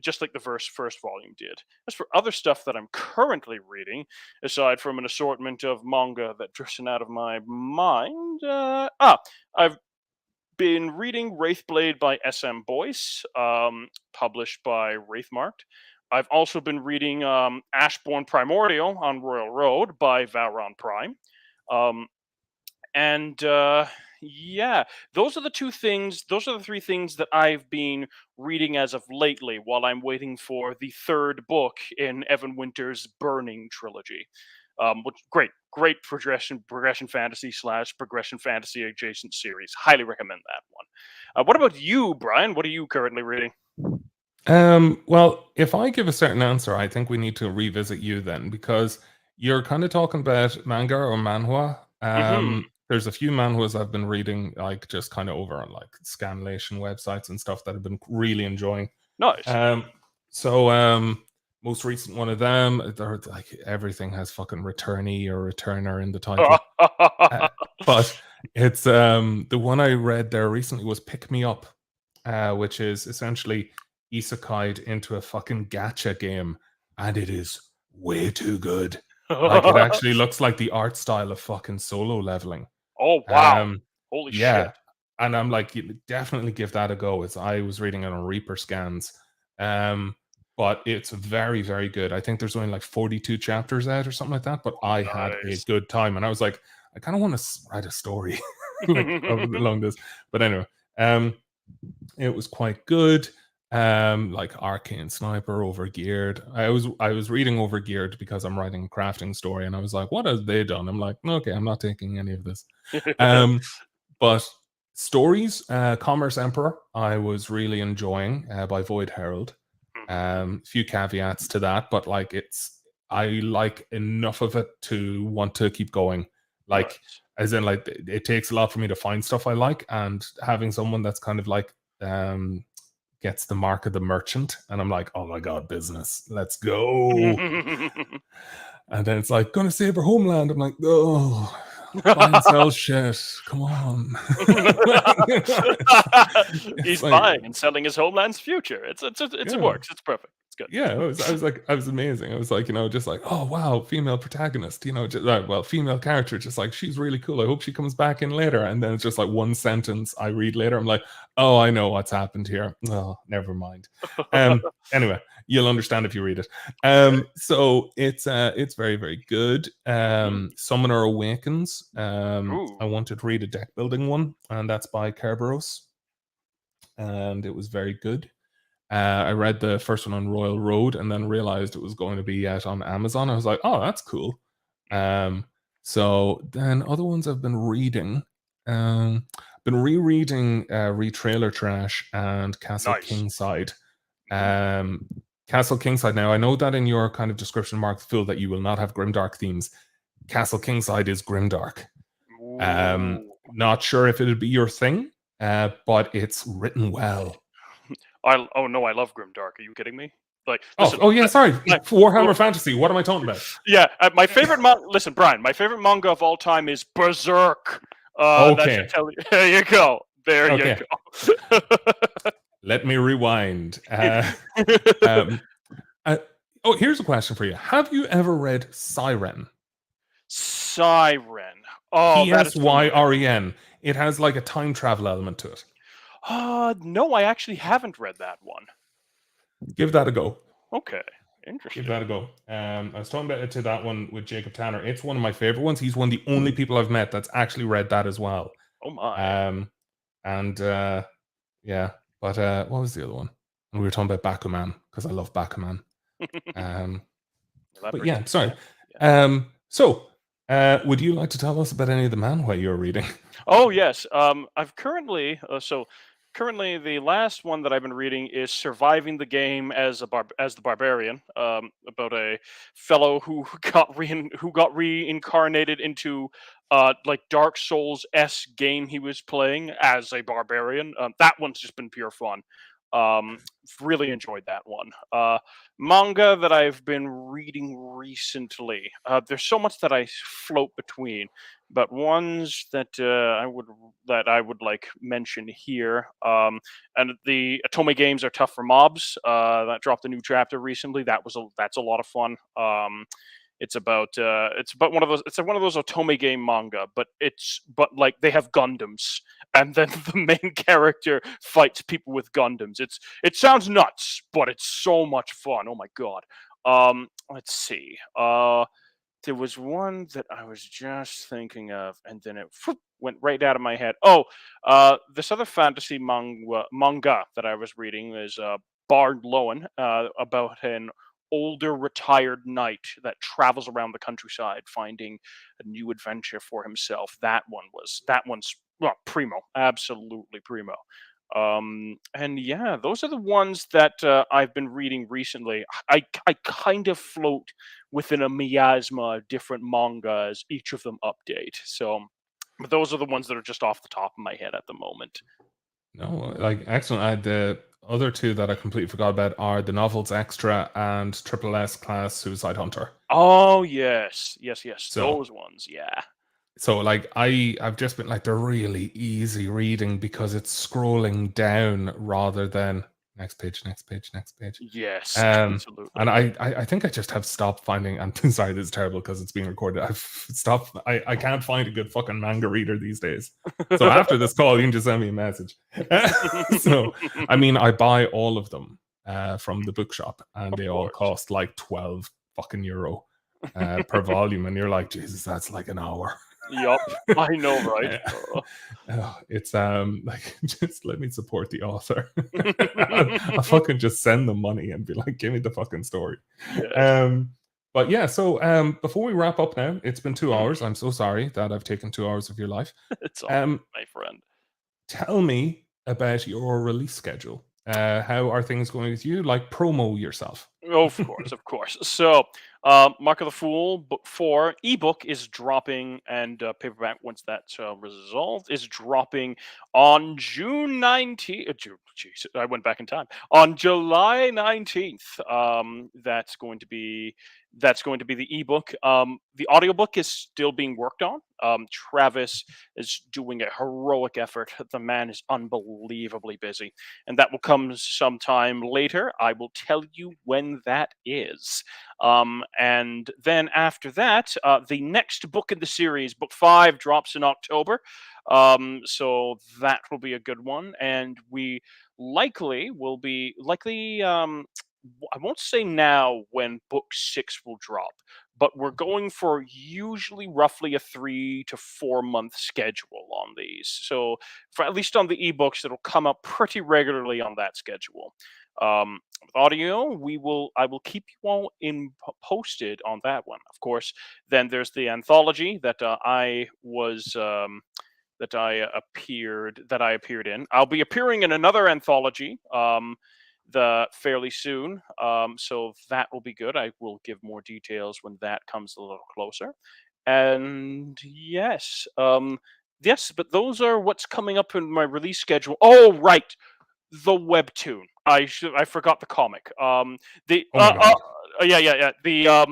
just like the first volume did. As for other stuff that I'm currently reading, aside from an assortment of manga that drifted out of my mind, I've been reading Wraithblade by SM Boyce, published by Wraithmarked. I've also been reading Ashborn Primordial on Royal Road by Valron Prime. Um, and Yeah, those are the two things. Those are the three things that I've been reading as of lately, while I'm waiting for the third book in Evan Winter's Burning trilogy. Which great progression fantasy slash progression fantasy adjacent series. Highly recommend that one. What about you, Brian? What are you currently reading?
Well, if I give a certain answer, I think we need to revisit you then because you're kind of talking about manga or manhwa.
Hmm.
There's a few manhwas I've been reading, like just kind of over on like Scanlation websites and stuff that I've been really enjoying.
Nice.
Um, so most recent one of them, they're like everything has fucking returnee or returner in the title. But it's the one I read there recently was Pick Me Up, which is essentially isekai'd into a fucking gacha game, and it is way too good. Like it actually looks like the art style of fucking Solo Leveling.
Oh wow!
Um,
Holy shit!
yeah, and I'm like, you definitely give that a go. It's I was reading it on Reaper Scans, but it's very very good. I think there's only like 42 chapters out or something like that. But I had a
Nice.
good time, and I was like, I kind of want to write a story like along this. But anyway, um, it was quite good. Like Arcane Sniper, Overgeared. I was reading Overgeared because I'm writing a crafting story, and I was like, what have they done? I'm like, okay, I'm not taking any of this. But stories, Commerce Emperor, I was really enjoying by Void Herald. Few caveats to that, but like I like enough of it to want to keep going. Like,
Nice.
as in, like it takes a lot for me to find stuff I like, and having someone that's kind of like gets the mark of the merchant, and I'm like, oh my god, business, let's go. And then it's like, gonna save her homeland. I'm like, oh, buy and sell shit. Come on. It's
He's
like,
buying and selling his homeland's future. It
yeah.
works. It's perfect. It's good.
Yeah, I was like, I was amazing. I was like, just like, oh wow, female protagonist, just well, female character, just like she's really cool. I hope she comes back in later. And then it's just like one sentence I read later. I'm like, oh, I know what's happened here. Oh, never mind. Anyway, you'll understand if you read it.
Okay.
So it's very, very good.
Mm.
Summoner Awakens. I
Ooh,
wanted to read a deck building one, and that's by Kerberos. And it was very good. I read the first one on Royal Road and then realized it was going to be out on Amazon. I was like, oh, that's cool. Um, so then other ones I've been reading, been rereading Retrailer Trash and Castle
nice.
Kingside.
Mhm.
Um, Castle Kingside. Now I know that in your kind of description, Mark, Phil, that you will not have grimdark themes. Castle Kingside is grimdark.
Ooh.
Not sure if it'd be your thing, but it's written well.
Oh no, I love Grimdark. Are you kidding me? Like,
Oh,
listen,
oh yeah, sorry.
my,
Warhammer Fantasy. What am I talking about?
yeah, my favorite listen, Brian, my favorite manga of all time is Berserk. That should
Okay,
tell you. There you go. There you
okay.
go.
Let me rewind. Um, uh, oh, here's a question for you. Have you ever read Siren?
Siren. Oh, that is familiar.
Psyren. It has like a time travel element to it.
No, I actually haven't read that one.
Give that a go.
Okay,
Give
interesting.
that a go. I was talking about it to that one with Jacob Tanner. It's one of my favorite ones. He's one of the only people I've met that's actually read that as well.
Oh my.
Um, and yeah, but what was the other one? And we were talking about Bakuman because I love Bakuman. Um,
Well, that
but
brings
yeah,
me.
sorry.
Yeah, yeah.
So would you like to tell us about any of the manhwa you're reading?
Oh yes. I've currently currently the last one that I've been reading is Surviving the Game as the Barbarian. About a fellow who who got reincarnated into like Dark Souls s game he was playing as a barbarian. That one's just been pure fun. Um, really enjoyed that one. Manga that I've been reading recently. There's so much that I float between, but ones that I would like mention here. And the Atome games are tough for mobs. That dropped a new chapter recently. That's a lot of fun. It's about one of those. It's one of those Otome game manga, but like they have Gundams, and then the main character fights people with Gundams. It sounds nuts, but it's so much fun. Oh my god. Let's see. There was one that I was just thinking of, and then it went right out of my head. Oh, this other fantasy manga that I was reading is Bard Lowen, about an older retired knight that travels around the countryside finding a new adventure for himself. That one's well, primo, absolutely primo. And yeah, those are the ones that I've been reading recently. I kind of float within a miasma of different mangas, each of them update. So, but those are the ones that are just off the top of my head at the moment.
No, like excellent. The other two that I completely forgot about are the novels Extra and Triple S Class Suicide Hunter.
Oh yes, yes, yes,
So,
those ones. Yeah.
like I've just been like they're really easy reading because it's scrolling down rather than next page, next page, next page.
Yes,
Um,
absolutely.
and I think I just have stopped finding. I'm sorry, this is terrible because it's being recorded. I've stopped. I can't find a good fucking manga reader these days. So after this call, you can just send me a message. So I mean, I buy all of them from the bookshop, and
Of
they all
course.
cost like 12 fucking euro per volume, and you're like, Jesus, that's like an hour.
Yup. I know, right?
It's like just let me support the author. I'll fucking just send them money and be like, give me the fucking story.
Yes.
Um, but yeah, so before we wrap up now, it's been 2 hours. I'm so sorry that I've taken 2 hours of your life.
It's all
Um,
right, my friend.
tell me about your release schedule. How are things going with you? Like promo yourself.
Of course, of course. So, Mark of the Fool Book 4 ebook is dropping, and paperback, once that's resolved, is dropping on June 19th. Jeez, I went back in time. On July 19th, that's going to be the ebook. The audiobook is still being worked on. Travis is doing a heroic effort. The man is unbelievably busy, and that will come sometime later. I will tell you when that is. And then after that, the next book in the series, book 5, drops in October. So that will be a good one, and we likely. I won't say now when book 6 will drop, but we're going for usually roughly a 3 to 4 month schedule on these. So for at least on the ebooks, it'll come up pretty regularly on that schedule. With audio, I will keep you all posted on that one. Of course, then there's the anthology that I appeared in. I'll be appearing in another anthology the fairly soon. So that will be good. I will give more details when that comes a little closer. And yes, but those are what's coming up in my release schedule. Oh, right, the webtoon. I forgot the comic. The
Oh my god.
yeah.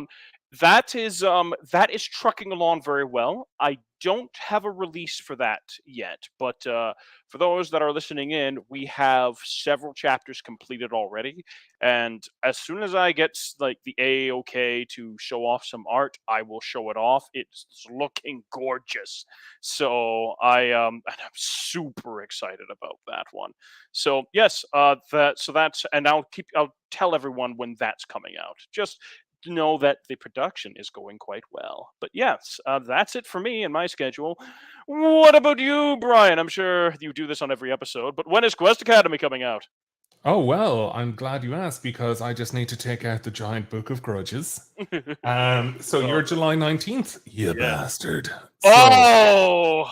That is trucking along very well. I don't have a release for that yet, but for those that are listening in, we have several chapters completed already, and as soon as I get like the okay to show off some art, I will show it off. It's looking gorgeous, so and I'm super excited about that one. So yes, I'll tell everyone when that's coming out. Just to know that the production is going quite well. But yes, that's it for me and my schedule. What about you, Brian? I'm sure you do this on every episode, but when is Quest Academy coming out?
Oh well, I'm glad you asked because I just need to take out the giant book of grudges. So
Oh,
you're July 19th, you
yes.
bastard. So
Oh,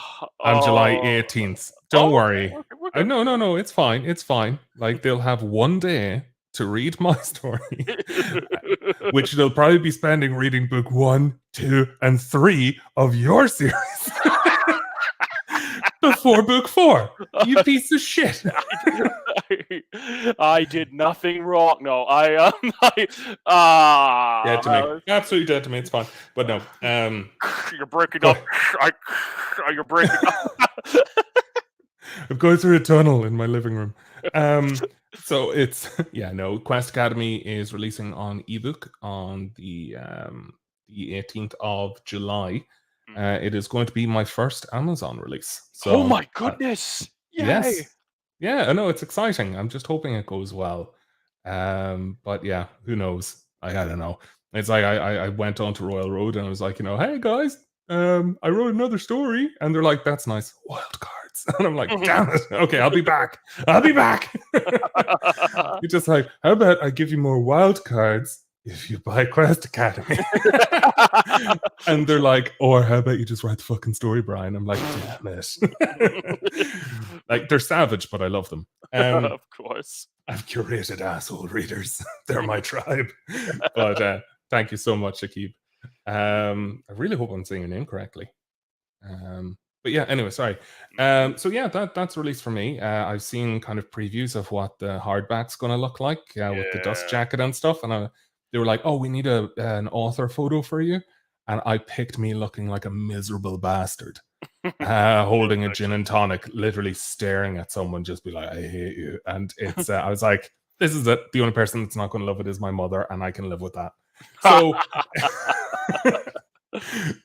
I'm July
oh,
18th. Don't
oh. Okay,
worry.
we're good.
No, it's fine. It's fine. Like they'll have one day to read my story, which they'll probably be spending reading book 1, 2, and 3 of your series before book 4. You piece of shit.
I did nothing wrong. No,
Dead to me. Absolutely dead to me. It's fine. But no.
you're breaking
Go
up. You're breaking up.
I'm going through a tunnel in my living room. So it's no. Quest Academy is releasing on ebook on the 18th of July. It is going to be my first Amazon release.
Oh
So
my goodness! Yay!
yes, yeah, I know it's exciting. I'm just hoping it goes well. But yeah, who knows? I don't know. It's like I went onto Royal Road and I was like, hey guys, I wrote another story, and they're like, that's nice, wild cards, and I'm like, damn it, okay, I'll be back. You're just like, how about I give you more wild cards if you buy Quest Academy? And they're like, or how about you just write the fucking story, Brian? I'm like, damn it. Like, they're savage, but I love them.
Of course.
I've curated asshole readers. They're my tribe. But thank you so much, Akib. I really hope I'm saying your name correctly. But yeah, anyway, sorry. So yeah, that's released for me. I've seen kind of previews of what the hardback's going to look like with the dust jacket and stuff, and they were like, "Oh, we need an author photo for you," and I picked me looking like a miserable bastard, holding a gin and tonic, literally staring at someone, just be like, "I hate you," and it's I was like, "This is it. The only person that's not going to love it is my mother, and I can live with that." So.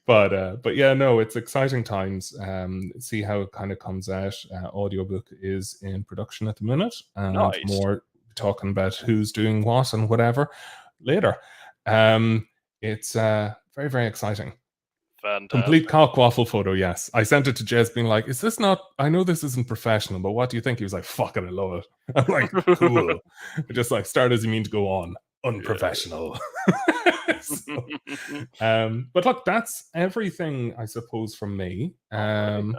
But yeah, no, it's exciting times. See how it kind of comes out. Audiobook is in production at the minute, and
Nice.
more talking about who's doing what and whatever later. It's very, very exciting.
Fantastic.
Complete cock waffle photo, yes. I sent it to Jez being like, is this not, I know this isn't professional, but what do you think? He was like, fuck it, I love it. I'm like, cool. Just like, start as you mean to go on. Unprofessional. So, but look, that's everything, I suppose, from me. And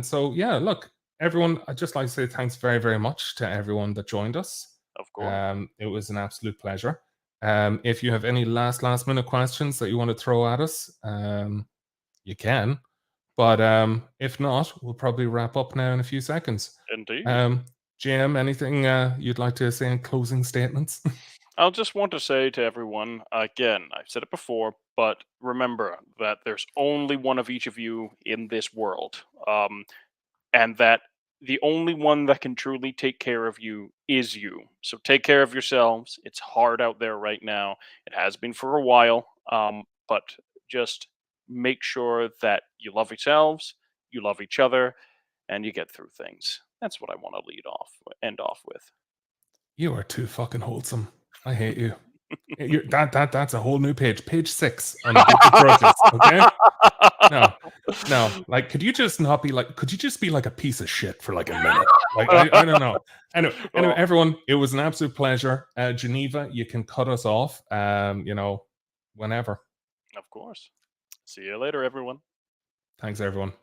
so, yeah, look, everyone, I'd just like to say thanks very, very much to everyone that joined us.
Of course.
It was an absolute pleasure. If you have any last minute questions that you want to throw at us, you can. But if not, we'll probably wrap up now in a few seconds.
Indeed.
Jim, anything you'd like to say in closing statements?
I'll just want to say to everyone, again, I've said it before, but remember that there's only one of each of you in this world. And that the only one that can truly take care of you is you. So take care of yourselves. It's hard out there right now. It has been for a while. But just make sure that you love yourselves, you love each other, and you get through things. That's what I want to end off with.
You are too fucking wholesome. I hate you. That's a whole new page. Page 6 on the Book of Grudges. Okay. No. Like, could you just not be like? Could you just be like a piece of shit for like a minute? Like, I don't know. Anyway, everyone, it was an absolute pleasure. Geneva, you can cut us off. Whenever.
Of course. See you later, everyone.
Thanks, everyone.